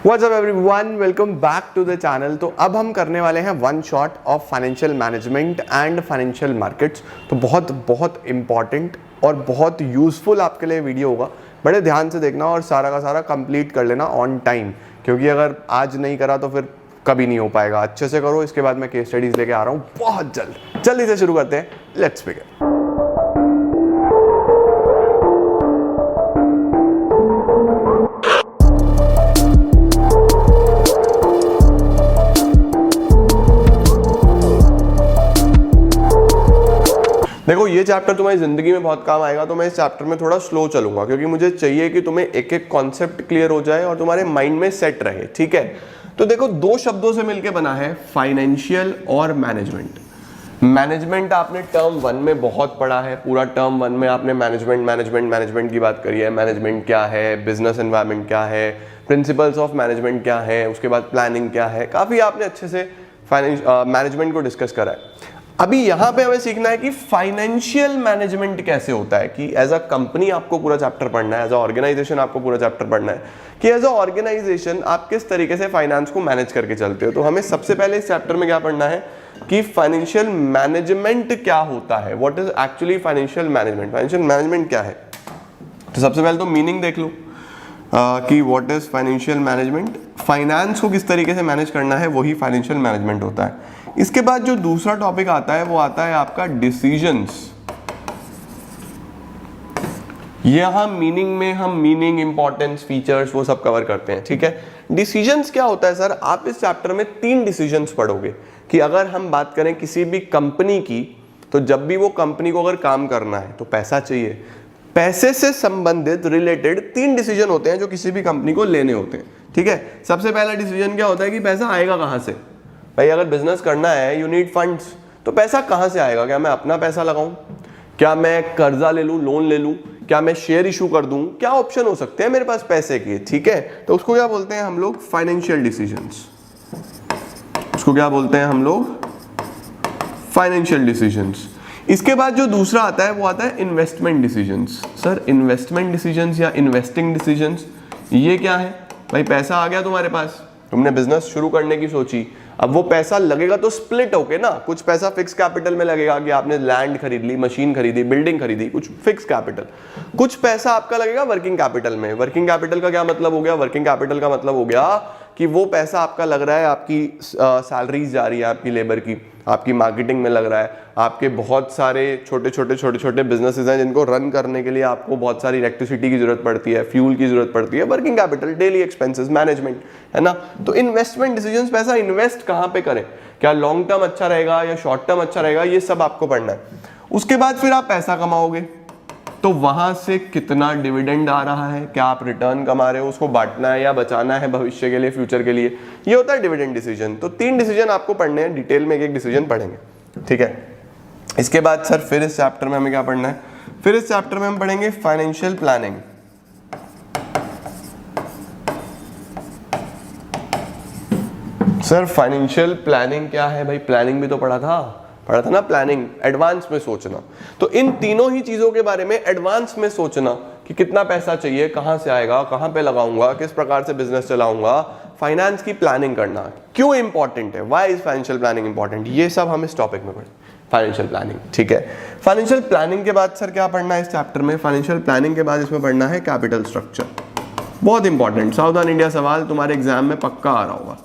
What's up everyone? Welcome back to the channel। तो अब हम करने वाले हैं one shot of financial management and financial markets. तो बहुत बहुत इंपॉर्टेंट और बहुत यूजफुल आपके लिए वीडियो होगा। बड़े ध्यान से देखना और सारा का सारा कंप्लीट कर लेना ऑन टाइम, क्योंकि अगर आज नहीं करा तो फिर कभी नहीं हो पाएगा। अच्छे से करो। इसके बाद मैं केस स्टडीज लेके आ रहा हूँ बहुत जल्द। जल्दी से शुरू करते हैं। Let's begin. देखो, ये चैप्टर तुम्हारी जिंदगी में बहुत काम आएगा, तो मैं इस चैप्टर में थोड़ा स्लो चलूंगा, क्योंकि मुझे चाहिए कि तुम्हें एक एक कॉन्सेप्ट क्लियर हो जाए और तुम्हारे माइंड में सेट रहे। ठीक है, तो देखो, दो शब्दों से मिलके बना है फाइनेंशियल और मैनेजमेंट। मैनेजमेंट आपने टर्म 1 में बहुत पढ़ा है। पूरा टर्म 1 में आपने मैनेजमेंट की बात करी है। मैनेजमेंट क्या है, बिजनेस एनवायरनमेंट क्या है, प्रिंसिपल्स ऑफ मैनेजमेंट क्या है, उसके बाद प्लानिंग क्या है। काफी आपने अच्छे से मैनेजमेंट को डिस्कस करा है। अभी यहां पे हमें सीखना है कि फाइनेंशियल मैनेजमेंट कैसे होता है, कि एज अ कंपनी आपको पूरा चैप्टर पढ़ना है, एज अ ऑर्गेनाइजेशन आपको पूरा चैप्टर पढ़ना है कि एज अ ऑर्गेनाइजेशन आप किस तरीके से फाइनेंस को मैनेज करके चलते हो। तो हमें सबसे पहले इस चैप्टर में क्या पढ़ना है कि फाइनेंशियल मैनेजमेंट क्या होता है। What is actually financial management. Financial management क्या है, तो सबसे पहले तो मीनिंग देख लो कि what is financial management. Finance को किस तरीके से मैनेज करना है, वही फाइनेंशियल मैनेजमेंट होता है। इसके बाद जो दूसरा टॉपिक आता है वो आता है आपका डिसीजंस। यहां मीनिंग में हम मीनिंग, इंपॉर्टेंस, फीचर्स वो सब कवर करते हैं। ठीक है, डिसीजंस क्या होता है सर? आप इस चैप्टर में 3 डिसीजंस पढ़ोगे कि अगर हम बात करें किसी भी कंपनी की, तो जब भी वो कंपनी को अगर काम करना है तो पैसा चाहिए। पैसे से संबंधित रिलेटेड 3 डिसीजन होते हैं जो किसी भी कंपनी को लेने होते हैं। ठीक है, सबसे पहला डिसीजन क्या होता है कि पैसा आएगा कहां से। भाई, अगर बिजनेस करना है, यू नीड फंड्स, तो पैसा कहां से आएगा? क्या मैं अपना पैसा लगाऊं, क्या मैं कर्जा ले लूं, लोन ले लूं, क्या मैं शेयर इशू कर दूं? क्या ऑप्शन हो सकते हैं मेरे पास पैसे के। ठीक है, तो उसको क्या बोलते हैं हम लोग? Financial decisions. उसको क्या बोलते हैं हम लोग? Financial decisions. इसके बाद जो दूसरा आता है वो आता है investment decisions. Sir, investment decisions या इन्वेस्टिंग डिसीजंस ये क्या है? भाई, पैसा आ गया तुम्हारे पास, तुमने बिजनेस शुरू करने की सोची। अब वो पैसा लगेगा तो स्प्लिट होके ना, कुछ पैसा फिक्स कैपिटल में लगेगा कि आपने लैंड खरीद ली, मशीन खरीदी, बिल्डिंग खरीदी, कुछ फिक्स कैपिटल। कुछ पैसा आपका लगेगा वर्किंग कैपिटल में। वर्किंग कैपिटल का क्या मतलब हो गया? वर्किंग कैपिटल का मतलब हो गया कि वो पैसा आपका लग रहा है, आपकी सैलरीज जा रही है आपकी लेबर की, आपकी मार्केटिंग में लग रहा है, आपके बहुत सारे छोटे छोटे बिजनेसेस हैं जिनको रन करने के लिए आपको बहुत सारी इलेक्ट्रिसिटी की जरूरत पड़ती है, फ्यूल की जरूरत पड़ती है। Working capital, daily expenses, management, है ना। तो इन्वेस्टमेंट डिसीजंस, पैसा इन्वेस्ट कहां पे करें, क्या लॉन्ग टर्म अच्छा रहेगा या शॉर्ट टर्म अच्छा रहेगा, ये सब आपको पढ़ना है। उसके बाद फिर आप पैसा कमाओगे, तो वहां से कितना डिविडेंड आ रहा है, क्या आप रिटर्न कमा रहे हो, उसको बांटना है या बचाना है भविष्य के लिए, फ्यूचर के लिए, ये होता है डिविडेंड डिसीजन। तो 3 डिसीजन आपको पढ़ने हैं, डिटेल में एक डिसीजन पढ़ेंगे। ठीक है, इसके बाद सर फिर इस चैप्टर में हमें क्या पढ़ना है? फिर इस चैप्टर में हम पढ़ेंगे financial planning. Sir, financial planning क्या है? भाई, प्लानिंग भी तो पढ़ा था ना, प्लानिंग, एडवांस में सोचना। तो इन तीनों ही चीजों के बारे में एडवांस में सोचना कि कितना पैसा चाहिए, कहां से आएगा, कहां पे लगाऊंगा, किस प्रकार से बिजनेस चलाऊंगा। फाइनेंस की प्लानिंग करना क्यों इंपॉर्टेंट है, why is financial planning important, ये सब हम इस टॉपिक में पढ़ें, फाइनेंशियल प्लानिंग। ठीक है, फाइनेंशियल प्लानिंग के बाद सर क्या पढ़ना है इस चैप्टर में? फाइनेंशियल प्लानिंग के बाद इसमें पढ़ना है कैपिटल स्ट्रक्चर। बहुत इंपॉर्टेंट, सावधान इंडिया सवाल तुम्हारे एग्जाम में पक्का आ रहा होगा।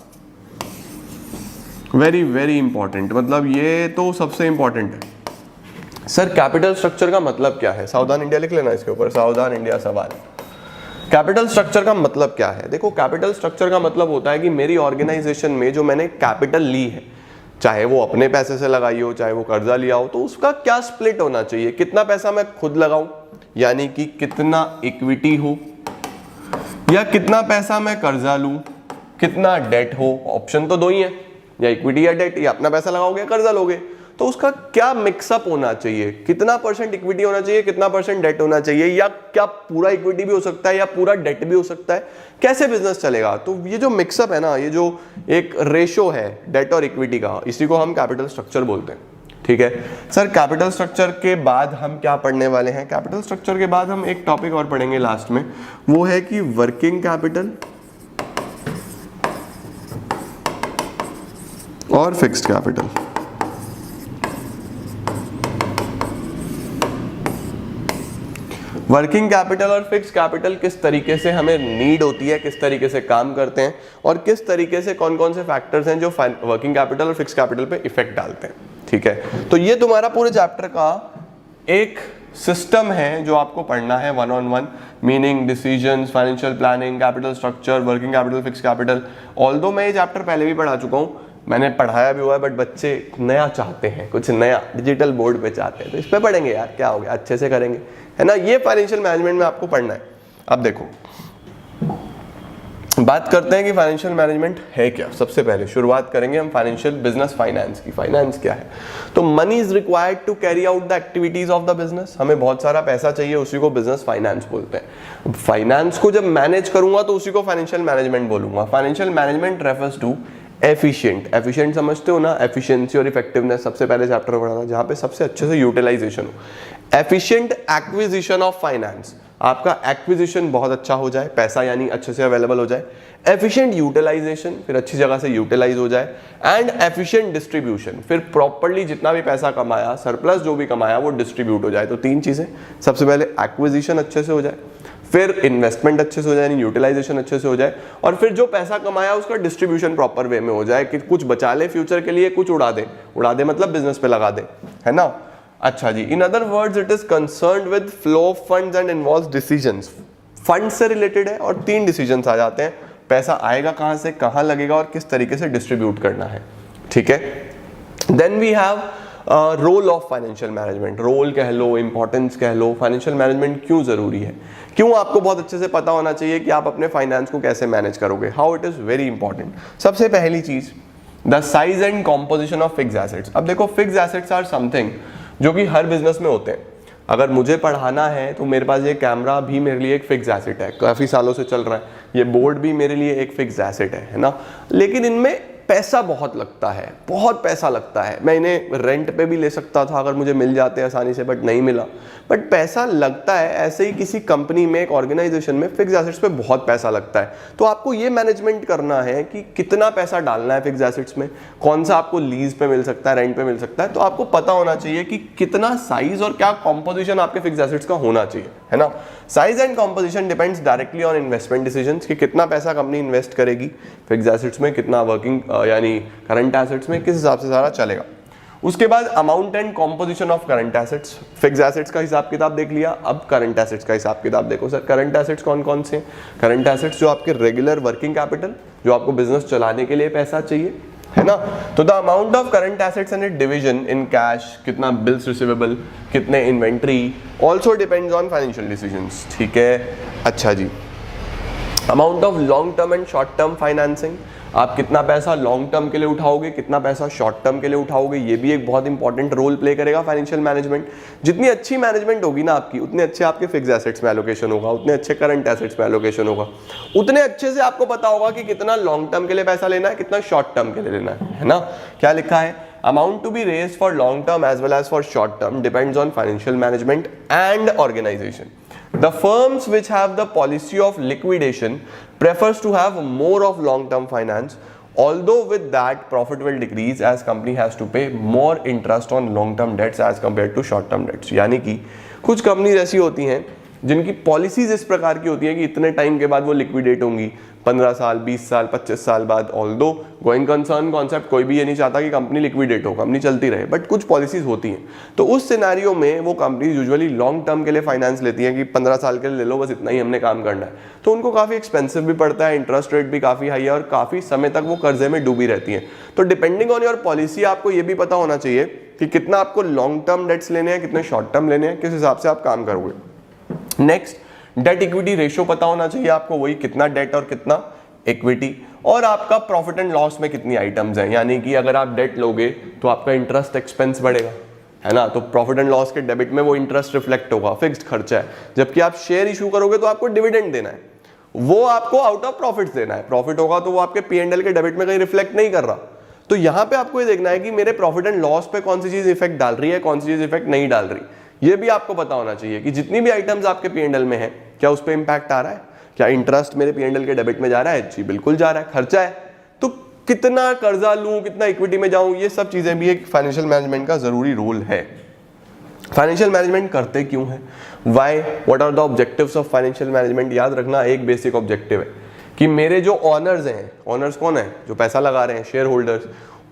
वेरी वेरी इंपॉर्टेंट, मतलब ये तो सबसे इंपॉर्टेंट है। सर, कैपिटल स्ट्रक्चर का मतलब क्या है? सावधान इंडिया लिख लेना इसके ऊपर, सावधान इंडिया सवाल। कैपिटल स्ट्रक्चर का मतलब क्या है? देखो, कैपिटल स्ट्रक्चर का मतलब होता है कि मेरी ऑर्गेनाइजेशन में जो मैंने कैपिटल ली है, चाहे वो अपने पैसे से लगाई हो, चाहे वो कर्जा लिया हो, तो उसका क्या स्प्लिट होना चाहिए। कितना पैसा मैं खुद लगाऊं, यानी कि कितना इक्विटी हो, या कितना पैसा मैं कर्जा लूं, कितना डेट हो। ऑप्शन तो 2 ही है, या इक्विटी या डेट, या अपना पैसा लगाओगे, कर्जा लोगे। तो उसका क्या मिक्सअप होना चाहिए, कितना % इक्विटी होना चाहिए, कितना % डेट होना चाहिए, या क्या पूरा इक्विटी भी हो सकता है या पूरा डेट भी हो सकता है, कैसे बिजनेस चलेगा। तो ये जो मिक्सअप है ना, ये जो एक रेशो है डेट और इक्विटी का, इसी को हम कैपिटल स्ट्रक्चर बोलते हैं। ठीक है सर, कैपिटल स्ट्रक्चर के बाद हम क्या पढ़ने वाले हैं? कैपिटल स्ट्रक्चर के बाद हम एक टॉपिक और पढ़ेंगे लास्ट में, वो है कि वर्किंग कैपिटल और फिक्स्ड कैपिटल। वर्किंग कैपिटल और फिक्स कैपिटल किस तरीके से हमें नीड होती है, किस तरीके से काम करते हैं और किस तरीके से कौन कौन से फैक्टर्स हैं जो वर्किंग कैपिटल और फिक्स कैपिटल पे इफेक्ट डालते हैं। ठीक है, तो ये तुम्हारा पूरे चैप्टर का एक सिस्टम है जो आपको पढ़ना है 1-on-1, meaning, decisions, financial planning, capital structure, working capital, fix capital. Although मैं ये चैप्टर पहले भी पढ़ा चुका हूँ, मैंने पढ़ाया भी हुआ है, बट बच्चे नया चाहते हैं, कुछ नया डिजिटल बोर्ड पे चाहते हैं, तो इस पे पढ़ेंगे यार, क्या हो गया, अच्छे से करेंगे, है ना। ये फाइनेंशियल मैनेजमेंट में आपको पढ़ना है। अब देखो, बात करते हैं कि फाइनेंशियल मैनेजमेंट है क्या। सबसे पहले शुरुआत करेंगे हम फाइनेंशियल बिजनेस फाइनेंस की। फाइनेंस क्या है? तो money is required to carry out the activities of the business. हमें बहुत सारा पैसा चाहिए, उसी को बिजनेस फाइनेंस बोलते हैं। फाइनेंस को जब मैनेज करूंगा तो उसी को फाइनेंशियल मैनेजमेंट बोलूंगा। Financial management refers to efficient. Efficient समझते हो ना, एफिशिएंसी और इफेक्टिवनेस सबसे पहले चैप्टर में पढ़ा था, जहां पे सबसे अच्छे से यूटिलाइजेशन हो। एफिशिएंट एक्विजिशन ऑफ फाइनेंस, आपका एक्विजिशन बहुत अच्छा हो जाए, पैसा यानी अच्छे से अवेलेबल हो जाए। एफिशिएंट यूटिलाइजेशन, फिर अच्छी जगह से यूटिलाइज हो जाए। एंड एफिशिएंट डिस्ट्रीब्यूशन, फिर प्रॉपर्ली जितना भी पैसा कमाया, सरप्लस जो भी कमाया, वो डिस्ट्रीब्यूट हो जाए। तो तीन चीजें, सबसे पहले एक्विजिशन अच्छे से हो जाए, फिर इन्वेस्टमेंट अच्छे से हो जाए, यानी यूटिलाइजेशन अच्छे से हो जाए, और फिर जो पैसा कमाया उसका डिस्ट्रीब्यूशन प्रॉपर वे में हो जाए, कि कुछ बचा ले फ्यूचर के लिए, कुछ उड़ा दे। उड़ा दे मतलब बिजनेस पे लगा दे, है ना। अच्छा जी, in other words it is concerned with flow of funds and involves decisions. Fund से रिलेटेड है और तीन डिसीजंस आ जाते हैं, पैसा आएगा कहां से, कहां लगेगा और किस तरीके से डिस्ट्रीब्यूट करना है। ठीक है, then we have role of financial management. Role कह लो, इंपॉर्टेंस कह लो, फाइनेंशियल मैनेजमेंट क्यों जरूरी है, क्यों आपको बहुत अच्छे से पता होना चाहिए कि आप अपने फाइनेंस को कैसे मैनेज करोगे, how it is very important. सबसे पहली चीज, the size and composition of fix assets. अब देखो, फिक्स एसेट्स आर समथिंग जो कि हर बिजनेस में होते हैं। अगर मुझे पढ़ाना है तो मेरे पास ये कैमरा भी मेरे लिए एक फिक्स एसेट है, काफी सालों से चल रहा है। ये बोर्ड भी मेरे लिए एक फिक्स एसेट है ना। लेकिन इनमें पैसा बहुत लगता है, बहुत पैसा लगता है। मैं इन्हें रेंट पे भी ले सकता था अगर मुझे मिल जाते आसानी से, बट नहीं मिला। बट पैसा लगता है। ऐसे ही किसी कंपनी में, एक ऑर्गेनाइजेशन में फिक्स एसेट्स पे बहुत पैसा लगता है। तो आपको ये मैनेजमेंट करना है कि कितना पैसा डालना है फिक्स एसेट्स में, कौन सा आपको लीज पे मिल सकता है, रेंट पे मिल सकता है। तो आपको पता होना चाहिए कि कितना साइज और क्या कॉम्पोजिशन आपके फिक्स एसेट्स का होना चाहिए, है ना। Size and composition depends directly on investment decisions, कि कितना पैसा कंपनी इन्वेस्ट करेगी फिक्स एसेट्स में, कितना वर्किंग यानी करंट एसेट्स में, किस हिसाब से सारा चलेगा। उसके बाद amount and composition of current assets. Fix assets का हिसाब किताब देख लिया, अब करंट एसेट्स का हिसाब किताब देखो। सर करंट एसेट्स कौन कौन से? करंट एसेट्स जो आपके रेगुलर वर्किंग कैपिटल, जो आपको बिजनेस चलाने के लिए पैसा चाहिए, है ना। तो the amount of current assets and it division in cash, कितना बिल्स रिसीवेबल, कितने inventory, also depends on financial decisions. ठीक है, अच्छा जी। Amount of long term and short term financing, आप कितना पैसा लॉन्ग टर्म के लिए उठाओगे, कितना पैसा शॉर्ट टर्म के लिए उठाओगे, ये भी एक बहुत इंपॉर्टेंट रोल प्ले करेगा फाइनेंशियल मैनेजमेंट। जितनी अच्छी मैनेजमेंट होगी ना आपकी, उतने अच्छे आपके फिक्स एसेट्स में एलोकेशन होगा, उतने अच्छे करंट एसेट्स में एलोकेशन होगा, उतने अच्छे से आपको पता होगा कि कितना लॉन्ग टर्म के लिए पैसा लेना है, कितना शॉर्ट टर्म के लिए लेना है ना। क्या लिखा है? Amount to be raised for long term as well as for short term depends on financial management and organisation. The firms which have the policy of liquidation prefers to have more of long-term finance, although with that profit will decrease as company has to pay more interest on long-term debts as compared to short-term debts. यानी कि कुछ companies ऐसी होती हैं जिनकी policies इस प्रकार की होती है कि इतने टाइम के बाद वो लिक्विडेट होंगी, 15 साल, 20 साल, 25 साल बाद। ऑल्दो गोइंग कंसर्न कॉन्सेप्ट, कोई भी ये नहीं चाहता कि कंपनी लिक्विडेट हो, कंपनी चलती रहे, बट कुछ पॉलिसीज होती हैं। तो उस सिनेरियो में वो कंपनी यूजुअली लॉन्ग टर्म के लिए फाइनेंस लेती हैं कि 15 साल के लिए ले लो, बस इतना ही हमने काम करना है। तो उनको काफ़ी एक्सपेंसिव भी पड़ता है, इंटरेस्ट रेट भी काफ़ी हाई है और काफ़ी समय तक वो कर्जे में डूबी रहती हैं। तो डिपेंडिंग ऑन योर पॉलिसी आपको ये भी पता होना चाहिए कि कितना आपको लॉन्ग टर्म डेट्स लेने हैं, कितने शॉर्ट टर्म लेने हैं, किस हिसाब से आप काम करोगे। नेक्स्ट, डेट इक्विटी रेशियो पता होना चाहिए आपको, वही कितना डेट और कितना इक्विटी, और आपका प्रॉफिट एंड लॉस में कितनी आइटम्स हैं। यानी कि अगर आप डेट लोगे तो आपका इंटरेस्ट एक्सपेंस बढ़ेगा, है ना। तो प्रॉफिट एंड लॉस के डेबिट में वो इंटरेस्ट रिफ्लेक्ट होगा, फिक्स्ड खर्चा है। जबकि आप शेयर इशू करोगे तो आपको डिविडेंड देना है, वो आपको आउट ऑफ प्रॉफिट देना है। प्रॉफिट होगा तो वो आपके P&L के डेबिट में कहीं रिफ्लेक्ट नहीं कर रहा। तो यहाँ पे आपको ये देखना है कि मेरे प्रॉफिट एंड लॉस पे कौन सी चीज इफेक्ट डाल रही है, कौन सी चीज इफेक्ट नहीं डाल रही। ये भी आपको पता होना चाहिए कि जितनी भी आइटम्स आपके P&L में है, क्या उस पर इंपैक्ट आ रहा है। क्या इंटरेस्ट मेरे P&L के डेबिट में जा रहा है? जी बिल्कुल जा रहा है, खर्चा है। तो कितना कर्जा लूं, कितना इक्विटी में जाऊं, ये सब चीजें भी एक फाइनेंशियल मैनेजमेंट का जरूरी रोल है। फाइनेंशियल मैनेजमेंट करते क्यों है, why, what are the objectives of financial management. याद रखना एक बेसिक ऑब्जेक्टिव है कि मेरे जो ऑनर्स हैं, ऑनर्स कौन है, जो पैसा लगा रहे हैं, शेयर होल्डर्स,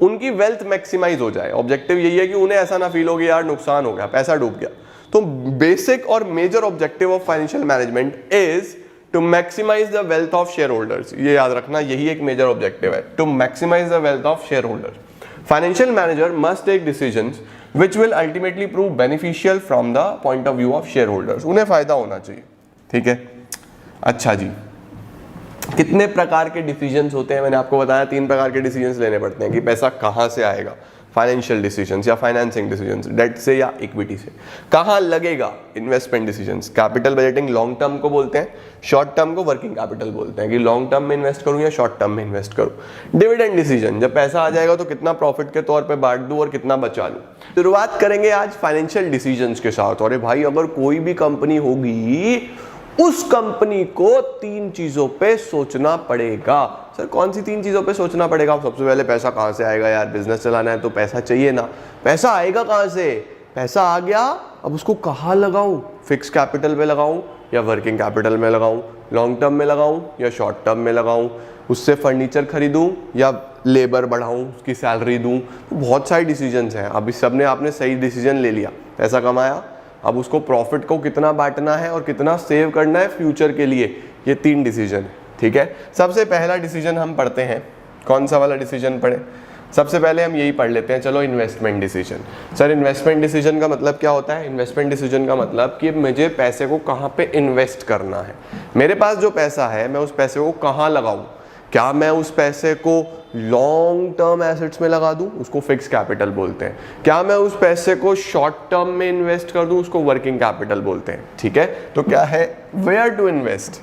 उनकी वेल्थ मैक्सिमाइज हो जाए। ऑब्जेक्टिव यही है कि उन्हें ऐसा ना फील हो कि यार नुकसान हो गया, पैसा डूब गया। तो बेसिक और major objective of financial management is to maximise the wealth of share holders. ये याद रखना, यही एक मेजर ऑब्जेक्टिव है, to maximise the wealth of share holders. Financial manager must take decisions which will ultimately prove beneficial from the point of view of shareholders। उन्हें फायदा होना चाहिए, ठीक है। अच्छा जी, कितने प्रकार के डिसीजंस होते हैं, मैंने आपको बताया 3 प्रकार के डिसीजंस लेने पड़ते हैं कि पैसा कहाँ से आएगा, फाइनेंशियल डिसीजंस या फाइनेंसिंग डिसीजंस, डेट से या इक्विटी से, कहाँ लगेगा, investment decisions, capital budgeting long term को बोलते हैं, शॉर्ट टर्म को वर्किंग कैपिटल बोलते हैं कि लॉन्ग टर्म में इन्वेस्ट करूं या शॉर्ट टर्म में इन्वेस्ट करूं। डिविडेंड डिसीजन, जब पैसा आ जाएगा तो कितना प्रॉफिट के तौर पे बांट दूं और कितना बचा लूं। शुरुआत करेंगे आज फाइनेंशियल डिसीजंस के साथ। और भाई अगर कोई भी कंपनी होगी, उस कंपनी को 3 चीजों पे सोचना पड़ेगा। सर कौन सी 3 चीजों पे सोचना पड़ेगा? सबसे पहले पैसा कहां से आएगा यार, बिजनेस चलाना है तो पैसा चाहिए ना। पैसा आएगा कहां से? पैसा आ गया, अब उसको कहां लगाऊं? फिक्स कैपिटल पे लगाऊं या वर्किंग कैपिटल में लगाऊं, लॉन्ग टर्म में लगाऊं या शॉर्ट टर्म में लगाऊं, उससे फर्नीचर खरीदूं या लेबर बढ़ाऊं, उसकी सैलरी दूं। तो बहुत सारे डिसीजंस हैं। अब इस सब ने आपने सही डिसीजन ले लिया, पैसा कमाया, अब उसको प्रॉफिट को कितना बांटना है और कितना सेव करना है फ्यूचर के लिए, ये 3 डिसीजन है, ठीक है। सबसे पहला डिसीजन हम पढ़ते हैं, कौन सा वाला डिसीजन पढ़े? सबसे पहले हम यही पढ़ लेते हैं, चलो, investment decision. Sir investment decision का मतलब क्या होता है? इन्वेस्टमेंट डिसीजन का मतलब कि मुझे पैसे को कहाँ पे इन्वेस्ट करना है। मेरे पास जो पैसा है मैं उस पैसे को कहाँ लगाऊं? क्या मैं उस पैसे को लॉन्ग टर्म एसेट्स में लगा दूं, उसको फिक्स कैपिटल बोलते हैं। क्या मैं उस पैसे को शॉर्ट टर्म में इन्वेस्ट कर दूं, उसको वर्किंग कैपिटल बोलते हैं, ठीक है। तो क्या है, where to invest.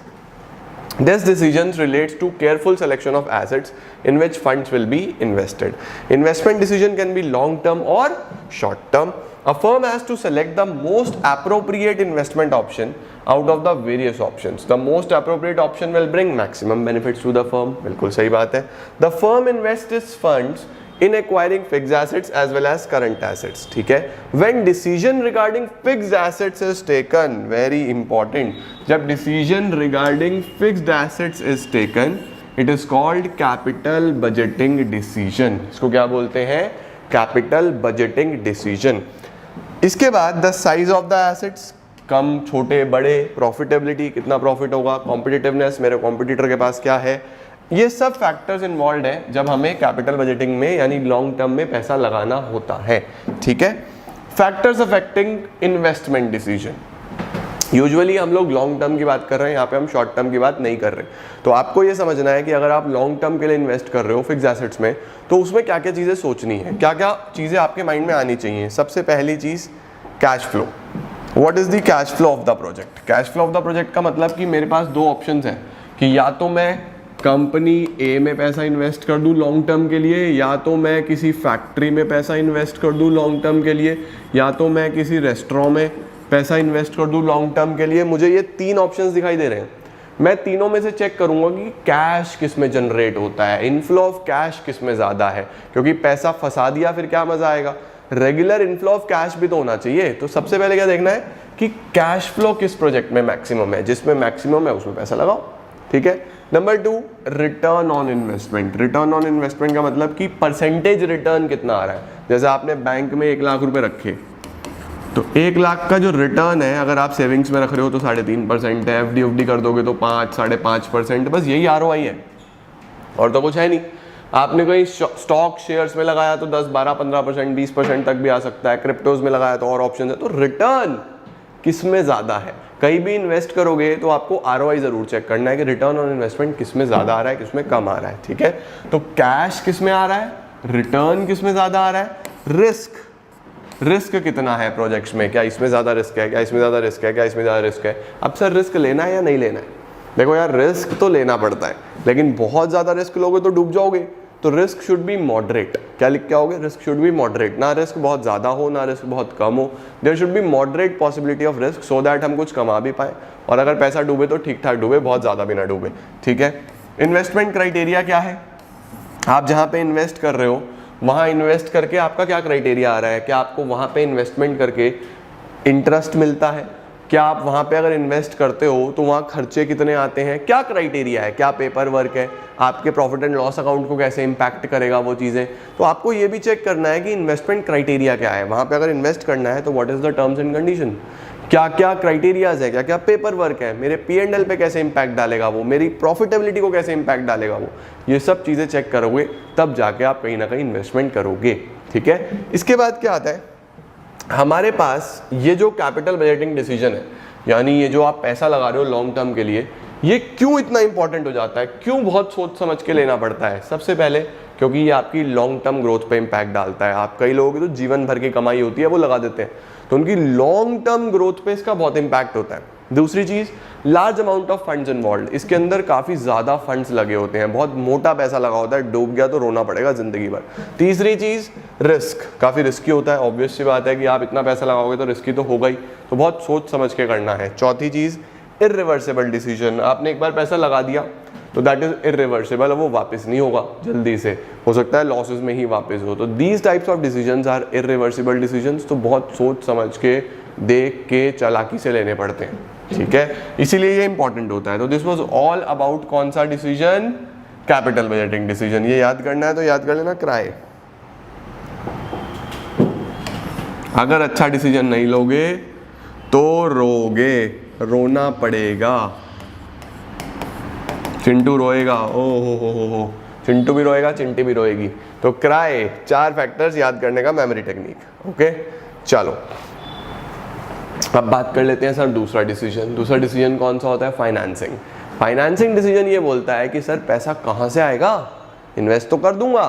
This decision relates to careful selection of assets in which funds will be invested. Investment decision can be long term or short term. A firm has to select the most appropriate investment option out of the various options. The most appropriate option will bring maximum benefits to the firm. बिल्कुल सही बात है। The firm invests its funds in acquiring fixed assets as well as current assets, ठीक है। When decision regarding fixed assets is taken, very important, जब decision regarding fixed assets is taken, it is called capital budgeting decision। इसको क्या बोलते हैं? capital budgeting decision। इसके बाद the size of the assets, कम, छोटे, बड़े, profitability, कितना प्रॉफिट होगा, competitiveness, मेरे कॉम्पिटिटर के पास क्या है, ये सब फैक्टर्स इन्वॉल्व है जब हमें कैपिटल बजटिंग में यानी लॉन्ग टर्म में पैसा लगाना होता है, ठीक है। Factors affecting investment decision, usually हम लोग लॉन्ग टर्म की बात कर रहे हैं, यहाँ पे हम शॉर्ट टर्म की बात नहीं कर रहे। तो आपको ये समझना है कि अगर आप लॉन्ग टर्म के लिए इन्वेस्ट कर रहे हो फिक्स एसेट्स में, तो उसमें क्या क्या चीज़ें सोचनी है, क्या क्या चीज़ें आपके माइंड में आनी चाहिए। सबसे पहली चीज़ cash flow. What is the cash flow of the project? Cash flow of the project का मतलब कि मेरे पास 2 ऑप्शंस हैं कि या तो मैं कंपनी ए में पैसा इन्वेस्ट कर दूं लॉन्ग टर्म के लिए, या तो मैं किसी फैक्ट्री में पैसा इन्वेस्ट कर दूं लॉन्ग टर्म के लिए, या तो मैं किसी रेस्टोरेंट में पैसा इन्वेस्ट कर दूं लॉन्ग टर्म के लिए। मुझे ये 3 ऑप्शंस दिखाई दे रहे हैं। मैं तीनों में से चेक करूंगा कि कैश किस में जनरेट होता है, इनफ्लो ऑफ कैश किस में ज़्यादा है, क्योंकि पैसा फंसा दिया फिर क्या मज़ा आएगा। रेगुलर इनफ्लो ऑफ कैश भी तो होना चाहिए। तो सबसे पहले क्या देखना है कि कैश फ्लो किस प्रोजेक्ट में मैक्सिमम है, जिसमें मैक्सिमम है उसमें पैसा लगाओ, ठीक है। Number 2, return on investment. Return on investment का मतलब कि परसेंटेज रिटर्न कितना आ रहा है। जैसे आपने बैंक में 1 लाख रुपए रखे, तो 1 लाख का जो रिटर्न है, अगर आप सेविंग्स में रख रहे हो तो 3.5% है, FD कर दोगे तो 5-5.5%, बस यही ROI है और तो कुछ है नहीं। आपने कहीं स्टॉक शेयर्स में लगाया तो 10-12-15%, 20% तक भी आ सकता है। क्रिप्टोज में लगाया तो और ऑप्शन है। तो रिटर्न किस में ज़्यादा है? कहीं भी इन्वेस्ट करोगे तो आपको ROI ज़रूर चेक करना है कि रिटर्न ऑन इन्वेस्टमेंट किस में ज़्यादा आ रहा है, किस में कम आ रहा है, ठीक है। तो कैश किस में आ रहा है, रिटर्न किस में ज़्यादा आ रहा है, रिस्क कितना है प्रोजेक्ट्स में, क्या इसमें ज़्यादा रिस्क है, क्या इसमें ज़्यादा रिस्क है, क्या इसमें ज़्यादा रिस्क है। अब सर रिस्क लेना है या नहीं लेना है? देखो यार, रिस्क तो लेना पड़ता है, लेकिन बहुत ज़्यादा रिस्क लोगे तो डूब जाओगे। तो रिस्क शुड बी मॉडरेट। क्या लिख के आओगे? Risk should be moderate. ना रिस्क बहुत ज़्यादा हो, ना रिस्क बहुत कम हो। There should be moderate possibility of risk, so that हम कुछ कमा भी पाए, और अगर पैसा डूबे तो ठीक ठाक डूबे, बहुत ज़्यादा भी ना डूबे, ठीक है। इन्वेस्टमेंट क्राइटेरिया क्या है? आप जहाँ पे इन्वेस्ट कर रहे हो वहाँ इन्वेस्ट करके आपका क्या क्राइटेरिया आ रहा है, क्या आपको वहाँ पे इन्वेस्टमेंट करके इंटरेस्ट मिलता है, क्या आप वहाँ पे अगर इन्वेस्ट करते हो तो वहाँ खर्चे कितने आते हैं, क्या क्राइटेरिया है, क्या पेपर वर्क है, आपके प्रॉफिट एंड लॉस अकाउंट को कैसे इम्पैक्ट करेगा वो चीज़ें। तो आपको ये भी चेक करना है कि इन्वेस्टमेंट क्राइटेरिया क्या है, वहाँ पे अगर इन्वेस्ट करना है तो what is the terms and condition, क्या क्या क्राइटेरियाज है, क्या क्या पेपर वर्क है, मेरे P&L पे कैसे इम्पैक्ट डालेगा वो, मेरी प्रॉफिटेबिलिटी को कैसे इम्पैक्ट डालेगा वो, ये सब चीज़ें चेक करोगे तब जाके आप कहीं ना कहीं इन्वेस्टमेंट करोगे। ठीक है, इसके बाद क्या आता है, हमारे पास ये जो कैपिटल बजटिंग डिसीजन है, यानी ये जो आप पैसा लगा रहे हो लॉन्ग टर्म के लिए, ये क्यों इतना इंपॉर्टेंट हो जाता है, क्यों बहुत सोच समझ के लेना पड़ता है। सबसे पहले क्योंकि ये आपकी लॉन्ग टर्म ग्रोथ पे इम्पैक्ट डालता है। आप कई लोगों की तो जीवन भर की कमाई होती है वो लगा देते हैं, तो उनकी लॉन्ग टर्म ग्रोथ पे इसका बहुत इम्पैक्ट होता है। दूसरी चीज, large amount of funds involve, इसके अंदर काफी ज्यादा फंड्स लगे होते हैं, बहुत मोटा पैसा लगा होता है, डूब गया तो रोना पड़ेगा जिंदगी भर। तीसरी चीज, रिस्क, काफी रिस्की होता है, ऑब्वियस सी बात है कि आप इतना पैसा लगाओगे तो रिस्की तो होगा ही, तो बहुत सोच समझ के करना है। चौथी चीज, इर्रिवर्सिबल डिसीजन, आपने एक बार पैसा लगा दिया तो दैट इज इर्रिवर्सिबल, वो वापस नहीं होगा जल्दी से, हो सकता है लॉसेस में ही वापस हो। तो these types of decisions are irreversible decisions, तो बहुत सोच समझ के देख के चालाकी से लेने पड़ते हैं। ठीक है, इसीलिए ये इंपॉर्टेंट होता है। तो दिस वाज ऑल अबाउट कौन सा डिसीजन, कैपिटल बजटिंग डिसीजन। ये याद करना है तो याद कर लेना, क्राई। अगर अच्छा डिसीजन नहीं लोगे तो रोगे, रोना पड़ेगा। चिंटू रोएगा, ओ हो, चिंटू भी रोएगा, चिंटी भी रोएगी। तो क्राई, 4 फैक्टर्स याद करने का मेमोरी टेक्निक। ओके, चलो अब बात कर लेते हैं सर दूसरा डिसीजन। दूसरा डिसीजन कौन सा होता है, फाइनेंसिंग। फाइनेंसिंग डिसीजन ये बोलता है कि सर पैसा कहाँ से आएगा, इन्वेस्ट तो कर दूंगा,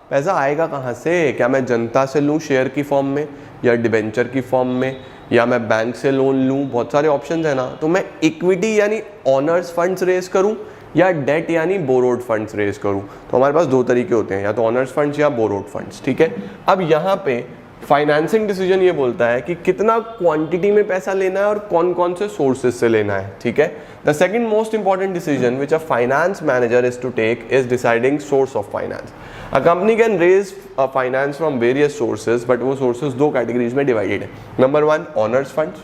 पैसा आएगा कहाँ से, क्या मैं जनता से लूँ शेयर की फॉर्म में, या डिबेंचर की फॉर्म में, या मैं बैंक से लोन लूँ, बहुत सारे ऑप्शंस है ना। तो मैं इक्विटी यानी ऑनर्स फंड्स रेज करूँ या डेट यानी बोरोड फंड्स रेज करूं। तो हमारे पास 2 तरीके होते हैं, या तो ऑनर्स फंड्स या बोरोड फंड्स। ठीक है, अब यहाँ पे फाइनेंसिंग डिसीजन ये बोलता है कि कितना क्वांटिटी में पैसा लेना है और कौन कौन से सोर्सेज से लेना है। ठीक है, the second most important decision which a finance manager is to take is deciding source of finance. A company can raise finance from various sources, but वो सोर्सेज 2 कैटेगरीज में डिवाइडेड है। नंबर 1 ऑनर्स फंड्स,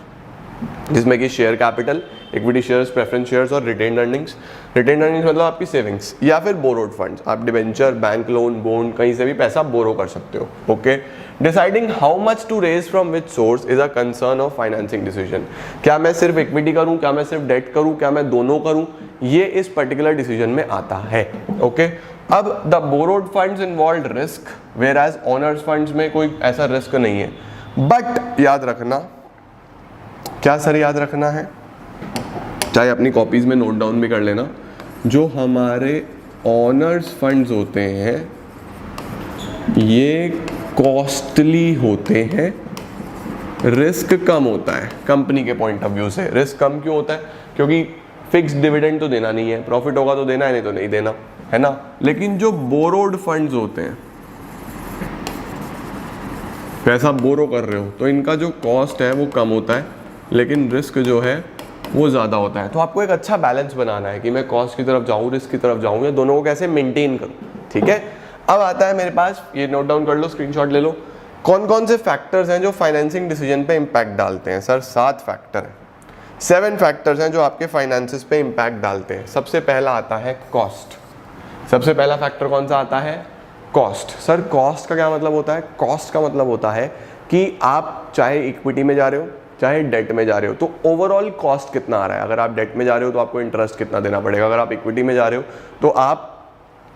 जिसमें कि share capital, equity shares, preference shares और retained earnings. Retained earnings मतलब आपकी savings, या फिर बोरोड फंड्स, आप डिबेंचर, बैंक लोन, बॉन्ड, कहीं से भी पैसा बोरो कर सकते हो। Okay, deciding how much to raise from which source is a concern of financing decision. क्या मैं सिर्फ इक्विटी करूं, क्या मैं सिर्फ डेट करूं, क्या मैं दोनों करूं, ये इस पर्टिकुलर डिसीजन में आता है। ओके, अब the borrowed funds involve risk, whereas owners funds में कोई ऐसा रिस्क नहीं है। बट याद रखना, क्या सर याद रखना है, चाहे अपनी कॉपीज में नोट डाउन भी कर लेना, जो हमारे ऑनर्स फंड्स होते हैं ये कॉस्टली होते हैं, रिस्क कम होता है कंपनी के पॉइंट ऑफ व्यू से। रिस्क कम क्यों होता है, क्योंकि फिक्स डिविडेंड तो देना नहीं है, प्रॉफिट होगा तो देना है, नहीं तो नहीं देना है ना। लेकिन जो बोरोड फंड्स होते हैं, पैसा बोरो कर रहे हो तो इनका जो कॉस्ट है वो कम होता है, लेकिन रिस्क जो है वो ज़्यादा होता है। तो आपको एक अच्छा बैलेंस बनाना है कि मैं कॉस्ट की तरफ जाऊँ, रिस्क की तरफ जाऊँ, या दोनों को कैसे मेंटेन करूँ। ठीक है, अब आता है मेरे पास, ये नोट डाउन कर लो, स्क्रीनशॉट ले लो, कौन कौन से फैक्टर्स हैं जो फाइनेंसिंग डिसीजन पे इम्पैक्ट डालते हैं। सर 7 फैक्टर हैं, 7 फैक्टर्स हैं जो आपके फाइनेंसिस पे इम्पैक्ट डालते हैं। सबसे पहला आता है कॉस्ट। सबसे पहला फैक्टर कौन सा आता है, कॉस्ट। सर कॉस्ट का क्या मतलब होता है, कॉस्ट का मतलब होता है कि आप चाहे इक्विटी में जा रहे हो चाहे डेट में जा रहे हो, तो ओवरऑल कॉस्ट कितना आ रहा है। अगर आप डेट में जा रहे हो तो आपको इंटरेस्ट कितना देना पड़ेगा, अगर आप इक्विटी में जा रहे हो तो आप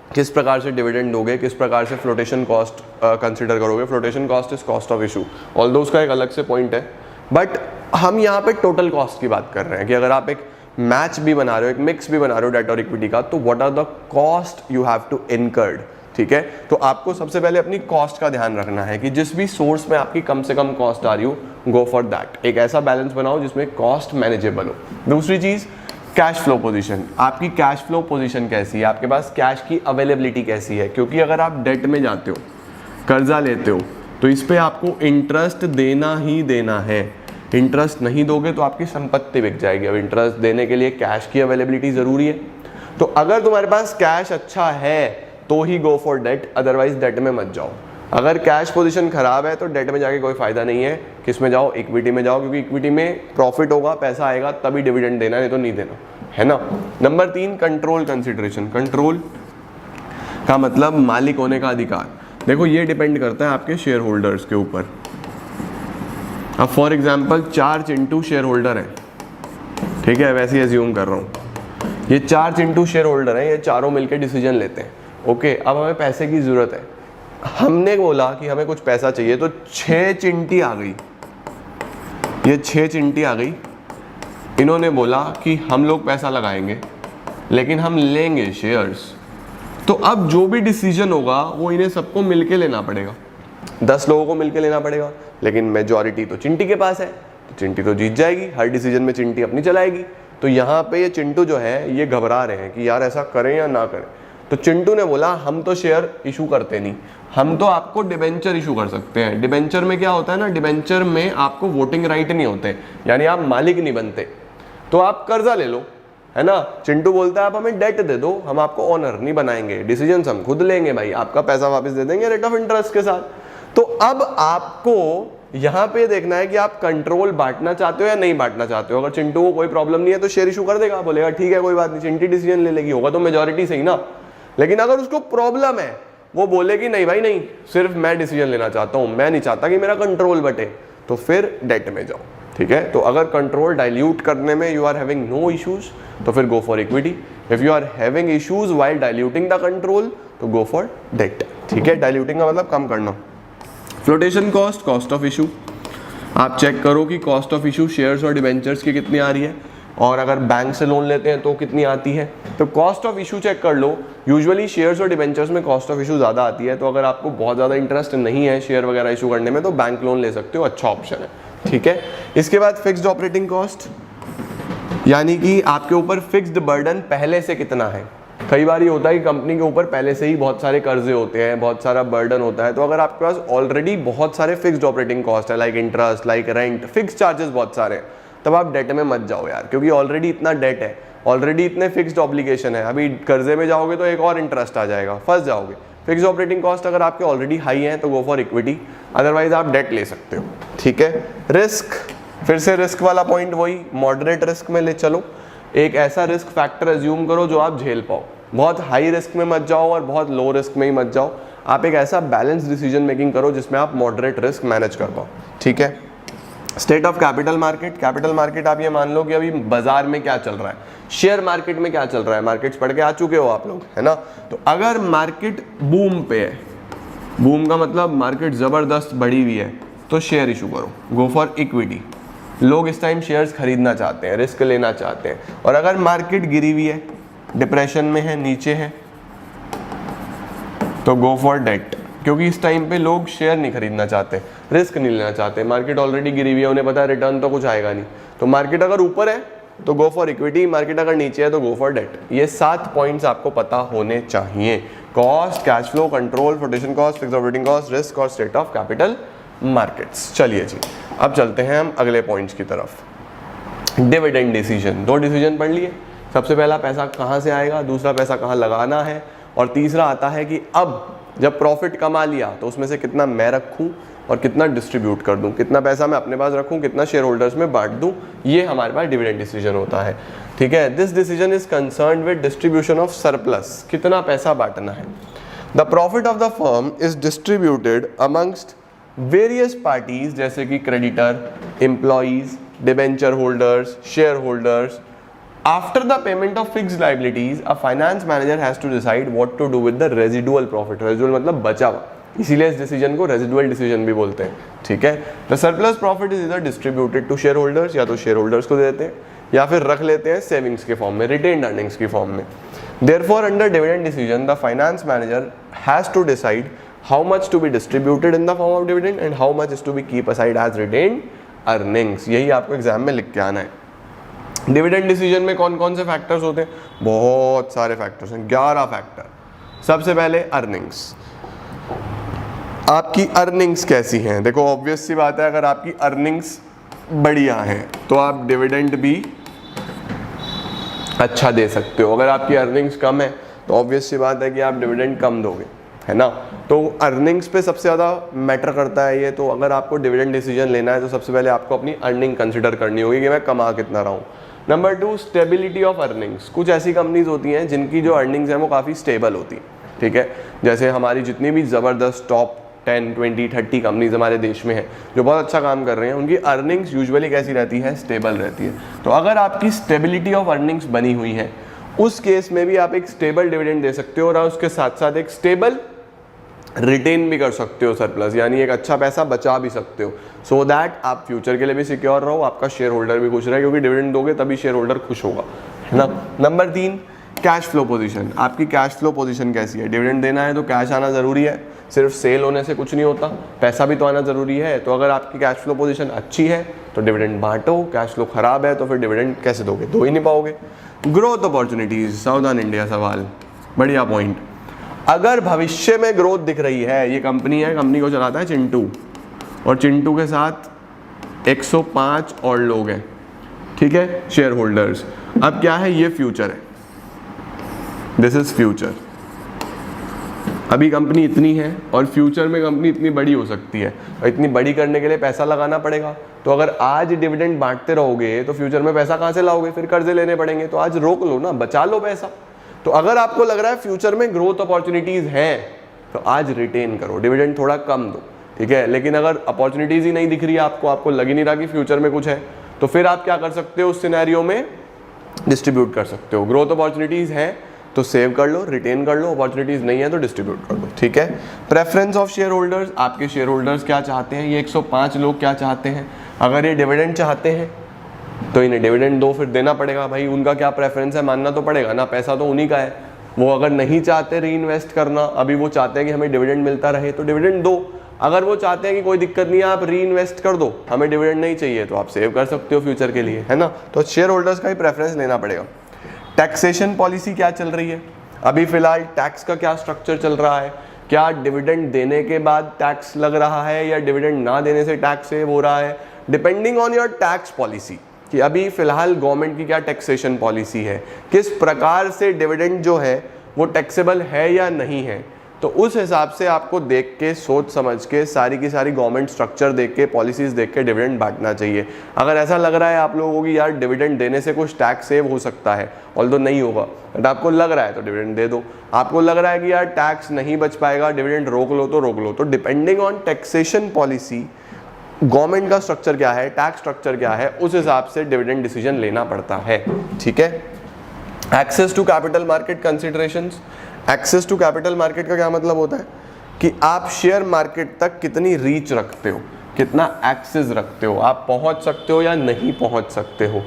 किस प्रकार से डिविडेंड दोगे, किस प्रकार से फ्लोटेशन कॉस्ट कंसिडर करोगे। Flotation cost is cost of issue, although उसका एक अलग से पॉइंट है, बट हम यहाँ पे टोटल कॉस्ट की बात कर रहे हैं कि अगर आप एक मैच भी बना रहे हो, एक मिक्स भी बना रहे हो डेट और इक्विटी का, तो what are the cost you have to incurred. ठीक है, तो आपको सबसे पहले अपनी कॉस्ट का ध्यान रखना है कि जिस भी सोर्स में आपकी कम से कम कॉस्ट आ रही हो, गो फॉर दैट। एक ऐसा बैलेंस बनाओ जिसमें कॉस्ट मैनेजेबल हो। दूसरी चीज, कैश फ्लो पोजीशन। आपकी कैश फ्लो पोजीशन कैसी है, आपके पास कैश की अवेलेबिलिटी कैसी है, क्योंकि अगर आप डेट में जाते हो, कर्जा लेते हो, तो इस पे आपको इंटरेस्ट देना ही देना है। इंटरेस्ट नहीं दोगे तो आपकी संपत्ति बिक जाएगी। अब इंटरेस्ट देने के लिए कैश की अवेलेबिलिटी जरूरी है। तो अगर तुम्हारे पास कैश अच्छा है तो ही go for debt, otherwise debt में मत जाओ। अगर कैश पोजीशन खराब है तो डेट में जाके कोई फायदा नहीं है। किस में जाओ? इक्विटी में जाओ, क्योंकि इक्विटी में प्रॉफिट होगा, पैसा आएगा तभी डिविडेंड देना, नहीं तो नहीं देना, है ना। Number 3 control consideration. कंट्रोल का मतलब मालिक होने का अधिकार। देखो ये डिपेंड करता है आपके शेयर होल्डर्स के ऊपर। अब for example 4 Chintu share holder हैं, ठीक है, वैसे ही एज्यूम कर रहा हूँ, ये 4 चिंटू शेयर होल्डर हैं, ये चारों मिलकर डिसीजन लेते हैं। ओके, अब हमें पैसे की ज़रूरत है, हमने बोला कि हमें कुछ पैसा चाहिए, तो 6 चिंटी आ गई, ये 6 चिंटी आ गई, इन्होंने बोला कि हम लोग पैसा लगाएंगे लेकिन हम लेंगे शेयर्स। तो अब जो भी डिसीजन होगा वो इन्हें सबको मिलके लेना पड़ेगा, 10 लोगों को मिलके लेना पड़ेगा, लेकिन मेजॉरिटी तो चिंटी के पास है, तो चिंटी तो जीत जाएगी, हर डिसीजन में चिंटी अपनी चलाएगी। तो यहाँ पे ये चिंटू जो है ये घबरा रहे हैं कि यार ऐसा करें या ना करें। तो चिंटू ने बोला हम तो शेयर इशू करते नहीं, हम तो आपको डिबेंचर इशू कर सकते हैं। डिबेंचर में क्या होता है ना, डिबेंचर में आपको वोटिंग राइट नहीं होते, यानी आप मालिक नहीं बनते, तो आप कर्जा ले लो, है ना। चिंटू बोलता है आप हमें डेट दे दो, हम आपको ओनर नहीं बनाएंगे, डिसीजन हम खुद लेंगे भाई, आपका पैसा वापस दे देंगे रेट ऑफ इंटरेस्ट के साथ। तो अब आपको यहाँ पे देखना है कि आप कंट्रोल बांटना चाहते हो या नहीं बांटना चाहते हो। अगर चिंटू को कोई प्रॉब्लम नहीं है तो शेयर इशू कर देगा, बोलेगा ठीक है कोई बात नहीं, चिंटी डिसीजन ले लेगी, होगा तो मेजॉरिटी सही ना। लेकिन अगर उसको प्रॉब्लम है, वो बोलेगी नहीं भाई नहीं, सिर्फ मैं डिसीजन लेना चाहता हूँ, मैं नहीं चाहता कि मेरा कंट्रोल बटे, तो फिर डेट में जाओ, ठीक है। तो अगर कंट्रोल डाइल्यूट करने में you are having no issues तो फिर go for equity. If you are having issues while diluting the control तो गो फॉर डेट, ठीक है। डाइल्यूटिंग का मतलब कम करना। Flotation cost, cost of issue, आप चेक करो कि कॉस्ट ऑफ इशू शेयर्स और डिबेंचर्स की कितनी आ रही है, और अगर बैंक से लोन लेते हैं तो कितनी आती है। तो कॉस्ट ऑफ इशू चेक कर लो। यूजुअली शेयर्स और डिबेंचर्स में कॉस्ट ऑफ इशू ज़्यादा आती है, तो अगर आपको बहुत ज़्यादा इंटरेस्ट नहीं है शेयर वगैरह इशू करने में तो बैंक लोन ले सकते हो, अच्छा ऑप्शन है, ठीक है। इसके बाद फिक्स्ड ऑपरेटिंग कॉस्ट, यानी कि आपके ऊपर फिक्स्ड बर्डन पहले से कितना है। कई बार ये होता है कि कंपनी के ऊपर पहले से ही बहुत सारे कर्जे होते हैं, बहुत सारा बर्डन होता है, तो अगर आपके पास ऑलरेडी बहुत सारे फिक्स्ड ऑपरेटिंग कॉस्ट है, like interest, like rent, fix charges बहुत सारे हैं, तब आप डेट में मत जाओ यार, क्योंकि ऑलरेडी इतना डेट है, ऑलरेडी इतने फिक्स्ड ऑब्लिगेशन है, अभी कर्जे में जाओगे तो एक और इंटरेस्ट आ जाएगा, फंस जाओगे। फिक्स्ड ऑपरेटिंग कॉस्ट अगर आपके ऑलरेडी हाई हैं तो गो फॉर इक्विटी, अदरवाइज आप डेट ले सकते हो, ठीक है। रिस्क, फिर से रिस्क वाला पॉइंट वही, मॉडरेट रिस्क में ले चलो। एक ऐसा रिस्क फैक्टर एज्यूम करो जो आप झेल पाओ, बहुत हाई रिस्क में मत जाओ और बहुत लो रिस्क में ही मत जाओ। आप एक ऐसा बैलेंस डिसीजन मेकिंग करो जिसमें आप मॉडरेट रिस्क मैनेज कर पाओ, ठीक है। State of capital market, capital market आप ये मान लो कि अभी बाजार में क्या चल रहा है, शेयर मार्केट में क्या चल रहा है, मार्केट्स पढ़ के आ चुके हो आप लोग, है ना। तो अगर मार्केट बूम पे है, बूम का मतलब मार्केट जबरदस्त बढ़ी हुई है, तो शेयर इशू करो, गो फॉर इक्विटी। लोग इस टाइम शेयर्स खरीदना चाहते हैं, रिस्क लेना चाहते हैं। और अगर मार्केट गिरी हुई है, डिप्रेशन में है, नीचे है, तो गो फॉर डेट, क्योंकि इस टाइम पे लोग शेयर नहीं खरीदना चाहते, रिस्क नहीं लेना चाहते, मार्केट ऑलरेडी गिरी हुई है, उन्हें पता है रिटर्न तो कुछ आएगा नहीं। तो मार्केट अगर ऊपर है तो गो फॉर इक्विटी, मार्केट अगर नीचे है तो गो फॉर डेट। ये 7 पॉइंट्स आपको पता होने चाहिए, cost, cash flow, control, flotation cost, fixed operating cost, risk और स्टेट ऑफ कैपिटल मार्केट्स। चलिए जी, अब चलते हैं हम अगले पॉइंट्स की तरफ। डिविडेंड डिसीजन, 2 डिसीजन पढ़ लिए। सबसे पहला पैसा कहाँ से आएगा, दूसरा पैसा कहाँ लगाना है, और तीसरा आता है कि अब जब प्रॉफिट कमा लिया तो उसमें से कितना मैं रखूं और कितना डिस्ट्रीब्यूट कर दूं, कितना पैसा मैं अपने पास रखूं, कितना शेयर होल्डर्स में बांट दूं। ये हमारे पास डिविडेंड डिसीजन होता है, ठीक है। This decision is concerned with distribution of surplus, कितना पैसा बांटना है। The profit of the firm is distributed amongst various parties, जैसे कि creditor, employees, debenture holders, share holders. After the payment of fixed liabilities, a finance manager has to decide what to do with the residual profit. Residual मतलब बचा हुआ, इसीलिए इस decision को residual decision भी बोलते हैं, ठीक है। द सरप्लस प्रॉफिट इज इधर डिस्ट्रीब्यूटेड टू शेयर होल्डर्स, या तो शेयर होल्डर्स को देते हैं या फिर रख लेते हैं सेविंग्स के फॉर्म में, रिटेन्ड अर्निंग्स की फॉर्म में। Therefore under dividend decision the finance manager has to decide how much to be distributed in the form of dividend and how much is to be keep aside as retained earnings. यही आपको exam में लिख के आना है। Dividend decision में कौन कौन से फैक्टर्स होते हैं, बहुत सारे फैक्टर्स हैं, 11 फैक्टर। सबसे पहले अर्निंग्स, आपकी अर्निंग्स कैसी हैं। देखो ऑब्वियस सी बात है, अगर आपकी अर्निंग्स बढ़िया हैं तो आप डिविडेंड भी अच्छा दे सकते हो। अगर आपकी अर्निंग्स कम है तो ऑब्वियस सी बात है कि आप डिविडेंड कम दोगे, है ना। तो अर्निंग्स पे सबसे ज़्यादा मैटर करता है ये। तो अगर आपको डिविडेंड डिसीजन लेना है तो सबसे पहले आपको अपनी अर्निंग कंसिडर करनी होगी कि मैं कमा कितना रहा हूँ। Number 2, stability of earnings. कुछ ऐसी कंपनीज होती हैं जिनकी जो अर्निंग्स हैं वो काफ़ी स्टेबल होती हैं, ठीक है। जैसे हमारी जितनी भी ज़बरदस्त टॉप 10, 20, 30 कंपनीज हमारे देश में हैं जो बहुत अच्छा काम कर रहे हैं, उनकी अर्निंग्स यूजुअली कैसी रहती है, स्टेबल रहती है। तो अगर आपकी स्टेबिलिटी ऑफ अर्निंग्स बनी हुई है, उस केस में भी आप एक स्टेबल डिविडेंड दे सकते हो और उसके साथ साथ एक स्टेबल रिटेन भी कर सकते हो सरप्लस, यानी एक अच्छा पैसा बचा भी सकते हो, सो दैट आप फ्यूचर के लिए भी सिक्योर रहो, आपका शेयर होल्डर भी खुश रहे, क्योंकि डिविडेंड दोगे तभी शेयर होल्डर खुश होगा, है ना। Number 3, cash flow position. आपकी कैश फ्लो पोजीशन कैसी है? डिविडेंड देना है तो कैश आना ज़रूरी है, सिर्फ सेल होने से कुछ नहीं होता, पैसा भी तो आना ज़रूरी है। तो अगर आपकी कैश फ्लो पोजीशन अच्छी है तो डिविडेंड बांटो, कैश फ्लो खराब है तो फिर डिविडेंड कैसे दोगे? दो ही नहीं पाओगे। ग्रोथ अपॉर्चुनिटीज़, सावधान इंडिया सवाल, बढ़िया पॉइंट। अगर भविष्य में ग्रोथ दिख रही है, ये कंपनी है, कंपनी को चलाता है चिंटू, और चिंटू के साथ 105 और लोग हैं, ठीक है, शेयर होल्डर्स। अब क्या है, ये फ्यूचर है, दिस इज फ्यूचर। अभी कंपनी इतनी है और फ्यूचर में कंपनी इतनी बड़ी हो सकती है, और इतनी बड़ी करने के लिए पैसा लगाना पड़ेगा। तो अगर आज डिविडेंड बांटते रहोगे तो फ्यूचर में पैसा कहाँ से लाओगे? फिर कर्जे लेने पड़ेंगे। तो आज रोक लो ना, बचा लो पैसा। तो अगर आपको लग रहा है फ्यूचर में ग्रोथ अपॉर्चुनिटीज हैं तो आज रिटेन करो, डिविडेंड थोड़ा कम दो, ठीक है। लेकिन अगर अपॉर्चुनिटीज ही नहीं दिख रही है आपको लग ही नहीं रहा कि फ्यूचर में कुछ है, तो फिर आप क्या कर सकते हो? उस सिनेरियो में डिस्ट्रीब्यूट कर सकते हो। ग्रोथ अपॉर्चुनिटीज हैं तो सेव कर लो, रिटेन कर लो, अपॉर्चुनिटीज नहीं है तो डिस्ट्रीब्यूट कर दो, ठीक है। प्रेफरेंस ऑफ शेयर होल्डर्स, आपके शेयर होल्डर्स क्या चाहते हैं, ये 105 लोग क्या चाहते हैं। अगर ये डिविडेंड चाहते हैं तो इन्हें डिविडेंड दो, फिर देना पड़ेगा भाई, उनका क्या प्रेफरेंस है मानना तो पड़ेगा ना, पैसा तो उन्हीं का है। वो अगर नहीं चाहते री इन्वेस्ट करना, अभी वो चाहते हैं कि हमें डिविडेंड मिलता रहे तो डिविडेंड दो। अगर वो चाहते हैं कि कोई दिक्कत नहीं है, आप री इन्वेस्ट कर दो, हमें डिविडेंड नहीं चाहिए, तो आप सेव कर सकते हो फ्यूचर के लिए, है ना। तो शेयर होल्डर्स का ही प्रेफरेंस लेना पड़ेगा। टैक्सेशन पॉलिसी क्या चल रही है अभी फिलहाल, टैक्स का क्या स्ट्रक्चर चल रहा है, क्या डिविडेंड देने के बाद टैक्स लग रहा है या डिविडेंड ना देने से टैक्स सेव हो रहा है, depending on your tax policy, कि अभी फिलहाल गवर्नमेंट की क्या टैक्सेशन पॉलिसी है, किस प्रकार से डिविडेंड जो है वो टैक्सेबल है या नहीं है। तो उस हिसाब से आपको देख के, सोच समझ के, सारी की सारी गवर्नमेंट स्ट्रक्चर देख के, पॉलिसीज देख के डिविडेंड बांटना चाहिए। अगर ऐसा लग रहा है आप लोगों को कि यार डिविडेंड देने से कुछ टैक्स सेव हो सकता है, ऑल्दो नहीं होगा, बट आपको लग रहा है तो डिविडेंड दे दो। आपको लग रहा है कि यार टैक्स नहीं बच पाएगा, डिविडेंड रोक लो तो रोक लो। तो depending on taxation policy, government का स्ट्रक्चर क्या है, टैक्स स्ट्रक्चर क्या है, उस हिसाब से डिविडेंड डिसीजन लेना पड़ता है, ठीक है। Access to capital market considerations. Access to capital market का क्या मतलब होता है कि आप शेयर मार्केट तक कितनी रीच रखते हो, कितना एक्सेस रखते हो, आप पहुंच सकते हो या नहीं पहुंच सकते हो।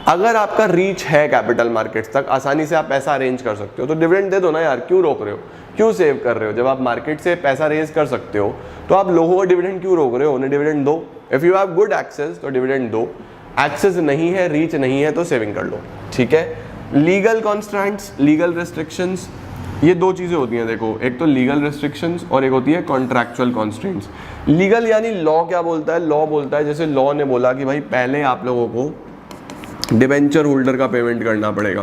अगर आपका रीच है कैपिटल मार्केट्स तक, आसानी से आप पैसा अरेंज कर सकते हो, तो डिविडेंड दे दो ना यार, क्यों रोक रहे हो, क्यों सेव कर रहे हो। जब आप मार्केट से पैसा रेज कर सकते हो तो आप लोगों को डिविडेंड क्यों रोक रहे हो, उन्हें डिविडेंड दो। If you have good access तो डिविडेंड दो, एक्सेस नहीं है, रीच नहीं है तो सेविंग कर लो, ठीक है। लीगल कॉन्स्ट्रेंट्स, लीगल रिस्ट्रिक्शंस, ये दो चीज़ें होती हैं देखो, एक तो लीगल रिस्ट्रिक्शंस और एक होती है कॉन्ट्रैक्चुअल कॉन्स्ट्रेंट्स। लीगल यानी लॉ क्या बोलता है, लॉ बोलता है, जैसे लॉ ने बोला कि भाई पहले आप लोगों को डिबेंचर होल्डर का पेमेंट करना पड़ेगा,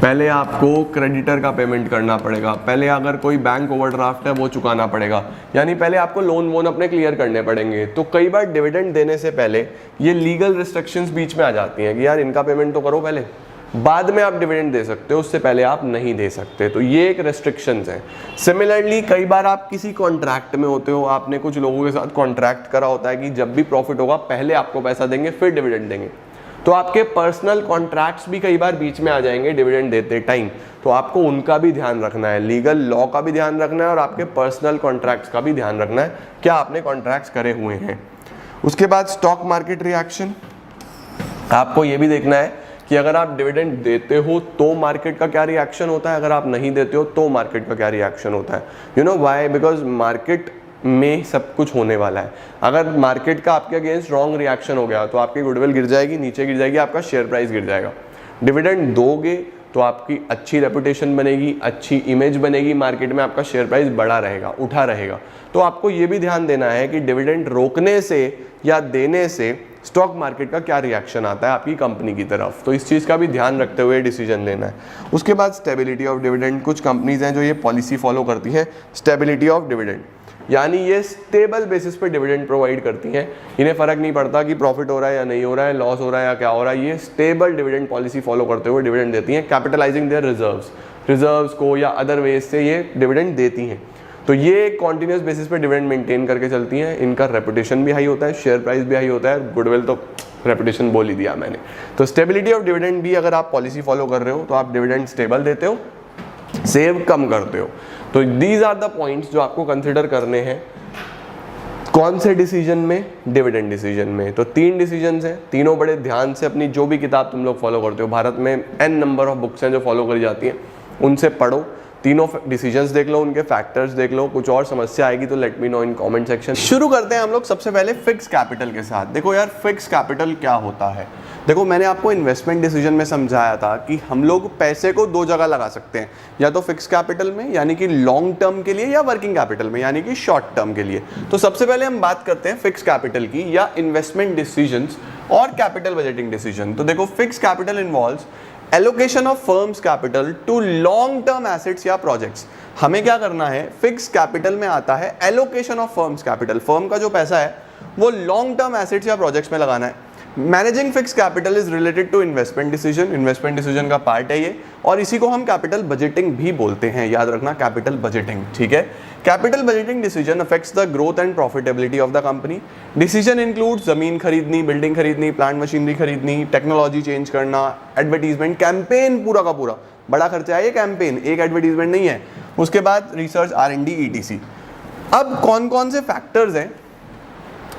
पहले आपको क्रेडिटर का पेमेंट करना पड़ेगा, पहले अगर कोई बैंक ओवरड्राफ्ट है वो चुकाना पड़ेगा, यानी पहले आपको लोन वोन अपने क्लियर करने पड़ेंगे। तो कई बार डिविडेंड देने से पहले ये लीगल रिस्ट्रिक्शंस बीच में आ जाती हैं कि यार इनका पेमेंट तो करो पहले, बाद में आप डिविडेंड दे सकते हो, उससे पहले आप नहीं दे सकते। तो ये एक रेस्ट्रिक्शंस है। सिमिलरली कई बार आप किसी कॉन्ट्रैक्ट में होते हो, आपने कुछ लोगों के साथ कॉन्ट्रैक्ट करा होता है कि जब भी प्रॉफिट होगा पहले आपको पैसा देंगे फिर डिविडेंड देंगे। तो आपके पर्सनल कॉन्ट्रैक्ट्स भी कई बार बीच में आ जाएंगे डिविडेंड देते टाइम, तो आपको उनका भी ध्यान रखना है, लीगल लॉ का भी ध्यान रखना है और आपके पर्सनल कॉन्ट्रैक्ट्स का भी ध्यान रखना है, क्या आपने कॉन्ट्रैक्ट्स करे हुए हैं। उसके बाद स्टॉक मार्केट रिएक्शन, आपको ये भी देखना है कि अगर आप डिविडेंड देते हो तो मार्केट का क्या रिएक्शन होता है, अगर आप नहीं देते हो तो मार्केट का क्या रिएक्शन होता है। You know why, because market में सब कुछ होने वाला है। अगर मार्केट का आपके अगेंस्ट रॉन्ग रिएक्शन हो गया तो आपकी गुडविल गिर जाएगी, नीचे गिर जाएगी, आपका शेयर प्राइस गिर जाएगा। डिविडेंड दोगे तो आपकी अच्छी रेपुटेशन बनेगी, अच्छी इमेज बनेगी, मार्केट में आपका शेयर प्राइस बढ़ा रहेगा, उठा रहेगा। तो आपको ये भी ध्यान देना है कि डिविडेंड रोकने से या देने से स्टॉक मार्केट का क्या रिएक्शन आता है आपकी कंपनी की तरफ, तो इस चीज़ का भी ध्यान रखते हुए डिसीजन लेना है। उसके बाद स्टेबिलिटी ऑफ डिविडेंड, कुछ कंपनीज हैं जो ये पॉलिसी फॉलो करती है स्टेबिलिटी ऑफ डिविडेंड, यानी ये स्टेबल बेसिस पे डिविडेंड प्रोवाइड करती हैं। इन्हें फर्क नहीं पड़ता कि प्रॉफिट हो रहा है या नहीं हो रहा है, लॉस हो रहा है या क्या हो रहा है, ये स्टेबल डिविडेंड पॉलिसी फॉलो करते हुए डिविडेंड देती हैं, कैपिटलाइजिंग देयर रिजर्व्स को या अदर वेज से ये डिविडेंड देती हैं। तो ये कॉन्टिन्यूस बेसिस पे डिविडेंड मेंटेन करके चलती हैं। इनका रेपुटेशन भी हाई होता है, शेयर प्राइस भी हाई होता है, गुडविल तो रेपुटेशन बोल ही दिया मैंने। तो स्टेबिलिटी ऑफ डिविडेंड भी अगर आप पॉलिसी फॉलो कर रहे हो तो आप डिविडेंड स्टेबल देते हो, सेव कम करते हो। तो दीज आर द पॉइंट्स जो आपको कंसिडर करने हैं कौन से डिसीजन में, डिविडेंड डिसीजन में। तो 3 डिसीजंस हैं, तीनों बड़े ध्यान से अपनी जो भी किताब तुम लोग फॉलो करते हो, भारत में n नंबर ऑफ बुक्स हैं जो फॉलो करी जाती हैं, उनसे पढ़ो, तीनों डिसीजंस देख लो, उनके फैक्टर्स देख लो। कुछ और समस्या आएगी तो let me know in comment section. शुरू करते हैं हम लोग सबसे पहले फिक्स कैपिटल के साथ। देखो यार, फिक्स कैपिटल क्या होता है। देखो, मैंने आपको इन्वेस्टमेंट डिसीजन में समझाया था कि हम लोग पैसे को 2 जगह लगा सकते हैं, या तो फिक्स कैपिटल में यानी कि लॉन्ग टर्म के लिए, या वर्किंग कैपिटल में यानी कि शॉर्ट टर्म के लिए। तो सबसे पहले हम बात करते हैं फिक्स कैपिटल की, या इन्वेस्टमेंट डिसीजंस और कैपिटल बजटिंग डिसीजन। तो देखो, fix capital involves allocation of firms capital to long term assets या प्रोजेक्ट्स। हमें क्या करना है, फिक्स कैपिटल में आता है allocation of firms capital, firm का जो पैसा है वो लॉन्ग टर्म एसेट्स या प्रोजेक्ट्स में लगाना है। Managing fix capital is related to investment decision, investment decision का पार्ट है ये, और इसी को हम कैपिटल बजटिंग भी बोलते हैं, याद रखना, कैपिटल बजटिंग, ठीक है। Capital budgeting decision affects the growth and profitability of the company. Decision includes जमीन खरीदनी, बिल्डिंग खरीदनी, प्लांट मशीनरी खरीदनी, टेक्नोलॉजी चेंज करना, एडवर्टीजमेंट, कैंपेन पूरा का पूरा, बड़ा खर्चा है ये कैंपेन, एक एडवर्टीजमेंट नहीं है। उसके बाद रिसर्च, R&D, ETC। अब कौन कौन से फैक्टर्स हैं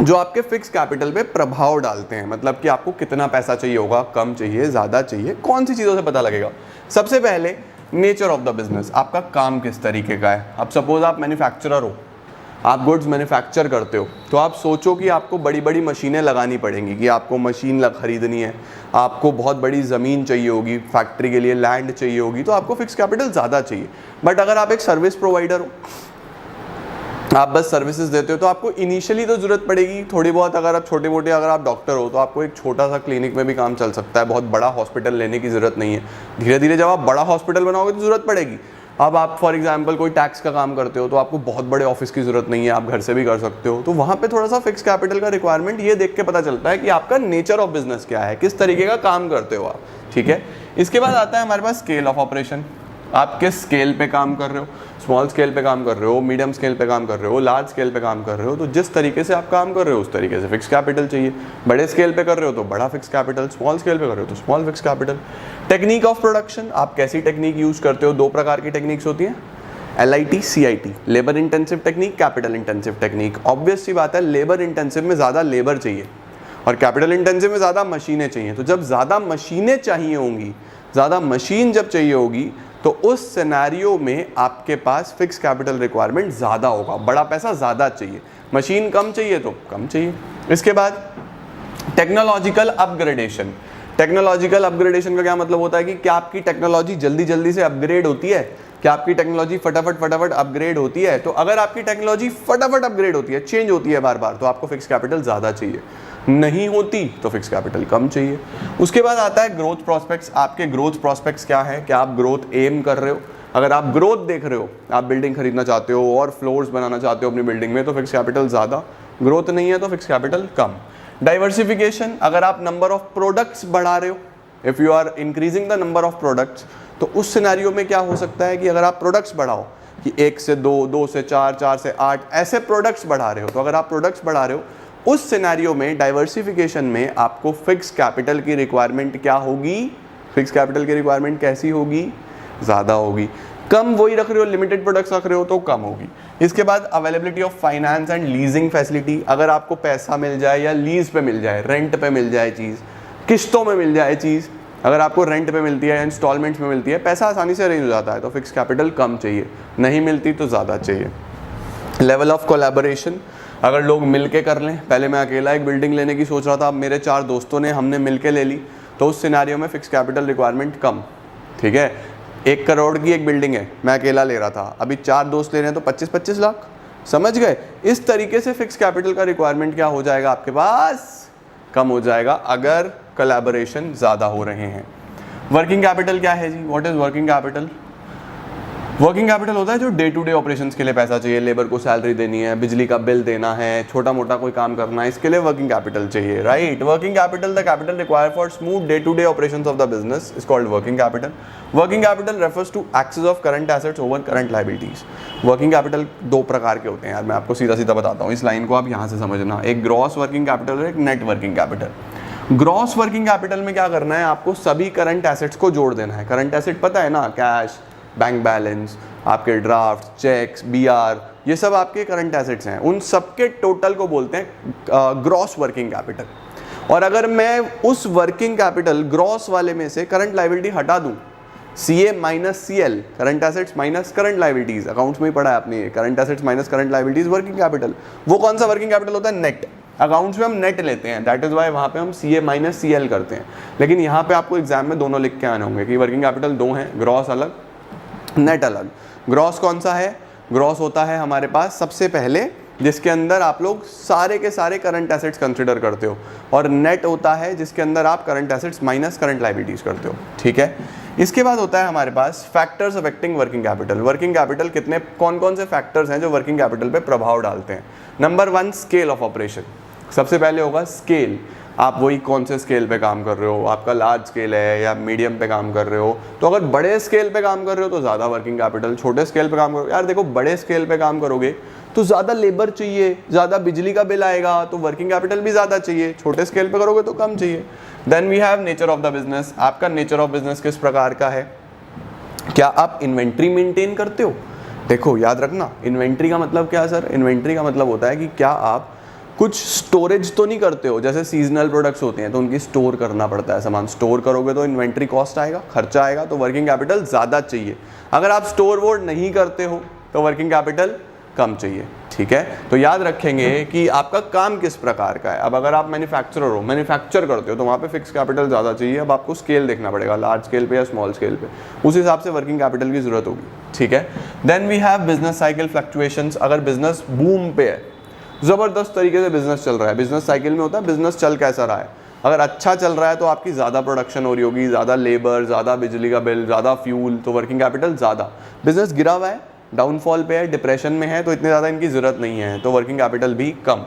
जो आपके फिक्स कैपिटल पे प्रभाव डालते हैं, मतलब कि आपको कितना पैसा चाहिए होगा, कम चाहिए, ज़्यादा चाहिए, कौन सी चीज़ों से पता लगेगा। सबसे पहले नेचर ऑफ द बिजनेस, आपका काम किस तरीके का है। अब सपोज आप मैन्युफैक्चरर हो, आप गुड्स मैन्युफैक्चर करते हो, तो आप सोचो कि आपको बड़ी बड़ी मशीनें लगानी पड़ेंगी, कि आपको मशीन खरीदनी है, आपको बहुत बड़ी ज़मीन चाहिए होगी, फैक्ट्री के लिए लैंड चाहिए होगी, तो आपको फिक्स कैपिटल ज़्यादा चाहिए। बट अगर आप एक सर्विस प्रोवाइडर हो, आप बस सर्विसेज देते हो, तो आपको इनिशियली तो ज़रूरत पड़ेगी थोड़ी बहुत। अगर आप छोटे मोटे, अगर आप डॉक्टर हो तो आपको एक छोटा सा क्लिनिक में भी काम चल सकता है, बहुत बड़ा हॉस्पिटल लेने की ज़रूरत नहीं है। धीरे धीरे जब आप बड़ा हॉस्पिटल बनाओगे तो ज़रूरत पड़ेगी। अब आप फॉर एग्जांपल कोई टैक्स का काम करते हो तो आपको बहुत बड़े ऑफिस की ज़रूरत नहीं है, आप घर से भी कर सकते हो। तो वहाँ पे थोड़ा सा फिक्स कैपिटल का रिक्वायरमेंट ये देख के पता चलता है कि आपका नेचर ऑफ बिजनेस क्या है, किस तरीके का काम करते हो आप, ठीक है। इसके बाद आता है हमारे पास स्केल ऑफ ऑपरेशन, आप किस स्केल पे काम कर रहे हो, स्मॉल स्केल पे काम कर रहे हो, मीडियम स्केल पे काम कर रहे हो, लार्ज स्केल पे काम कर रहे हो। तो जिस तरीके से आप काम कर रहे हो उस तरीके से फिक्स कैपिटल चाहिए। बड़े स्केल पे कर रहे हो तो बड़ा फिक्स कैपिटल, स्मॉल स्केल पे कर रहे हो तो small fix capital. Technique of production, आप कैसी टेक्निक यूज करते हो। 2 प्रकार की टेक्निक्स होती हैं, LIT, CIT, labour intensive technique, capital intensive technique. Obvious सी बात है, लेबर इंटेंसिव में ज़्यादा लेबर चाहिए और कैपिटल इंटेंसिव में ज़्यादा मशीनें चाहिए। तो जब ज़्यादा मशीनें चाहिए होंगी, ज़्यादा मशीन जब चाहिए होगी, तो उस सिनेरियो में आपके पास फिक्स कैपिटल रिक्वायरमेंट ज़्यादा होगा, बड़ा पैसा ज़्यादा चाहिए। मशीन कम चाहिए तो कम चाहिए। इसके बाद टेक्नोलॉजिकल अपग्रेडेशन। टेक्नोलॉजिकल अपग्रेडेशन का क्या मतलब होता है कि क्या आपकी टेक्नोलॉजी जल्दी जल्दी से अपग्रेड होती है, क्या आपकी टेक्नोलॉजी फटाफट अपग्रेड होती है। तो अगर आपकी टेक्नोलॉजी फटाफट अपग्रेड होती है, चेंज होती है बार बार, तो आपको फिक्स कैपिटल ज़्यादा चाहिए। नहीं होती तो फिक्स कैपिटल कम चाहिए। उसके बाद आता है ग्रोथ प्रोस्पेक्ट्स। आपके ग्रोथ प्रोस्पेक्ट्स क्या है, क्या आप ग्रोथ एम कर रहे हो। अगर आप ग्रोथ देख रहे हो, आप बिल्डिंग खरीदना चाहते हो और फ्लोर्स बनाना चाहते हो अपनी बिल्डिंग में, तो फिक्स कैपिटल ज़्यादा। ग्रोथ नहीं है तो फिक्स कैपिटल कम। डाइवर्सिफिकेशन, अगर आप नंबर ऑफ प्रोडक्ट्स बढ़ा रहे हो, if you are increasing the number of products, तो उस सिनेरियो में क्या हो सकता है कि अगर आप प्रोडक्ट्स बढ़ाओ कि 1 से 2, 2 से 4, 4 से 8 ऐसे प्रोडक्ट्स बढ़ा रहे हो, तो अगर आप प्रोडक्ट्स बढ़ा रहे हो उस सिनेरियो में, डाइवर्सिफिकेशन में, आपको फिक्स कैपिटल की रिक्वायरमेंट क्या होगी, फिक्स कैपिटल की रिक्वायरमेंट कैसी होगी, ज़्यादा होगी। कम वही रख रहे हो, लिमिटेड प्रोडक्ट्स रख रहे हो तो कम होगी। इसके बाद availability of finance and leasing facility. अगर आपको पैसा मिल जाए या लीज पे मिल जाए, रेंट पे मिल जाए चीज़, किस्तों में मिल जाए चीज़, अगर आपको रेंट पे मिलती है या इंस्टॉलमेंट्स में मिलती है, पैसा आसानी से अरेंज हो जाता है, तो फिक्स कैपिटल कम चाहिए। नहीं मिलती तो ज़्यादा चाहिए। लेवल ऑफ कोलैबोरेशन, अगर लोग मिल के कर लें, पहले मैं अकेला एक बिल्डिंग लेने की सोच रहा था, अब मेरे 4 दोस्तों ने, हमने मिल के ले ली, तो उस सिनेरियो में फिक्स कैपिटल रिक्वायरमेंट कम, ठीक है। 1 करोड़ की एक बिल्डिंग है, मैं अकेला ले रहा था, अभी 4 दोस्त ले रहे हैं तो 25-25 लाख, समझ गए। इस तरीके से फिक्स कैपिटल का रिक्वायरमेंट क्या हो जाएगा आपके पास, कम हो जाएगा अगर कोलैबोरेशन ज़्यादा हो रहे हैं। वर्किंग कैपिटल क्या है जी? What is working capital? Working capital होता है जो डे टू डे ऑपरेशंस के लिए पैसा चाहिए, लेबर को सैलरी देनी है, बिजली का बिल देना है, छोटा मोटा कोई काम करना है, इसके लिए वर्किंग कैपिटल चाहिए, right? Working capital, the capital required for smooth day to day operations of the business is called working capital. Working capital refers to excess of current assets over current liabilities. Working capital दो प्रकार के होते हैं यार, मैं आपको सीधा सीधा बताता हूँ, इस लाइन को आप यहाँ से समझना। एक ग्रॉस वर्किंग कैपिटल और एक net working capital. Gross working capital में क्या करना है, आपको सभी करंट एसेट्स को जोड़ देना है। करंट एसेट पता है ना, कैश, बैंक बैलेंस, आपके ड्राफ्ट, चेक्स, बीआर, ये सब आपके करंट एसेट्स हैं। उन सबके टोटल को बोलते हैं ग्रॉस वर्किंग कैपिटल। और अगर मैं उस वर्किंग कैपिटल ग्रॉस वाले में से करंट लायबिलिटी हटा दूं, CA minus CL, current assets minus current liabilities, accounts में ही पढ़ा है आपने, current assets minus current liabilities working capital. वो कौन सा वर्किंग कैपिटल होता है? नेट। अकाउंट्स में हम नेट लेते हैं, दैट इज वाई वहाँ पे हम CA माइनस CL करते हैं। लेकिन यहाँ पे आपको एग्जाम में दोनों लिख के आने होंगे कि वर्किंग कैपिटल दो हैं, ग्रॉस अलग, नेट अलग। ग्रॉस कौन सा है? ग्रॉस होता है हमारे पास सबसे पहले जिसके अंदर आप लोग सारे के सारे करंट एसेट्स कंसिडर करते हो, और नेट होता है जिसके अंदर आप current assets minus current liabilities करते हो, ठीक है? इसके बाद होता है हमारे पास factors affecting working capital. Working capital कितने, कौन कौन से फैक्टर्स हैं जो वर्किंग कैपिटल पे प्रभाव डालते हैं? Number 1, scale of operation. सबसे पहले होगा स्केल। आप वही कौन से स्केल पे काम कर रहे हो, आपका लार्ज स्केल है या मीडियम पे काम कर रहे हो? तो अगर बड़े स्केल पे काम कर रहे हो तो ज़्यादा वर्किंग कैपिटल, छोटे स्केल पे काम करो, यार देखो बड़े स्केल पे काम करोगे तो ज़्यादा लेबर चाहिए, ज़्यादा बिजली का बिल आएगा, तो वर्किंग कैपिटल भी ज़्यादा चाहिए। छोटे स्केल पे करोगे तो कम चाहिए। Then we have nature of the business. आपका नेचर ऑफ बिजनेस किस प्रकार का है? क्या आप इन्वेंट्री मेंटेन करते हो? देखो याद रखना, इन्वेंट्री का मतलब क्या है सर? इन्वेंट्री का मतलब होता है कि क्या आप कुछ स्टोरेज तो नहीं करते हो? जैसे सीजनल प्रोडक्ट्स होते हैं तो उनकी स्टोर करना पड़ता है सामान, स्टोर करोगे तो इन्वेंट्री कॉस्ट आएगा, खर्चा आएगा, तो वर्किंग कैपिटल ज़्यादा चाहिए। अगर आप स्टोर वोर नहीं करते हो तो वर्किंग कैपिटल कम चाहिए, ठीक है? तो याद रखेंगे कि आपका काम किस प्रकार का है। अब अगर आप मैन्युफैक्चरर हो, मैन्युफैक्चर करते हो, तो वहाँ पे फिक्स कैपिटल ज़्यादा चाहिए। अब आपको स्केल देखना पड़ेगा, लार्ज स्केल पे या स्मॉल स्केल पे, उस हिसाब से वर्किंग कैपिटल की ज़रूरत होगी, ठीक है? Then we have business cycle fluctuations. अगर बिजनेस बूम पे है, ज़बरदस्त तरीके से बिजनेस चल रहा है, बिजनेस साइकिल में होता है बिजनेस चल कैसा रहा है। अगर अच्छा चल रहा है तो आपकी ज़्यादा प्रोडक्शन हो रही होगी, ज़्यादा लेबर, ज़्यादा बिजली का बिल, ज़्यादा फ्यूल, तो वर्किंग कैपिटल ज़्यादा। बिजनेस गिरा हुआ है, डाउनफॉल पे है, डिप्रेशन में है, तो इतने ज़्यादा इनकी ज़रूरत नहीं है, तो वर्किंग कैपिटल भी कम।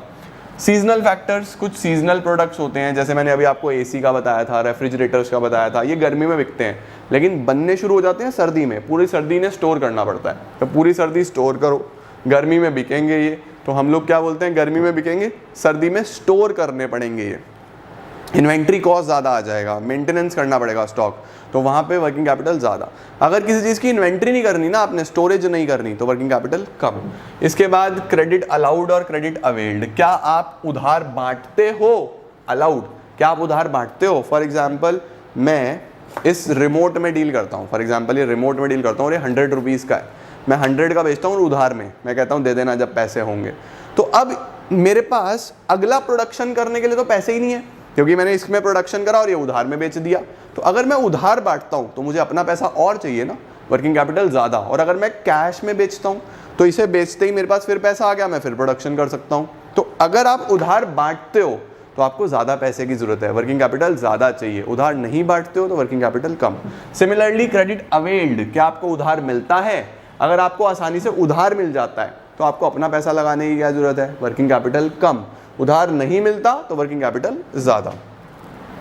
सीजनल फैक्टर्स, कुछ सीजनल प्रोडक्ट्स होते हैं, जैसे मैंने अभी आपको AC का बताया था, रेफ्रिजरेटर्स का बताया था, ये गर्मी में बिकते हैं लेकिन बनने शुरू हो जाते हैं सर्दी में, पूरी सर्दी ने स्टोर करना पड़ता है, तो पूरी सर्दी स्टोर करो, गर्मी में बिकेंगे ये, तो हम लोग क्या बोलते हैं, गर्मी में बिकेंगे, सर्दी में स्टोर करने पड़ेंगे ये, इन्वेंट्री कॉस्ट ज़्यादा आ जाएगा, मेंटेनेंस करना पड़ेगा स्टॉक, तो वहाँ पे वर्किंग कैपिटल ज़्यादा। अगर किसी चीज़ की इन्वेंट्री नहीं करनी ना आपने, स्टोरेज नहीं करनी, तो वर्किंग कैपिटल कम। इसके बाद क्रेडिट अलाउड और क्रेडिट अवेल्ड। क्या आप उधार बांटते हो? अलाउड, क्या आप उधार बांटते हो? फॉर एग्जाम्पल मैं इस रिमोट में डील करता हूँ, फॉर एग्जाम्पल ये रिमोट में डील करता हूँ और ये 100 रुपीज़ का है, मैं 100 का बेचता हूँ उधार में, मैं कहता हूँ दे देना जब पैसे होंगे। तो अब मेरे पास अगला प्रोडक्शन करने के लिए तो पैसे ही नहीं है, क्योंकि मैंने इसमें प्रोडक्शन करा और ये उधार में बेच दिया। तो अगर मैं उधार बांटता हूँ तो मुझे अपना पैसा और चाहिए ना, वर्किंग कैपिटल ज़्यादा। और अगर मैं कैश में बेचता हूँ तो इसे बेचते ही मेरे पास फिर पैसा आ गया, मैं फिर प्रोडक्शन कर सकता हूँ। तो अगर आप उधार बांटते हो तो आपको ज़्यादा पैसे की ज़रूरत है, वर्किंग कैपिटल ज़्यादा चाहिए। उधार नहीं बांटते हो तो वर्किंग कैपिटल कम। सिमिलरली क्रेडिट अवेल्ड, क्या आपको उधार मिलता है? अगर आपको आसानी से उधार मिल जाता है तो आपको अपना पैसा लगाने की क्या ज़रूरत है, वर्किंग कैपिटल कम। उधार नहीं मिलता तो वर्किंग कैपिटल ज़्यादा।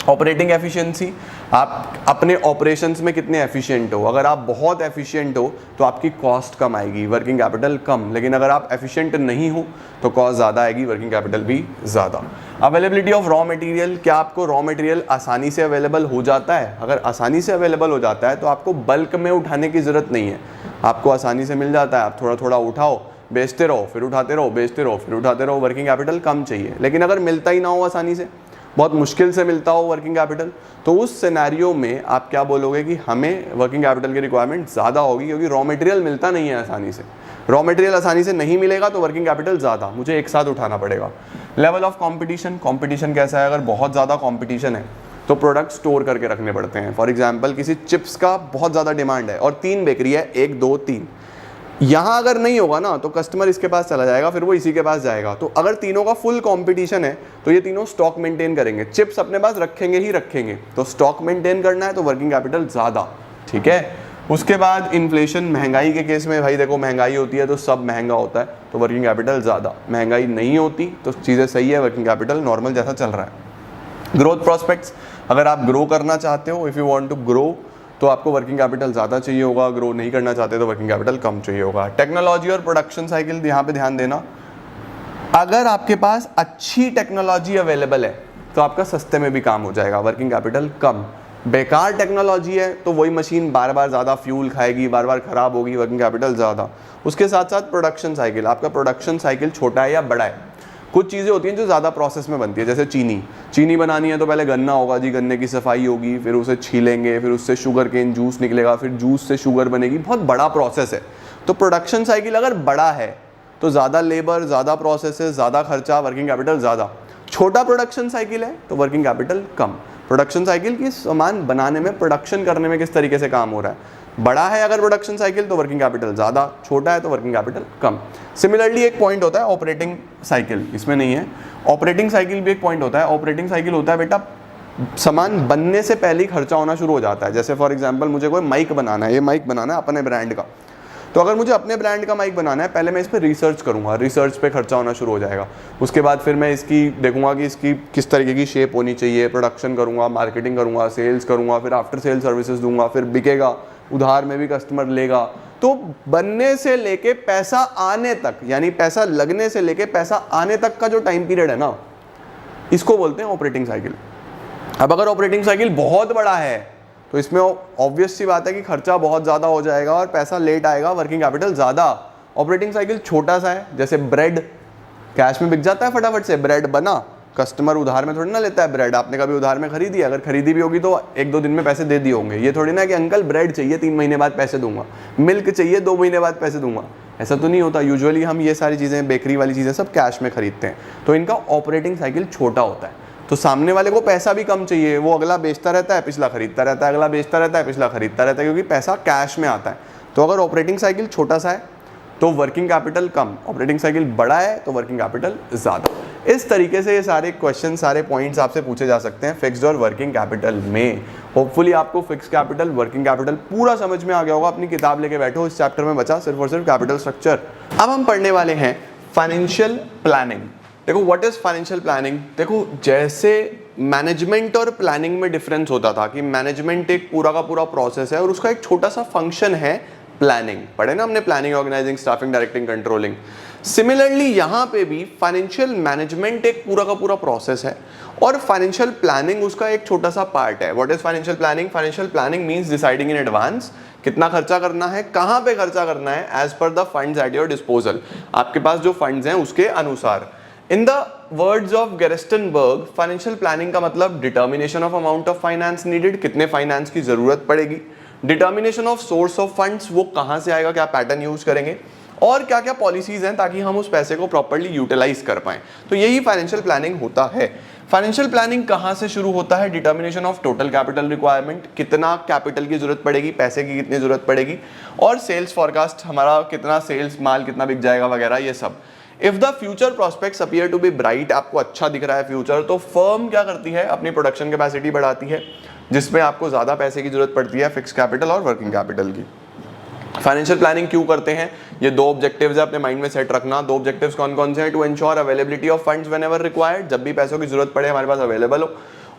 ऑपरेटिंग एफिशिएंसी, आप अपने ऑपरेशंस में कितने एफिशिएंट हो। अगर आप बहुत एफिशिएंट हो तो आपकी कॉस्ट कम आएगी, वर्किंग कैपिटल कम। लेकिन अगर आप एफिशिएंट नहीं हो तो कॉस्ट ज़्यादा आएगी, वर्किंग कैपिटल भी ज़्यादा। अवेलेबिलिटी ऑफ रॉ मटेरियल, क्या आपको रॉ मटेरियल आसानी से अवेलेबल हो जाता है? अगर आसानी से अवेलेबल हो जाता है तो आपको बल्क में उठाने की ज़रूरत नहीं है, आपको आसानी से मिल जाता है, आप थोड़ा थोड़ा उठाओ, बेचते रहो, फिर उठाते रहो, बेचते रहो, फिर उठाते रहो, वर्किंग कैपिटल कम चाहिए। लेकिन अगर मिलता ही ना हो आसानी से, बहुत मुश्किल से मिलता हो वर्किंग कैपिटल, तो उस सिनेरियो में आप क्या बोलोगे कि हमें वर्किंग कैपिटल की रिक्वायरमेंट ज़्यादा होगी, क्योंकि रॉ मटेरियल मिलता नहीं है आसानी से। रॉ मटेरियल आसानी से नहीं मिलेगा तो वर्किंग कैपिटल ज़्यादा, मुझे एक साथ उठाना पड़ेगा। लेवल ऑफ कॉम्पिटिशन, कॉम्पिटिशन कैसा है? अगर बहुत ज़्यादा कॉम्पिटिशन है तो प्रोडक्ट स्टोर करके रखने पड़ते हैं। फॉर एग्जाम्पल किसी चिप्स का बहुत ज़्यादा डिमांड है और 3 बेकरी है, 1 2 3, यहाँ अगर नहीं होगा ना तो कस्टमर इसके पास चला जाएगा, फिर वो इसी के पास जाएगा। तो अगर तीनों का फुल कंपटीशन है तो ये तीनों स्टॉक मेंटेन करेंगे, चिप्स अपने पास रखेंगे ही रखेंगे। तो स्टॉक मेंटेन करना है तो वर्किंग कैपिटल ज़्यादा, ठीक है। उसके बाद इन्फ्लेशन, महंगाई के केस में भाई देखो महंगाई होती है तो सब महंगा होता है, तो वर्किंग कैपिटल ज़्यादा। महंगाई नहीं होती तो चीज़ें सही है, वर्किंग कैपिटल नॉर्मल जैसा चल रहा है। ग्रोथ प्रॉस्पेक्ट्स, अगर आप ग्रो करना चाहते हो, if you want to grow, तो आपको वर्किंग कैपिटल ज़्यादा चाहिए होगा। ग्रो नहीं करना चाहते तो वर्किंग कैपिटल कम चाहिए होगा। टेक्नोलॉजी और प्रोडक्शन साइकिल, यहाँ पे ध्यान देना, अगर आपके पास अच्छी टेक्नोलॉजी अवेलेबल है तो आपका सस्ते में भी काम हो जाएगा, वर्किंग कैपिटल कम। बेकार टेक्नोलॉजी है तो वही मशीन बार बार ज़्यादा फ्यूल खाएगी, बार बार ख़राब होगी, वर्किंग कैपिटल ज़्यादा। उसके साथ साथ प्रोडक्शन साइकिल, आपका प्रोडक्शन साइकिल छोटा है या बड़ा है। कुछ चीज़ें होती हैं जो ज़्यादा प्रोसेस में बनती है, जैसे चीनी बनानी है तो पहले गन्ना होगा जी, गन्ने की सफाई होगी, फिर उसे छीलेंगे, फिर उससे शुगर केन जूस निकलेगा, फिर जूस से शुगर बनेगी, बहुत बड़ा प्रोसेस है। तो प्रोडक्शन साइकिल अगर बड़ा है तो ज़्यादा लेबर, ज़्यादा प्रोसेसेस, ज़्यादा खर्चा, वर्किंग कैपिटल ज़्यादा। छोटा प्रोडक्शन साइकिल है तो वर्किंग कैपिटल कम। प्रोडक्शन साइकिल की सामान बनाने में, प्रोडक्शन करने में किस तरीके से काम हो रहा है। बड़ा है अगर प्रोडक्शन साइकिल तो वर्किंग कैपिटल ज़्यादा, छोटा है तो वर्किंग कैपिटल कम। सिमिलरली एक पॉइंट होता है ऑपरेटिंग साइकिल, इसमें नहीं है। ऑपरेटिंग साइकिल भी एक पॉइंट होता है। ऑपरेटिंग साइकिल होता है बेटा, सामान बनने से पहले ही खर्चा होना शुरू हो जाता है। जैसे फॉर एग्जांपल मुझे कोई माइक बनाना है, ये माइक बनाना है अपने ब्रांड का, तो अगर मुझे अपने ब्रांड का माइक बनाना है, पहले मैं इस पर रिसर्च करूंगा, रिसर्च पे खर्चा होना शुरू हो जाएगा। उसके बाद फिर मैं इसकी देखूंगा कि इसकी किस तरीके की शेप होनी चाहिए, प्रोडक्शन करूंगा, मार्केटिंग करूंगा, सेल्स करूंगा, फिर आफ्टर सेल सर्विसेज दूंगा, फिर बिकेगा, उधार में भी कस्टमर लेगा। तो बनने से लेके पैसा आने तक, यानी पैसा लगने से लेके पैसा आने तक का जो टाइम पीरियड है ना, इसको बोलते हैं ऑपरेटिंग साइकिल। अब अगर ऑपरेटिंग साइकिल बहुत बड़ा है तो इसमें ऑब्वियस सी बात है कि खर्चा बहुत ज़्यादा हो जाएगा और पैसा लेट आएगा, वर्किंग कैपिटल ज़्यादा। ऑपरेटिंग साइकिल छोटा सा है, जैसे ब्रेड कैश में बिक जाता है फटाफट से, ब्रेड बना, कस्टमर उधार में थोड़ी ना लेता है ब्रेड। आपने कभी उधार में खरीदी, अगर खरीदी भी होगी तो 1-2 दिन में पैसे दे दिए होंगे। ये थोड़ी ना कि अंकल ब्रेड चाहिए 3 महीने बाद पैसे दूंगा, मिल्क चाहिए 2 महीने बाद पैसे दूंगा, ऐसा तो नहीं होता। यूजुअली हम ये सारी चीज़ें, बेकरी वाली चीज़ें सब कैश में खरीदते हैं, तो इनका ऑपरेटिंग साइकिल छोटा होता है। तो सामने वाले को पैसा भी कम चाहिए, वो अगला बेचता रहता है, पिछला खरीदता रहता है, अगला बेचता रहता है, पिछला खरीदता रहता है, क्योंकि पैसा कैश में आता है। तो अगर ऑपरेटिंग साइकिल छोटा सा है तो वर्किंग कैपिटल कम, ऑपरेटिंग साइकिल बड़ा है तो वर्किंग कैपिटल ज़्यादा। इस तरीके से ये सारे क्वेश्चन, सारे पॉइंट्स आपसे पूछे जा सकते हैं फिक्स्ड और वर्किंग कैपिटल में। होपफुली आपको फिक्स्ड कैपिटल, वर्किंग कैपिटल पूरा समझ में आ गया होगा। अपनी किताब लेके बैठो, इस चैप्टर में बचा सिर्फ और सिर्फ कैपिटल स्ट्रक्चर। अब हम पढ़ने वाले हैं फाइनेंशियल प्लानिंग। देखो व्हाट इज फाइनेंशियल प्लानिंग। देखो जैसे मैनेजमेंट और प्लानिंग में डिफरेंस होता था कि मैनेजमेंट एक पूरा का पूरा प्रोसेस है और उसका एक छोटा सा फंक्शन है प्लानिंग। पढ़े ना हमने, planning, organising, staffing, directing, controlling. Similarly यहाँ पे भी फाइनेंशियल मैनेजमेंट एक पूरा का पूरा प्रोसेस है और फाइनेंशियल प्लानिंग उसका एक छोटा सा पार्ट है। What is financial planning. Financial planning means deciding in advance कितना खर्चा करना है, कहाँ पे खर्चा करना है, as per the funds at your disposal, आपके पास जो फंड्स हैं उसके अनुसार। In the words of Gerstenberg, financial planning का मतलब determination of amount of finance needed, कितने फाइनेंस की जरूरत पड़ेगी, determination of source of funds, वो कहां से आएगा, क्या पैटर्न यूज करेंगे, और क्या क्या पॉलिसीज हैं ताकि हम उस पैसे को प्रॉपर्ली यूटिलाइज कर पाएं। तो यही फाइनेंशियल प्लानिंग होता है। फाइनेंशियल प्लानिंग कहां से शुरू होता है, determination of total capital requirement, कितना कैपिटल की जरूरत पड़ेगी, पैसे की कितनी जरूरत पड़ेगी, और सेल्स फॉरकास्ट, हमारा कितना सेल्स, माल कितना बिक जाएगा वगैरह, ये सब। If the future prospects appear to be bright, आपको अच्छा दिख रहा है फ्यूचर, तो फर्म क्या करती है, अपनी प्रोडक्शन कैपेसिटी बढ़ाती है, जिसमें आपको ज्यादा पैसे की जरूरत पड़ती है, फिक्स कैपिटल और वर्किंग कैपिटल की। फाइनेंशियल प्लानिंग क्यों करते हैं, ये 2 ऑब्जेक्टिव्स है, अपने माइंड में सेट रखना। 2 ऑब्जेक्टिव्स कौन कौन से हैं, to ensure availability of funds whenever required, जब भी पैसों की जरूरत पड़े हमारे पास अवेलेबल हो,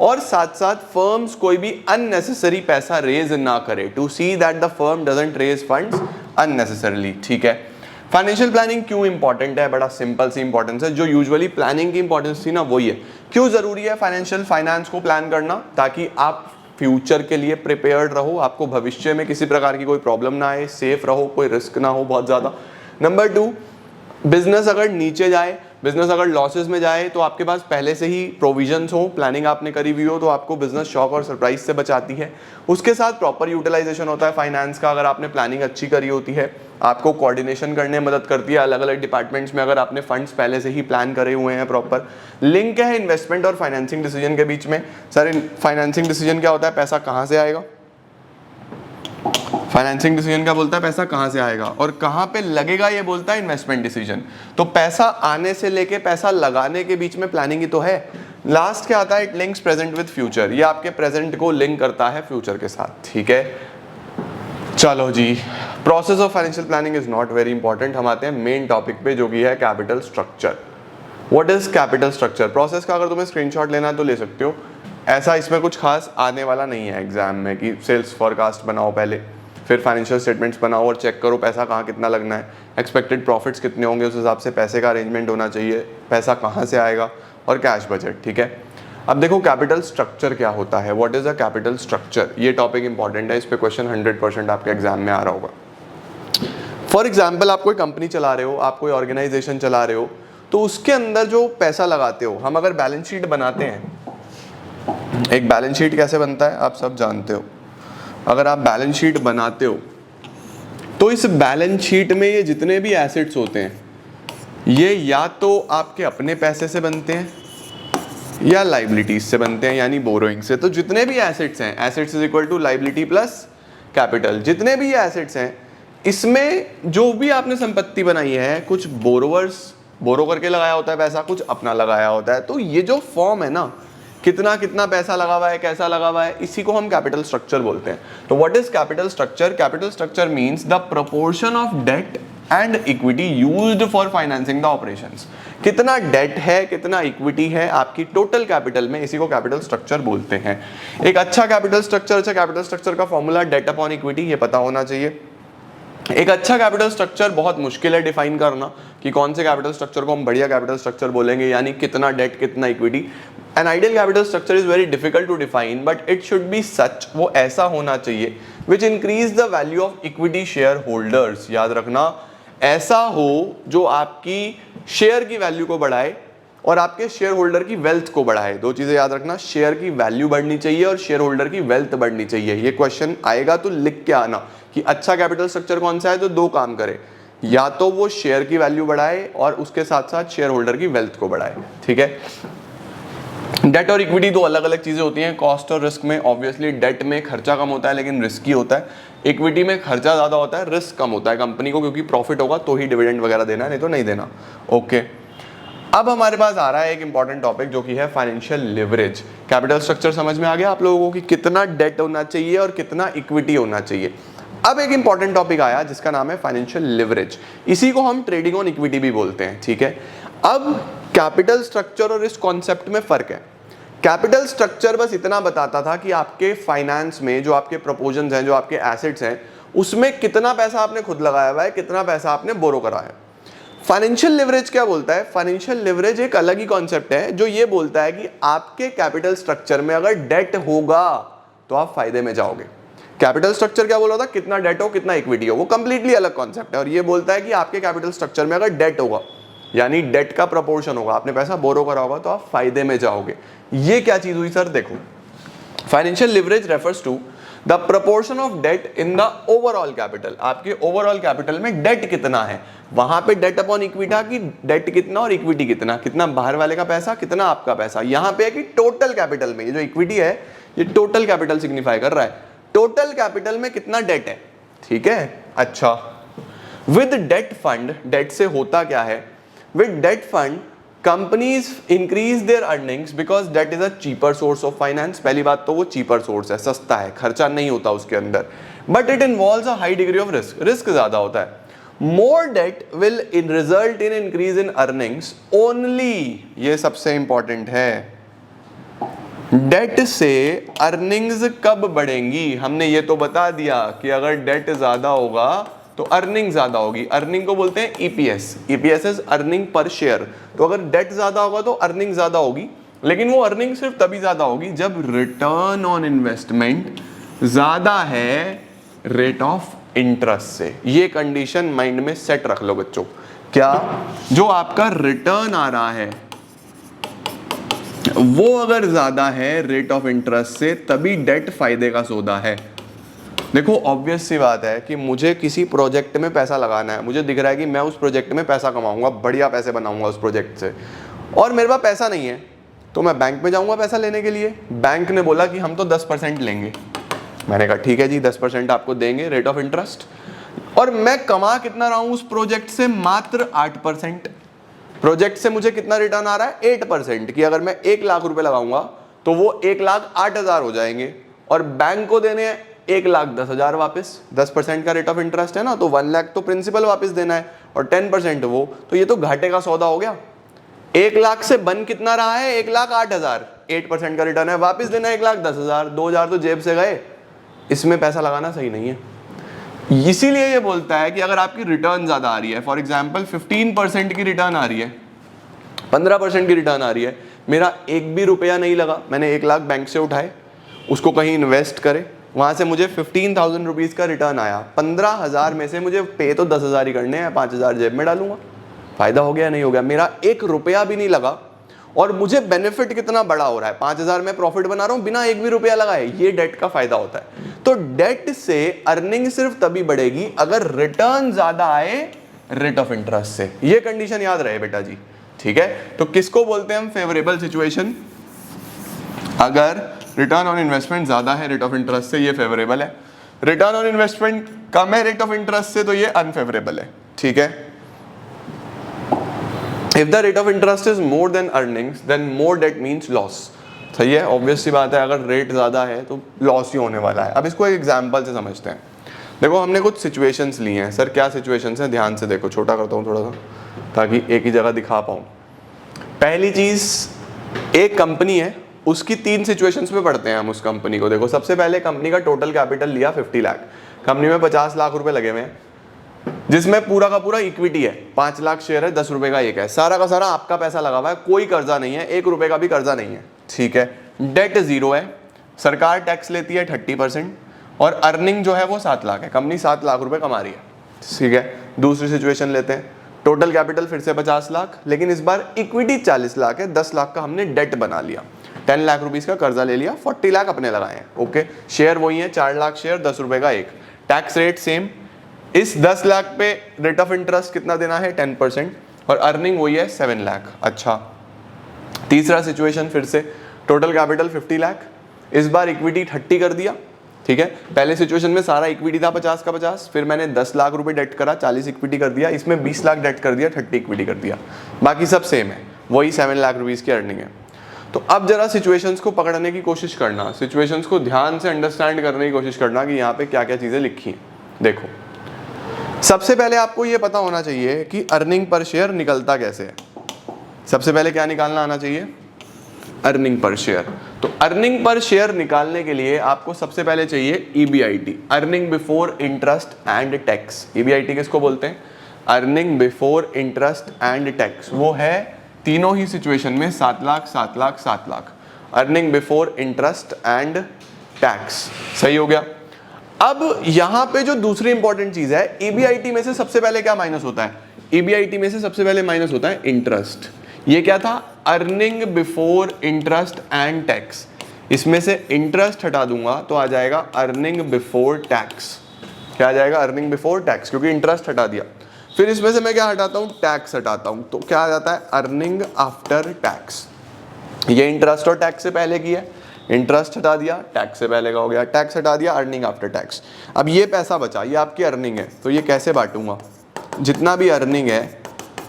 और साथ साथ फर्म्स कोई भी अननेसेसरी पैसा रेज ना करे, to see that the firm doesn't raise funds unnecessarily. ठीक है, फाइनेंशियल प्लानिंग क्यों इंपॉर्टेंट है, बड़ा सिंपल सी इंपॉर्टेंस है, जो यूजुअली प्लानिंग की इंपॉर्टेंस थी ना वही है। क्यों जरूरी है फाइनेंशियल फाइनेंस को प्लान करना, ताकि आप फ्यूचर के लिए प्रिपेयर्ड रहो, आपको भविष्य में किसी प्रकार की कोई प्रॉब्लम ना आए, सेफ रहो, कोई रिस्क ना हो बहुत ज्यादा। नंबर 2, बिजनेस अगर नीचे जाए, बिजनेस अगर लॉसेस में जाए, तो आपके पास पहले से ही प्रोविजंस हो, प्लानिंग आपने करी हुई हो, तो आपको बिजनेस शॉक और सरप्राइज से बचाती है। उसके साथ प्रॉपर यूटिलाइजेशन होता है फाइनेंस का, अगर आपने प्लानिंग अच्छी करी होती है, आपको कोऑर्डिनेशन करने में मदद करती है अलग अलग डिपार्टमेंट्स में, अगर आपने फंड्स पहले से ही प्लान करे हुए हैं प्रॉपर। लिंक है इन्वेस्टमेंट और फाइनेंसिंग डिसीजन के बीच में। सर फाइनेंसिंग डिसीजन क्या होता है, पैसा कहाँ से आएगा, फाइनेंसिंग डिसीजन क्या बोलता है, पैसा कहाँ से आएगा और कहाँ पे लगेगा, ये बोलता है इन्वेस्टमेंट डिसीजन। तो पैसा आने से लेके पैसा लगाने के बीच में प्लानिंग ही तो है। लास्ट क्या आता है, it links present with future, ये आपके प्रेजेंट को लिंक करता है फ्यूचर के साथ, ठीक है। चलो जी, process of financial planning is not very important. हम आते हैं मेन टॉपिक पे जो कि है capital structure. What is capital structure? Process का अगर तुम्हें स्क्रीनशॉट लेना है तो ले सकते हो, ऐसा इसमें कुछ खास आने वाला नहीं है एग्जाम में कि सेल्स फॉरकास्ट बनाओ पहले, फिर फाइनेंशियल स्टेटमेंट्स बनाओ और चेक करो पैसा कहाँ कितना लगना है, एक्सपेक्टेड प्रॉफिट्स कितने होंगे, उस हिसाब से पैसे का अरेंजमेंट होना चाहिए, पैसा कहाँ से आएगा और कैश बजट, ठीक है। अब देखो कैपिटल स्ट्रक्चर क्या होता है, what is a capital structure, ये टॉपिक इंपॉर्टेंट है, इस पे क्वेश्चन 100% आपके एग्जाम में आ रहा होगा। फॉर एग्जाम्पल आप कोई कंपनी चला रहे हो, आप कोई ऑर्गेनाइजेशन चला रहे हो, तो उसके अंदर जो पैसा लगाते हो, हम अगर बैलेंस शीट बनाते हैं, एक बैलेंस शीट कैसे बनता है आप सब जानते हो। अगर आप बैलेंस शीट बनाते हो तो इस बैलेंस शीट में ये जितने भी एसेट्स होते हैं, ये या तो आपके अपने पैसे से बनते हैं या लाइबिलिटीज से बनते हैं, यानी बोरोइंग से। तो जितने भी एसेट्स हैं, assets is equal to liability plus capital, जितने भी एसेट्स हैं इसमें जो भी आपने संपत्ति बनाई है, कुछ बोरोवर्स बोरो करके लगाया होता है पैसा, कुछ अपना लगाया होता है। तो ये जो फॉर्म है ना, कितना कितना पैसा लगा हुआ है, कैसा लगा हुआ है, इसी को हम कैपिटल स्ट्रक्चर बोलते हैं। तो what is capital structure? Capital structure means the proportion of debt and equity used for financing the operations. कितना डेट है, कितना इक्विटी है आपकी टोटल कैपिटल में, इसी को कैपिटल स्ट्रक्चर बोलते हैं। एक अच्छा कैपिटल स्ट्रक्चर का फॉर्मूला डेट अपॉन इक्विटी, ये पता होना चाहिए। एक अच्छा कैपिटल स्ट्रक्चर बहुत मुश्किल है डिफाइन करना कि कौन से कैपिटल स्ट्रक्चर को हम बढ़िया कैपिटल स्ट्रक्चर बोलेंगे, यानी कितना डेट कितना equity. An ideal capital structure is very difficult to define, but it should be such, वो ऐसा होना चाहिए which increase the value of equity share holders. याद रखना, ऐसा हो जो आपकी शेयर की वैल्यू को बढ़ाए और आपके शेयर होल्डर की वेल्थ को बढ़ाए। दो चीजें याद रखना, शेयर की वैल्यू बढ़नी चाहिए और शेयर होल्डर की वेल्थ बढ़नी चाहिए। ये क्वेश्चन आएगा तो लिख के आना कि अच्छा कैपिटल स्ट्रक्चर कौन सा है जो दो काम करे, या तो वो शेयर की वैल्यू बढ़ाए और उसके साथ साथ शेयर होल्डर की वेल्थ को बढ़ाए, ठीक है। डेट और इक्विटी दो अलग अलग चीजें होती हैं। कॉस्ट और रिस्क में ऑब्वियसली डेट में खर्चा कम होता है लेकिन रिस्की होता है, इक्विटी में खर्चा ज्यादा होता है, रिस्क कम होता है कंपनी को, क्योंकि प्रॉफिट होगा तो ही डिविडेंड वगैरह देना है, नहीं तो नहीं देना। ओके, अब हमारे पास आ रहा है एक इंपॉर्टेंट टॉपिक जो कि है फाइनेंशियल लिवरेज। कैपिटल स्ट्रक्चर समझ में आ गया आप लोगों को कि कितना डेट होना चाहिए और कितना इक्विटी होना चाहिए। अब एक इंपॉर्टेंट टॉपिक आया जिसका नाम है फाइनेंशियल लिवरेज, इसी को हम ट्रेडिंग ऑन इक्विटी भी बोलते हैं, ठीक है। अब कैपिटल स्ट्रक्चर और इस कॉन्सेप्ट में फर्क है। कैपिटल स्ट्रक्चर बस इतना बताता था कि आपके फाइनेंस में जो आपके प्रपोजल्स हैं, जो आपके एसेट्स हैं, उसमें कितना पैसा आपने खुद लगाया हुआ है, कितना पैसा आपने बोरो करा है। फाइनेंशियल लिवरेज क्या बोलता है? फाइनेंशियल लिवरेज एक अलग ही कॉन्सेप्ट है जो ये बोलता है कि आपके कैपिटल स्ट्रक्चर में अगर डेट होगा तो आप फायदे में जाओगे। कैपिटल स्ट्रक्चर क्या बोल रहा था? कितना डेट हो कितना इक्विटी हो, वो कंप्लीटली अलग कॉन्सेप्ट है। और ये बोलता है कि आपके कैपिटल स्ट्रक्चर में अगर डेट होगा, यानी डेट का प्रपोर्शन होगा, आपने पैसा बोरो करा होगा, तो आप फायदे में जाओगे। ये क्या चीज हुई सर? देखो, financial leverage refers to the proportion of debt in the overall capital. आपके ओवरऑल कैपिटल में डेट कितना है, वहां पे डेट अपॉन इक्विटी की डेट कितना और इक्विटी कितना, कितना बाहर वाले का पैसा कितना आपका पैसा। यहां पे है कि टोटल कैपिटल में, ये जो इक्विटी है ये टोटल कैपिटल सिग्निफाई कर रहा है, टोटल कैपिटल में कितना डेट है, ठीक है। अच्छा, विद डेट फंड, डेट से होता क्या है? With debt fund companies increase their earnings because debt is a cheaper source of finance. पहली बात तो वो चीपर सोर्स है, सस्ता है, खर्चा नहीं होता उसके अंदर, but it involves a high degree of risk, risk ज्यादा होता है। More debt will in result in increase in earnings only, ये सबसे इंपॉर्टेंट है। डेट से अर्निंग्स कब बढ़ेंगी? हमने ये तो बता दिया कि अगर डेट ज्यादा होगा तो अर्निंग ज्यादा होगी। अर्निंग को बोलते हैं EPS, EPS is earning per share. तो अगर डेट ज्यादा होगा तो अर्निंग ज्यादा होगी, लेकिन वो अर्निंग सिर्फ तभी ज्यादा होगी जब रिटर्न ऑन इन्वेस्टमेंट ज्यादा है रेट ऑफ इंटरेस्ट से। ये कंडीशन माइंड में सेट रख लो बच्चों। क्या? जो आपका रिटर्न आ रहा है वो अगर ज्यादा है रेट ऑफ इंटरेस्ट से, तभी डेट फायदे का सौदा है। देखो, ऑब्वियस सी बात है कि मुझे किसी प्रोजेक्ट में पैसा लगाना है, मुझे दिख रहा है कि मैं उस प्रोजेक्ट में पैसा कमाऊंगा, बढ़िया पैसे बनाऊंगा उस प्रोजेक्ट से, और मेरे पास पैसा नहीं है, तो मैं बैंक में जाऊंगा पैसा लेने के लिए। बैंक ने बोला कि हम तो 10% लेंगे, मैंने कहा ठीक है जी 10% आपको देंगे रेट ऑफ इंटरेस्ट, और मैं कमा कितना रहा हूं उस प्रोजेक्ट से, मात्र 8%। प्रोजेक्ट से मुझे कितना रिटर्न आ रहा है 8%, कि अगर मैं 1 लाख रुपए लगाऊंगा तो वो 1,08,000 हो जाएंगे, और बैंक को देने हैं 1,10,000 वापस। 10% का रेट ऑफ इंटरेस्ट है ना, तो 1 लाख तो प्रिंसिपल वापस देना है और 10% वो, तो ये तो घाटे का सौदा हो गया। 1 लाख से बन कितना रहा है 1,08,000, 8% का रिटर्न है, वापस देना है 1,10,000, 2,000 तो जेब से गए, इसमें पैसा लगाना सही नहीं है। इसीलिए ये बोलता है कि अगर आपकी रिटर्न ज्यादा आ रही है, फॉर एग्जांपल 15% की रिटर्न आ रही है, 15% की रिटर्न आ रही है, मेरा एक भी रुपया नहीं लगा, मैंने 1 लाख बैंक से उठाए, उसको कहीं इन्वेस्ट करे, वहां से मुझे 15,000 रुपीज का रिटर्न आया, 15,000 में से मुझे पे तो 10,000 ही करने हैं, 5,000 जेब में डालूंगा। फायदा हो गया नहीं हो गया, मेरा 1 रुपया भी नहीं लगा, और मुझे बेनिफिट कितना बड़ा हो रहा है, 5,000 में प्रॉफिट बना रहा हूं बिना 1 भी रुपया लगाए। ये डेट का फायदा होता है। तो डेट से अर्निंग सिर्फ तभी बढ़ेगी अगर रिटर्न ज्यादा आए रेट ऑफ इंटरेस्ट से। ये कंडीशन याद रहे बेटा जी, ठीक है। तो किसको बोलते हैं हम फेवरेबल सिचुएशन, अगर रिटर्न ऑन इन्वेस्टमेंट ज्यादा है रेट ऑफ इंटरेस्ट से, ये फेवरेबल है। रिटर्न ऑन इन्वेस्टमेंट कम है रेट ऑफ इंटरेस्ट से, तो ये अनफेवरेबल है, ठीक है। If the rate of interest is more than earnings, then more debt means loss. सही है, ऑब्वियस सी बात है, अगर रेट ज़्यादा है तो लॉस ही होने वाला है। अब इसको एक एग्जाम्पल से समझते हैं। देखो हमने कुछ सिचुएशंस ली हैं। सर क्या सिचुएशंस हैं, ध्यान से देखो, छोटा करता हूँ थोड़ा सा ताकि एक ही जगह दिखा पाऊँ। पहली चीज़, एक कंपनी है, उसकी 3 सिचुएशंस में पढ़ते हैं हम उस कंपनी को। देखो सबसे पहले कंपनी का टोटल कैपिटल लिया 50 लाख, कंपनी में 50 लाख रुपए लगे हुए हैं, जिसमें पूरा का पूरा इक्विटी है, 5 लाख शेयर है, 10 रुपए का एक है, सारा का सारा आपका पैसा लगा हुआ है, कोई कर्जा नहीं है, 1 रुपए का भी कर्जा नहीं है, ठीक है। डेट 0 है, सरकार टैक्स लेती है 30%, और अर्निंग जो है वो 7 लाख है, कंपनी 7 लाख रुपए कमा रही है, ठीक है। दूसरी सिचुएशन लेते हैं, टोटल कैपिटल फिर से 50 लाख, लेकिन इस बार इक्विटी 40 लाख है, 10 लाख का हमने डेट बना लिया, 10 लाख रुपीज का कर्जा ले लिया, 40 लाख अपने लगाए हैं, ओके। शेयर वही है, 4 लाख शेयर, 10 रुपए का एक, टैक्स रेट सेम। इस 10 लाख पे रेट ऑफ इंटरेस्ट कितना देना है 10%, और अर्निंग वही है 7 लाख। अच्छा, तीसरा सिचुएशन फिर से, टोटल कैपिटल 50 लाख, इस बार इक्विटी 30 कर दिया, ठीक है। पहले सिचुएशन में सारा इक्विटी था 50 का 50, फिर मैंने 10 लाख रुपए डेट करा, 40 इक्विटी कर दिया, इसमें 20 लाख डेट कर दिया, 30 इक्विटी कर दिया, बाकी सब सेम है, वही 7 लाख रुपीज की अर्निंग है। तो अब जरा सिचुएशंस को पकड़ने की कोशिश करना, सिचुएशंस को ध्यान से अंडरस्टैंड करने की कोशिश करना कि यहाँ पे क्या क्या चीजें लिखी हैं। देखो सबसे पहले आपको ये पता होना चाहिए कि अर्निंग पर शेयर निकलता कैसे है। सबसे पहले क्या निकालना आना चाहिए, अर्निंग पर शेयर। तो अर्निंग पर शेयर निकालने के लिए आपको सबसे पहले चाहिए EBIT, earning before interest and tax. EBIT किसको बोलते हैं, earning before interest and tax. वो है तीनों ही सिचुएशन में 7 lakh 7 lakh 7 lakh, earning before interest and tax. सही हो गया। अब यहां पे जो दूसरी इंपॉर्टेंट चीज है, EBIT में से सबसे पहले क्या माइनस होता है, EBIT में से सबसे पहले माइनस होता है इंटरेस्ट। ये क्या था, earning before interest and tax. इसमें से इंटरेस्ट हटा दूंगा तो आ जाएगा अर्निंग बिफोर टैक्स। क्या आ जाएगा, अर्निंग बिफोर टैक्स, क्योंकि इंटरेस्ट हटा दिया। फिर इसमें से मैं क्या हटाता हूं, टैक्स हटाता हूं, तो क्या आ जाता है, अर्निंग आफ्टर टैक्स। ये इंटरेस्ट और टैक्स से पहले की है, इंटरेस्ट हटा दिया, टैक्स से पहले का हो गया, टैक्स हटा दिया, अर्निंग आफ्टर टैक्स। अब ये पैसा बचा, ये आपकी अर्निंग है, तो ये कैसे बांटूंगा, जितना भी अर्निंग है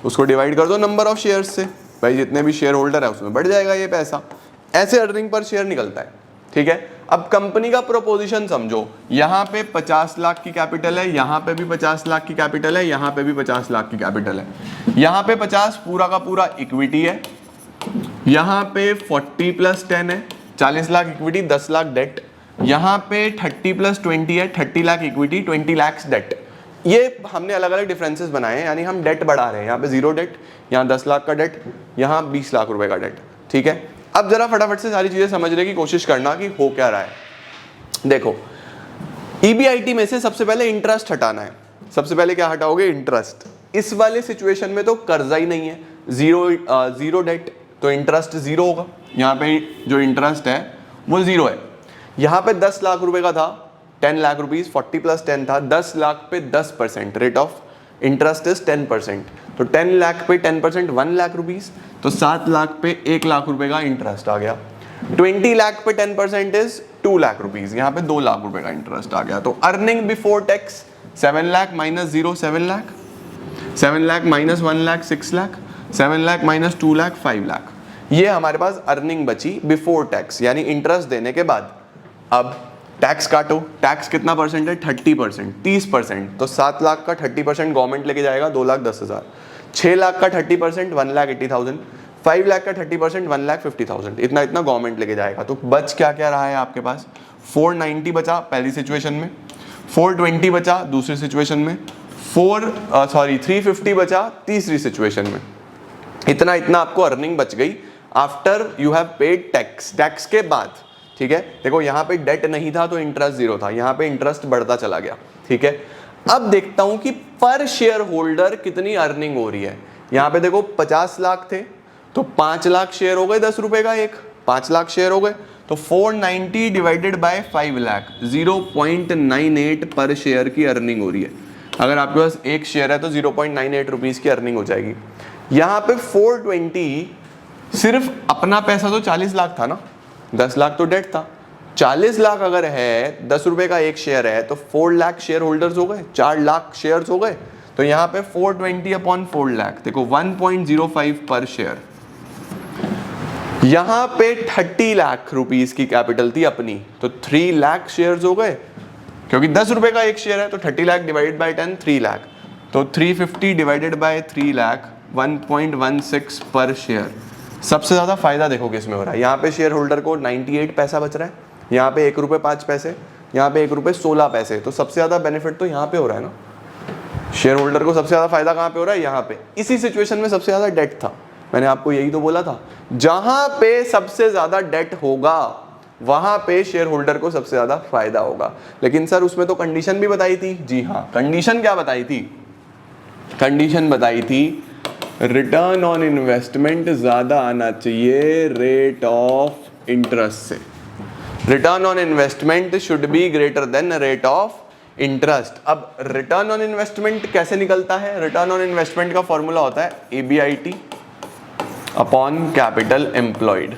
उसको डिवाइड कर दो नंबर ऑफ शेयर्स से, भाई जितने भी शेयर होल्डर है उसमें बढ़ जाएगा ये पैसा। ऐसे अर्निंग पर शेयर निकलता है, ठीक है। अब कंपनी का प्रोपोजिशन समझो, यहाँ पे 50 लाख की कैपिटल है, यहाँ पे भी 50 लाख की कैपिटल है, यहाँ पे भी 50 लाख की कैपिटल है। यहाँ पे 50 पूरा का पूरा इक्विटी है, यहाँ पे 40 + 10 है, 40 लाख इक्विटी, 10 लाख डेट। यहाँ पे 30 + 20 है, 30 लाख इक्विटी, 20 लाख डेट। ये हमने अलग अलग डिफरेंसेस बनाए हैं, यानी हम डेट बढ़ा रहे हैं। यहाँ पे 0 डेट, यहाँ 10 लाख का डेट, यहाँ 20 लाख रुपए का डेट, ठीक है। अब जरा फटाफट से सारी चीजें समझने की कोशिश करना कि हो क्या रहा है। देखो EBIT में से सबसे पहले इंटरेस्ट हटाना है। सबसे पहले क्या हटाओगे, इंटरेस्ट। इस वाले सिचुएशन में तो कर्जा ही नहीं है, जीरो डेट, तो इंटरेस्ट 0 होगा। यहाँ पे जो इंटरेस्ट है वो 0 है। यहाँ पे 10 लाख रुपए का था, 10 लाख रुपीज, 40 + 10 था, 10 लाख पे 10%, रेट ऑफ इंटरेस्ट इज 10%, तो 10 लाख पे 10% 1 लाख रुपीज, तो 7 लाख पे 1 लाख रुपए का इंटरेस्ट आ गया। 20 लाख पे 10% इज 2 लाख रुपीज, यहाँ पे 2 लाख रुपए का इंटरेस्ट आ गया। तो earning before tax 7 lakh minus 0 7 lakh, 7 lakh minus 1 lakh 6 lakh, 7 lakh minus 2 lakh 5 lakh. ये हमारे पास अर्निंग बची बिफोर टैक्स, यानी इंटरेस्ट देने के बाद। अब टैक्स काटो, टैक्स कितना परसेंट है? 30%, 30%। तो 7 लाख का 30% गवर्नमेंट लेके जाएगा 2,10,000, 6 लाख का 30% 1,80,000, 5 लाख का 30% 1,50,000, इतना इतना गवर्नमेंट लेके जाएगा। तो बच क्या क्या रहा है आपके पास? 490 बचा पहली सिचुएशन में, 420 बचा दूसरी सिचुएशन में, 350 बचा तीसरी सिचुएशन में। इतना इतना आपको अर्निंग बच गई after you have paid tax, tax के बाद। ठीक है, देखो यहाँ पे डेट नहीं था तो इंटरेस्ट 0 था, यहाँ पे इंटरेस्ट बढ़ता चला गया। ठीक है, अब देखता हूं कि पर शेयर होल्डर कितनी अर्निंग हो रही है। यहाँ पे देखो 50 लाख थे तो 5 लाख शेयर हो गए 10 रुपए का एक, 5 लाख शेयर हो गए तो 490 डिवाइडेड बाय 5 लाख 0.98 पर शेयर की अर्निंग हो रही है। अगर आपके पास एक शेयर है तो 0.98 रुपीज की अर्निंग हो जाएगी। यहाँ पे 420 सिर्फ अपना पैसा तो 40 लाख था ना, 10 लाख तो डेट था। 40 लाख अगर है, 10 रुपए का एक शेयर है तो 4 लाख शेयर होल्डर्स हो गए, 4 लाख शेयर्स हो गए। तो यहाँ पे 420 अपॉन 4 लाख, देखो 1.05 पर शेयर। यहाँ पे 30 लाख रुपीस की कैपिटल थी अपनी, तो 3 लाख शेयर्स हो गए, क्योंकि 10 रुपए का एक शेयर है तो 30 लाख डिवाइडेड बाय 10 3 लाख, तो 350 डिवाइडेड बाय 3 लाख 1.16 पर शेयर। सबसे ज्यादा फायदा देखो किसमें हो रहा है। यहाँ पे शेयर होल्डर को 98 पैसा बच रहा है, यहाँ पे 1 रुपये 5 पैसे, यहाँ पे 1 रुपये 16 पैसे। तो सबसे ज्यादा बेनिफिट तो यहाँ पे हो रहा है ना, शेयर होल्डर को सबसे ज्यादा फायदा कहाँ पे हो रहा है? यहाँ पे। इसी सिचुएशन में सबसे ज्यादा डेट था, मैंने आपको यही तो बोला था, जहां पे सबसे ज्यादा डेट होगा वहां पे शेयर होल्डर को सबसे ज्यादा फायदा होगा। लेकिन सर उसमें तो कंडीशन भी बताई थी। जी हाँ, कंडीशन क्या बताई थी? कंडीशन बताई थी रिटर्न ऑन इन्वेस्टमेंट ज्यादा आना चाहिए रेट ऑफ इंटरेस्ट से। Return on investment should be greater than rate of interest. अब रिटर्न ऑन इन्वेस्टमेंट कैसे निकलता है? रिटर्न ऑन इन्वेस्टमेंट का फॉर्मूला होता है EBIT अपॉन कैपिटल एम्प्लॉयड।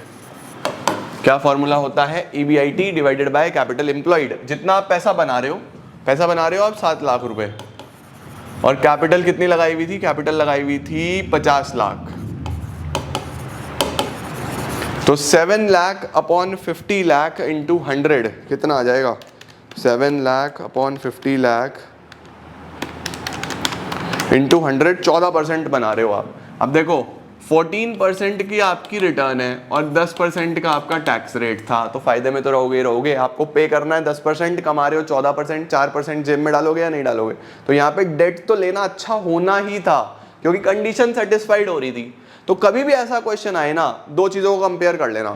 क्या फॉर्मूला होता है? EBIT divided by capital employed. जितना आप पैसा बना रहे हो आप 7 लाख रुपए, और कैपिटल कितनी लगाई हुई थी? कैपिटल लगाई हुई थी 50 लाख, तो 7 लाख अपॉन 50 लाख इंटू 100 कितना आ जाएगा? 7 लाख अपॉन 50 लाख इंटू 100, 14% बना रहे हो आप। अब देखो 14% की आपकी रिटर्न है और 10% का आपका टैक्स रेट था, तो फायदे में तो रहोगे। आपको पे करना है 10%, कमा रहे हो 14%, 4% जेब में डालोगे या नहीं डालोगे? तो यहाँ पे डेट तो लेना अच्छा होना ही था, क्योंकि कंडीशन सेटिस्फाइड हो रही थी। तो कभी भी ऐसा क्वेश्चन आए ना, दो चीजों को कंपेयर कर लेना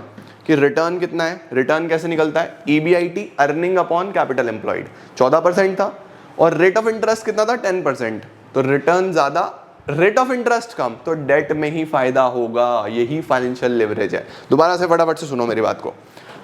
कि रिटर्न कितना है, रिटर्न कैसे निकलता है? EBIT earning upon capital employed 14% था, और रेट ऑफ इंटरेस्ट कितना था? 10%। तो रिटर्न ज्यादा, रेट ऑफ इंटरेस्ट कम, तो डेट में ही फायदा होगा। यही फाइनेंशियल लिवरेज है। दोबारा से फटाफट से सुनो मेरी बात को।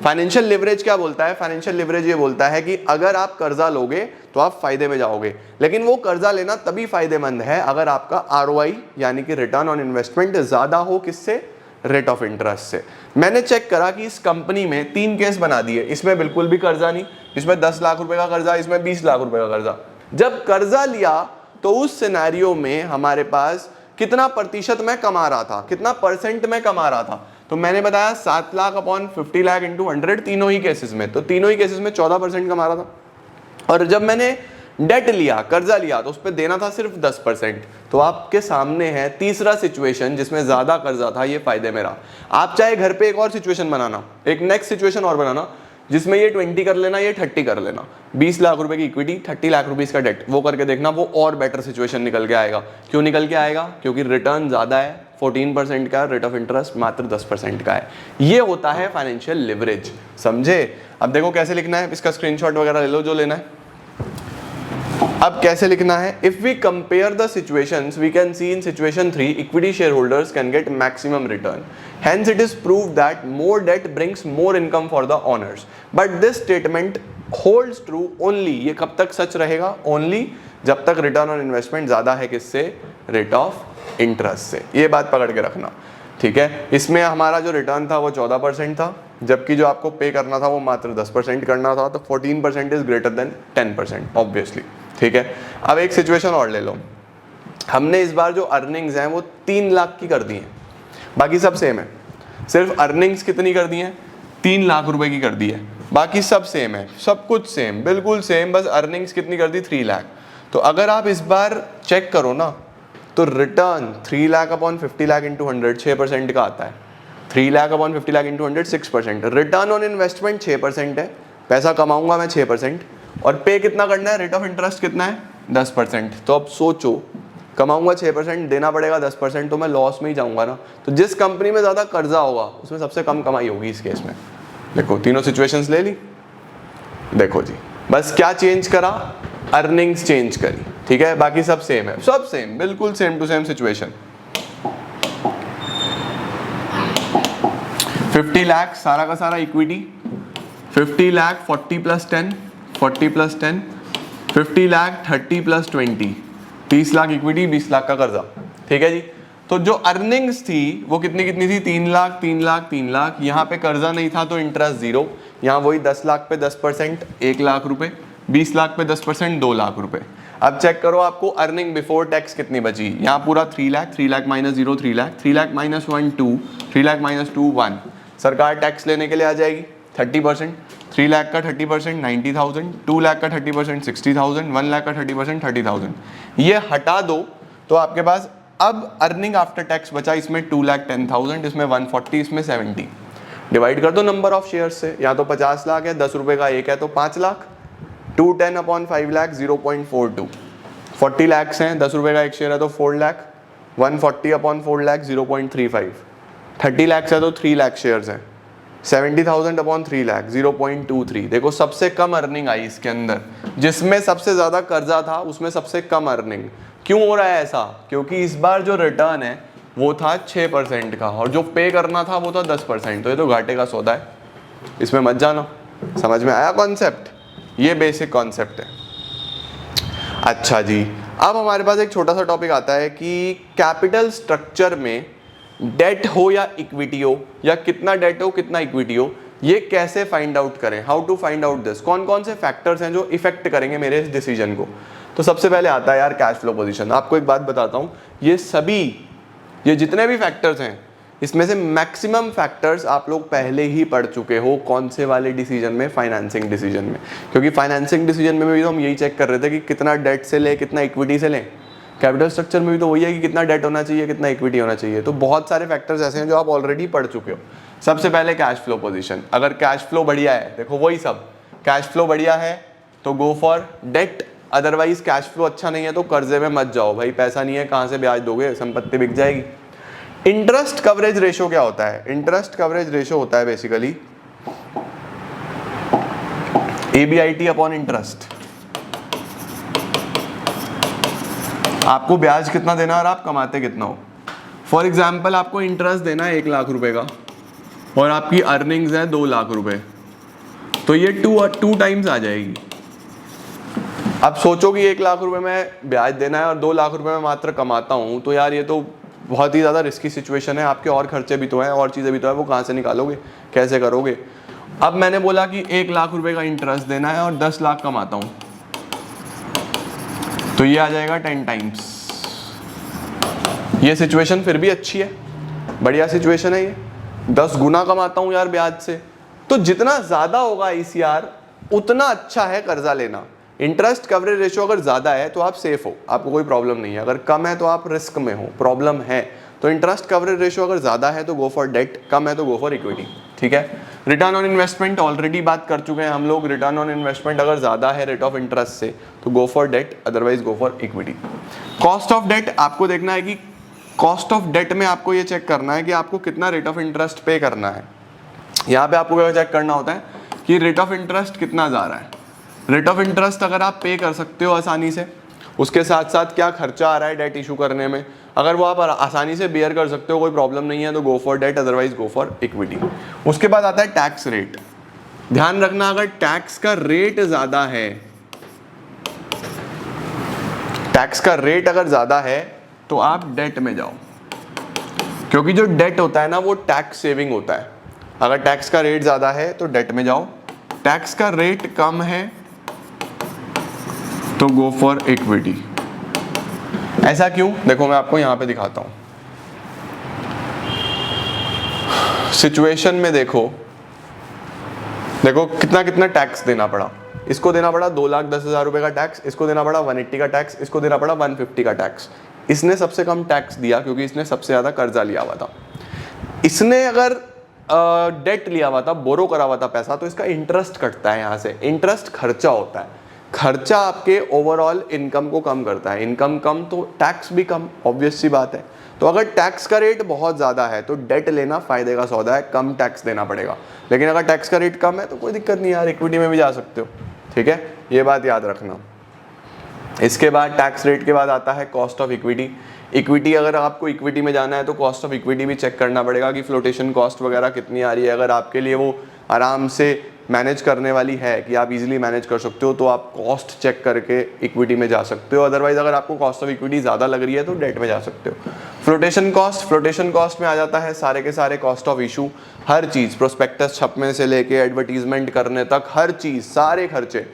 फाइनेंशियल लिवरेज क्या बोलता है? फाइनेंशियल लिवरेज ये बोलता है कि अगर आप कर्जा लोगे तो आप फायदे में जाओगे, लेकिन वो कर्जा लेना तभी फायदेमंद है अगर आपका ROI यानी कि रिटर्न ऑन इन्वेस्टमेंट ज्यादा हो। किससे? रेट ऑफ इंटरेस्ट से। मैंने चेक करा कि इस कंपनी में 3 केस बना दिए, इसमें बिल्कुल भी कर्जा नहीं, इसमें 10 लाख रुपए का कर्जा, इसमें 20 लाख रुपए का कर्जा। जब कर्जा लिया तो उस सिनेरियो में हमारे पास कितना प्रतिशत मैं कमा रहा था, कितना परसेंट मैं कमा रहा था? तो मैंने बताया 7 लाख अपॉन 50 लाख इंटू 100, तीनों ही केसेस में, तो तीनों ही केसेस में 14% कमा रहा था। और जब मैंने डेट लिया, कर्जा लिया, तो उस पर देना था सिर्फ 10%। तो आपके सामने है तीसरा सिचुएशन जिसमें ज्यादा कर्जा था, ये फायदे में रहा। आप चाहे घर पे एक और सिचुएशन बनाना, एक नेक्स्ट सिचुएशन और बनाना, जिसमें ये 20 कर लेना, ये 30 कर लेना, 20 लाख रुपए की इक्विटी, 30 लाख रुपीस का डेट, वो करके देखना, वो और बेटर सिचुएशन निकल के आएगा। क्यों निकल के आएगा? क्योंकि रिटर्न ज्यादा है, 14% का, रेट ऑफ इंटरेस्ट मात्र 10% का है। ये होता है फाइनेंशियल लिवरेज। समझे? अब देखो कैसे लिखना है, इसका स्क्रीनशॉट वगैरह ले लो जो लेना है। अब कैसे लिखना है? If we compare the situations we can see in situation 3 equity share holders can get maximum return, hence it is proved that more debt brings more income for the owners, but this statement holds true only, ये कब तक सच रहेगा? only जब तक return on investment ज्यादा है किससे? Rate of interest से। ये बात पकड़ के रखना, ठीक है? इसमें हमारा जो रिटर्न था वो 14% था, जबकि जो आपको पे करना था वो मात्र 10% करना था, तो 14% इज ग्रेटर देन 10% ऑब्वियसली, ठीक है। अब एक सिचुएशन और ले लो, हमने इस बार जो अर्निंग्स हैं वो 3 लाख की कर दी हैं, बाकी सब सेम है, सिर्फ अर्निंग्स कितनी कर दी हैं, 3 लाख रुपए की कर दी है, बाकी सब सेम है, सब कुछ सेम, बिल्कुल सेम, बस अर्निंग्स कितनी कर दी, 3 लाख। तो अगर आप इस बार चेक करो ना, तो return 3 lakh upon 50 lakh into 100 6% का आता है, 3 lakh upon 50 lakh into 100 6%, return on investment 6% है, पैसा कमाऊंगा मैं 6%, और पे कितना करना है, रेट ऑफ इंटरेस्ट कितना है 10%। तो अब सोचो, कमाऊंगा 6%, देना पड़ेगा 10%, तो मैं लॉस में ही जाऊंगा ना। तो जिस कंपनी में ज़्यादा कर्जा होगा उसमें सबसे कम कमाई होगी इस केस में। देखो तीनों सिचुएशंस ले ली, देखो जी, बस क्या चेंज करा, अर्निंग्स चेंज करी, ठीक है, बाकी सब सेम है, सब सेम, बिल्कुल same to same situation. 50 lakh सारा का सारा इक्विटी, 50 लाख 40 + 10, 40 + 10, 50 लाख 30 + 20, 30 लाख इक्विटी, 20 लाख का कर्जा, ठीक है जी। तो जो अर्निंग्स थी वो कितनी कितनी थी, 3 लाख 3 लाख 3 लाख, यहाँ पे कर्जा नहीं था तो इंटरेस्ट 0, यहाँ वही 10 लाख पे 10% 1 लाख रुपए, 20 लाख पे 10% 2 लाख रुपए। अब चेक करो आपको अर्निंग बिफोर टैक्स कितनी बची, यहाँ पूरा 3 lakh, 3 lakh minus 0 3 lakh, 3 lakh minus 1 2, 3 lakh minus 2 1, सरकार टैक्स लेने के लिए आ जाएगी 30%, 3 लाख का 30% 90,000, 2 लाख का 30% 60,000, 1 लाख का 30% 30,000, ये हटा दो तो आपके पास अब अर्निंग आफ्टर टैक्स बचा, इसमें 2,10,000, इसमें 140, इसमें 70, डिवाइड कर दो नंबर ऑफ शेयर से, या तो 50 लाख है, 10 रुपए का एक है तो 5 लाख, 210 अपॉन 5 लाख 0.42, 40 लाख हैं, 10 रुपए का एक शेयर है तो 4 लाख, 140 अपॉन 4 लाख 0.35, 30 लाख है तो 3 लाख शेयर्स हैं, 70,000 अपॉन 3 लाख 0.23। देखो सबसे कम अर्निंग आई इसके अंदर, जिसमें सबसे ज्यादा कर्जा था उसमें सबसे कम अर्निंग। क्यों हो रहा है ऐसा, क्योंकि इस बार जो रिटर्न है वो था 6% का और जो पे करना था वो था 10%, तो ये तो घाटे का सौदा है, इसमें मत जाना। समझ में आया कॉन्सेप्ट, ये बेसिक कॉन्सेप्ट है। अच्छा जी, अब हमारे पास एक छोटा सा टॉपिक आता है कि कैपिटल स्ट्रक्चर में डेट हो या इक्विटी हो, या कितना डेट हो कितना इक्विटी हो, ये कैसे फाइंड आउट करें, how to find out this, कौन कौन से फैक्टर्स हैं जो इफेक्ट करेंगे मेरे इस डिसीजन को। तो सबसे पहले आता है यार कैश फ्लो पोजीशन। आपको एक बात बताता हूँ, ये जितने भी फैक्टर्स हैं इसमें से मैक्सिमम फैक्टर्स आप लोग पहले ही पढ़ चुके हो, कौन से वाले डिसीजन में, फाइनेंसिंग डिसीजन में, क्योंकि फाइनेंसिंग डिसीजन में भी तो हम यही चेक कर रहे थे कि कितना डेट से ले कितना इक्विटी से लें, कैपिटल स्ट्रक्चर में भी तो वही है कि कितना डेट होना चाहिए कितना इक्विटी होना चाहिए। तो बहुत सारे फैक्टर्स ऐसे हैं जो आप ऑलरेडी पढ़ चुके हो। सबसे पहले कैश फ्लो पोजीशन, अगर कैश फ्लो बढ़िया है, देखो वही सब, कैश फ्लो बढ़िया है तो go for debt, otherwise cash flow अच्छा नहीं है तो कर्जे में मत जाओ भाई, पैसा नहीं है कहाँ से ब्याज दोगे, संपत्ति बिक जाएगी। इंटरेस्ट कवरेज रेशो क्या होता है, इंटरेस्ट कवरेज रेशो होता है बेसिकली EBIT अपॉन इंटरेस्ट। आपको ब्याज कितना देना और आप कमाते कितना हो। फॉर एग्जाम्पल आपको इंटरेस्ट देना है 1 लाख रुपए का और आपकी अर्निंग्स है 2 लाख रुपए, तो ये टू टाइम्स आ जाएगी। अब सोचो कि 1 लाख रुपए में ब्याज देना है और 2 लाख रुपए में मात्र कमाता हूँ, तो यार ये तो बहुत ही ज़्यादा रिस्की सिचुएशन है। आपके और खर्चे भी तो हैं और चीज़ें भी तो है, वो कहाँ से निकालोगे, कैसे करोगे। अब मैंने बोला कि 1 लाख रुपए का इंटरेस्ट देना है और 10 लाख कमाता हूँ, तो ये आ जाएगा 10 टाइम्स। ये सिचुएशन फिर भी अच्छी है, बढ़िया सिचुएशन है ये, 10 गुना कमाता हूँ यार ब्याज से। तो जितना ज़्यादा होगा ICR उतना अच्छा है कर्जा लेना। इंटरेस्ट कवरेज रेशियो अगर ज़्यादा है तो आप सेफ हो, आपको कोई प्रॉब्लम नहीं है, अगर कम है तो आप रिस्क में हो, प्रॉब्लम है। तो इंटरेस्ट कवरेज रेशियो अगर ज़्यादा है तो गो फॉर डेट, कम है तो गो फॉर इक्विटी, ठीक है। रिटर्न ऑन इन्वेस्टमेंट ऑलरेडी बात कर चुके हैं हम लोग, रिटर्न ऑन इन्वेस्टमेंट अगर ज़्यादा है रेट ऑफ इंटरेस्ट से तो go for debt, otherwise go for equity. Cost of debt आपको देखना है कि कॉस्ट ऑफ डेट में आपको ये चेक करना है कि आपको कितना रेट ऑफ इंटरेस्ट पे करना है। यहाँ पे आपको क्या चेक करना होता है कि रेट ऑफ इंटरेस्ट कितना जा रहा है। रेट ऑफ इंटरेस्ट अगर आप पे कर सकते हो आसानी से, उसके साथ साथ क्या खर्चा आ रहा है डेट इशू करने में, अगर वो आप आसानी से बेयर कर सकते हो, कोई प्रॉब्लम नहीं है, तो go for debt, otherwise go for equity. उसके बाद आता है टैक्स रेट। ध्यान रखना, अगर टैक्स का रेट ज़्यादा है, टैक्स का रेट अगर ज़्यादा है तो आप डेट में जाओ, क्योंकि जो डेट होता है ना वो टैक्स सेविंग होता है। अगर टैक्स का रेट ज़्यादा है तो डेट में जाओ, टैक्स का रेट कम है तो गो फॉर इक्विटी। ऐसा क्यों? देखो मैं आपको यहां पे दिखाता हूं। सिचुएशन में देखो कितना कितना टैक्स देना पड़ा। इसको देना पड़ा 2,10,000 रुपए का टैक्स, इसको देना पड़ा 180 का टैक्स, इसको देना पड़ा 150 का टैक्स। इसने सबसे कम टैक्स दिया क्योंकि इसने सबसे ज्यादा कर्जा लिया हुआ था। इसने अगर डेट लिया हुआ था, बोरो करा हुआ था पैसा, तो इसका इंटरेस्ट कटता है यहाँ से। इंटरेस्ट खर्चा होता है, खर्चा आपके ओवरऑल इनकम को कम करता है। इनकम कम तो टैक्स भी कम, ऑब्वियस सी बात है। तो अगर टैक्स का रेट बहुत ज़्यादा है तो डेट लेना फायदे का सौदा है, कम टैक्स देना पड़ेगा। लेकिन अगर टैक्स का रेट कम है तो कोई दिक्कत नहीं यार, इक्विटी में भी जा सकते हो, ठीक है, ये बात याद रखना। इसके बाद टैक्स रेट के बाद आता है कॉस्ट ऑफ इक्विटी। इक्विटी, अगर आपको इक्विटी में जाना है तो कॉस्ट ऑफ इक्विटी भी चेक करना पड़ेगा कि फ्लोटेशन कॉस्ट वगैरह कितनी आ रही है। अगर आपके लिए वो आराम से मैनेज करने वाली है कि आप इजीली मैनेज कर सकते हो तो आप कॉस्ट चेक करके इक्विटी में जा सकते हो। अदरवाइज अगर आपको कॉस्ट ऑफ इक्विटी ज़्यादा लग रही है तो डेट में जा सकते हो। फ्लोटेशन कॉस्ट में आ जाता है सारे के सारे cost of issue, her cheese, prospectus छपने से लेके एडवर्टीजमेंट करने तक, हर चीज़, सारे खर्चे।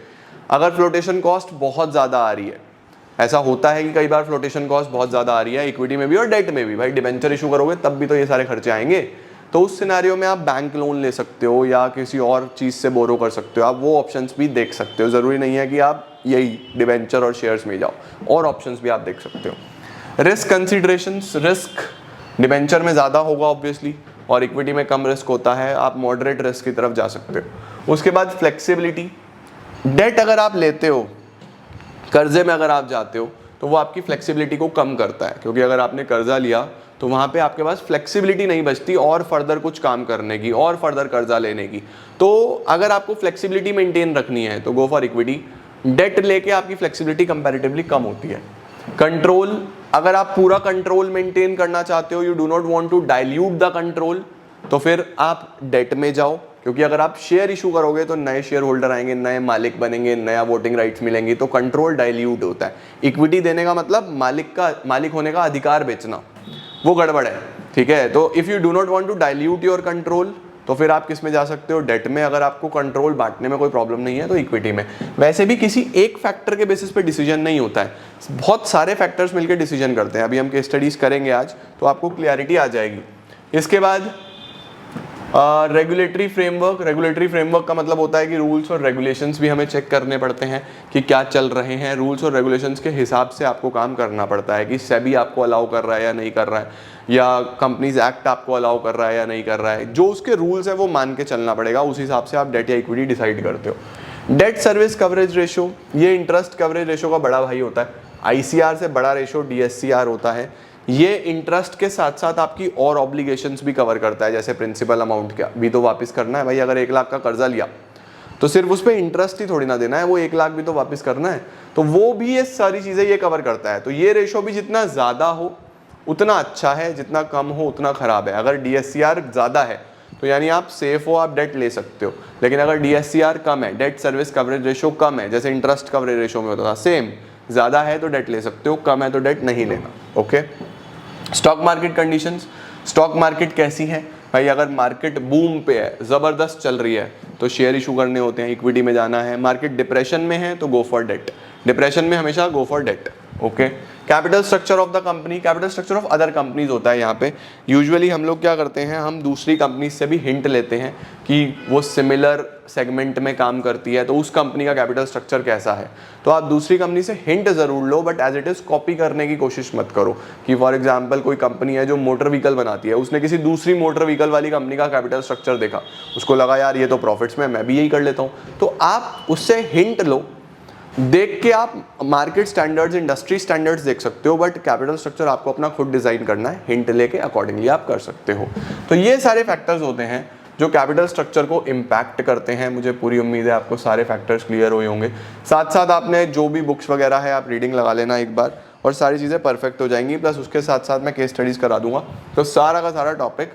अगर फ्लोटेशन कॉस्ट बहुत ज़्यादा आ रही है, ऐसा होता है कि कई बार फ्लोटेशन कॉस्ट बहुत ज़्यादा आ रही है इक्विटी में भी और डेट में भी, भाई डिबेंचर इशू करोगे तब भी तो ये सारे खर्चे आएंगे। तो उस सिनेरियो में आप बैंक लोन ले सकते हो या किसी और चीज़ से बोरो कर सकते हो, आप वो ऑप्शंस भी देख सकते हो। ज़रूरी नहीं है कि आप यही डिबेंचर और शेयर्स में जाओ, और ऑप्शंस भी आप देख सकते हो। रिस्क कंसिडरेशंस, रिस्क डिबेंचर में ज़्यादा होगा ऑब्वियसली और इक्विटी में कम रिस्क होता है, आप मॉडरेट रिस्क की तरफ जा सकते हो। उसके बाद फ्लेक्सिबिलिटी, डेट अगर आप लेते हो, कर्जे में अगर आप जाते हो तो वो आपकी फ्लेक्सिबिलिटी को कम करता है, क्योंकि अगर आपने कर्जा लिया तो वहाँ पे आपके पास फ्लेक्सिबिलिटी नहीं बचती और फर्दर कुछ काम करने की और फर्दर कर्जा लेने की। तो अगर आपको फ्लेक्सिबिलिटी मेंटेन रखनी है तो गो फॉर इक्विटी। डेट लेके आपकी फ्लेक्सिबिलिटी कंपैरेटिवली कम होती है। कंट्रोल, अगर आप पूरा कंट्रोल मेंटेन करना चाहते हो, you do not want to dilute the control, तो फिर आप डेट में जाओ, क्योंकि अगर आप शेयर इशू करोगे तो नए शेयर होल्डर आएंगे, नए मालिक बनेंगे, नया वोटिंग राइट्स मिलेंगी, तो कंट्रोल डाइल्यूट होता है। इक्विटी देने का मतलब मालिक होने का अधिकार बेचना, वो गड़बड़ है, ठीक है। तो if you do not want to dilute your control तो फिर आप किस में जा सकते हो, डेट में। अगर आपको कंट्रोल बांटने में कोई प्रॉब्लम नहीं है तो इक्विटी में। वैसे भी किसी एक फैक्टर के बेसिस पे डिसीजन नहीं होता है, बहुत सारे फैक्टर्स मिलकर डिसीजन करते हैं। अभी हम केस स्टडीज करेंगे आज तो आपको क्लियरिटी आ जाएगी। इसके बाद रेगुलेटरी फ्रेमवर्क का मतलब होता है कि रूल्स और रेगुलेशंस भी हमें चेक करने पड़ते हैं कि क्या चल रहे हैं। रूल्स और रेगुलेशंस के हिसाब से आपको काम करना पड़ता है कि सेबी आपको अलाउ कर रहा है या नहीं कर रहा है, या कंपनीज एक्ट आपको अलाउ कर रहा है या नहीं कर रहा है। जो उसके रूल्स है वो मान के चलना पड़ेगा, उस हिसाब से आप डेट या इक्विटी डिसाइड करते हो। डेट सर्विस कवरेज रेशो, ये इंटरेस्ट कवरेज रेशो का बड़ा भाई होता है। ICR से बड़ा रेशो DSCR होता है। ये इंटरेस्ट के साथ साथ आपकी और ऑब्लिगेशंस भी कवर करता है, जैसे प्रिंसिपल अमाउंट का भी तो वापस करना है भाई। अगर 1 लाख का कर्जा लिया तो सिर्फ उस पर इंटरेस्ट ही थोड़ी ना देना है, वो 1 लाख भी तो वापस करना है, तो वो भी ये सारी चीज़ें ये कवर करता है। तो ये रेशो भी जितना ज़्यादा हो उतना अच्छा है, जितना कम हो उतना ख़राब है। अगर DSCR ज़्यादा है तो यानी आप सेफ हो, आप डेट ले सकते हो। लेकिन अगर DSCR कम है, डेट सर्विस कवरेज रेशो कम है, जैसे इंटरेस्ट कवरेज रेशो में होता था सेम, ज़्यादा है तो डेट ले सकते हो, कम है तो डेट नहीं लेना। Okay. Stock market conditions, stock market कैसी है भाई? अगर मार्केट बूम पे है, ज़बरदस्त चल रही है, तो शेयर इशू करने होते हैं, इक्विटी में जाना है। मार्केट डिप्रेशन में है तो गो फॉर डेट, डिप्रेशन में हमेशा go for debt. Okay. Capital structure of the company, capital structure of other companies होता है यहाँ पे। यूजुअली हम लोग क्या करते हैं, हम दूसरी कंपनी से भी हिंट लेते हैं कि वो सिमिलर सेगमेंट में काम करती है तो उस कंपनी का कैपिटल स्ट्रक्चर कैसा है। तो आप दूसरी कंपनी से हिंट ज़रूर लो, but as it is copy करने की कोशिश मत करो। कि फॉर एग्जाम्पल कोई कंपनी है जो मोटर व्हीकल बनाती है, उसने किसी दूसरी मोटर व्हीकल वाली कंपनी का कैपिटल स्ट्रक्चर देखा, उसको लगा यार ये तो प्रॉफिट्स में, मैं भी यही कर लेता हूँ, तो आप उससे हिंट लो। देख के आप मार्केट स्टैंडर्ड्स, इंडस्ट्री स्टैंडर्ड्स देख सकते हो, बट कैपिटल स्ट्रक्चर आपको अपना खुद डिज़ाइन करना है, हिंट लेके अकॉर्डिंगली आप कर सकते हो। तो ये सारे फैक्टर्स होते हैं जो कैपिटल स्ट्रक्चर को इम्पैक्ट करते हैं। मुझे पूरी उम्मीद है आपको सारे फैक्टर्स क्लियर हुए होंगे। साथ साथ आपने जो भी बुक्स वगैरह है आप रीडिंग लगा लेना एक बार, और सारी चीज़ें परफेक्ट हो जाएंगी। प्लस उसके साथ साथ मैं केस स्टडीज़ करा दूंगा, तो सारा का सारा टॉपिक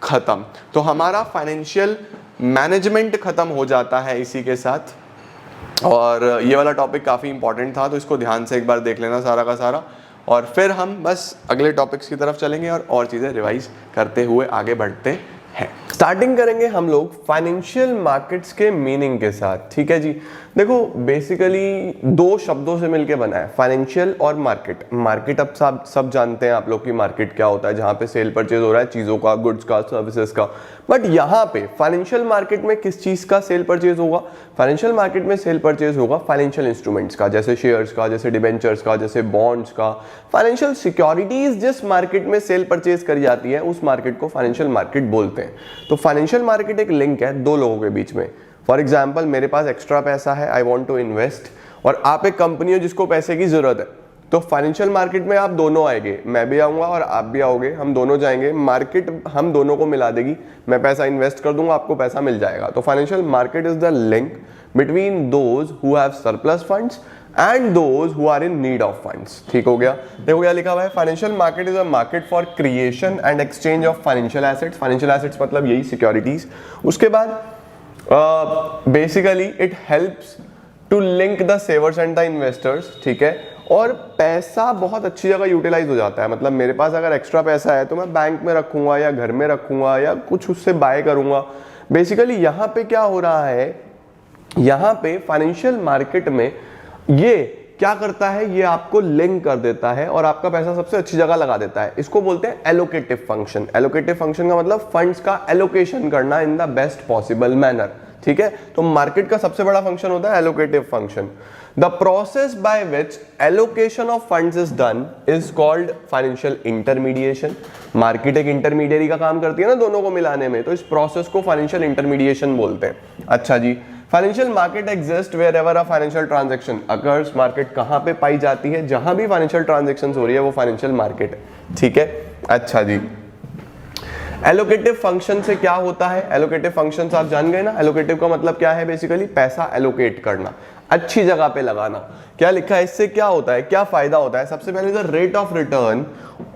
ख़त्म। तो हमारा फाइनेंशियल मैनेजमेंट ख़त्म हो जाता है इसी के साथ। और ये वाला टॉपिक काफ़ी इंपॉर्टेंट था, तो इसको ध्यान से एक बार देख लेना सारा का सारा, और फिर हम बस अगले टॉपिक्स की तरफ चलेंगे और चीज़ें रिवाइज करते हुए आगे बढ़ते है। स्टार्टिंग करेंगे हम लोग फाइनेंशियल मार्केट्स के मीनिंग के साथ, ठीक है जी। देखो बेसिकली दो शब्दों से मिलके बना है, फाइनेंशियल और मार्केट। मार्केट अब सब जानते हैं आप लोग की मार्केट क्या होता है, जहां पे सेल परचेज हो रहा है चीजों का, गुड्स का, सर्विसेज का। बट यहाँ पे फाइनेंशियल मार्केट में किस चीज का सेल परचेज होगा? फाइनेंशियल मार्केट में सेल परचेज होगा फाइनेंशियल इंस्ट्रूमेंट्स का, जैसे शेयर्स का, जैसे डिबेंचर्स का, जैसे बॉन्ड्स का। फाइनेंशियल सिक्योरिटीज जिस मार्केट में सेल परचेज करी जाती है उस मार्केट को फाइनेंशियल मार्केट बोलते हैं। तो फाइनेंशियल मार्केट एक लिंक है दो लोगों के बीच में। फॉर एग्जाम्पल मेरे पास एक्स्ट्रा पैसा है, आई वॉन्ट टू इन्वेस्ट, और आप एक कंपनी हो जिसको पैसे की जरूरत है, तो फाइनेंशियल मार्केट में आप दोनों आएंगे, मैं भी आऊंगा और आप भी आओगे, हम दोनों जाएंगे, मार्केट हम दोनों को मिला देगी, मैं पैसा इन्वेस्ट कर दूंगा, आपको पैसा मिल जाएगा। तो financial market is the link between those who have surplus funds and those who are in need of funds. ठीक हो गया? देखो क्या लिखा हुआ है, financial market is a market for creation and exchange of financial assets. Financial assets मतलब यही सिक्योरिटीज। उसके बाद basically it helps to link the savers and the investors, ठीक है। और पैसा बहुत अच्छी जगह यूटिलाइज हो जाता है, मतलब मेरे पास अगर एक्स्ट्रा पैसा है तो मैं बैंक में रखूंगा या घर में रखूंगा या कुछ उससे बाय करूंगा। बेसिकली यहाँ पे क्या हो रहा है, यहाँ पे फाइनेंशियल मार्केट में ये क्या करता है, ये आपको लिंक कर देता है और आपका पैसा सबसे अच्छी जगह लगा देता है। इसको बोलते हैं एलोकेटिव फंक्शन। एलोकेटिव फंक्शन का मतलब फंड्स का एलोकेशन करना in the best possible manner, ठीक है। तो मार्केट का सबसे बड़ा फंक्शन होता है allocative function. The process by which allocation of funds is done is called financial intermediation. Market एक इंटरमीडियरी का काम करती है ना दोनों को मिलाने में, तो इस प्रोसेस को फाइनेंशियल इंटरमीडिएशन बोलते हैं। अच्छा जी, financial market exist wherever a financial transaction occurs. Market कहां पे पाई जाती है? जहां भी फाइनेंशियल ट्रांजैक्शंस हो रही है वो फाइनेंशियल मार्केट है, ठीक है। अच्छा जी, एलोकेटिव फंक्शन से क्या होता है? एलोकेटिव फंक्शंस आप जान गए ना। एलोकेटिव का मतलब क्या है? बेसिकली पैसा एलोकेट करना, अच्छी जगह पे लगाना। क्या लिखा है? इससे क्या होता है, क्या फायदा होता है? सबसे पहले the rate of return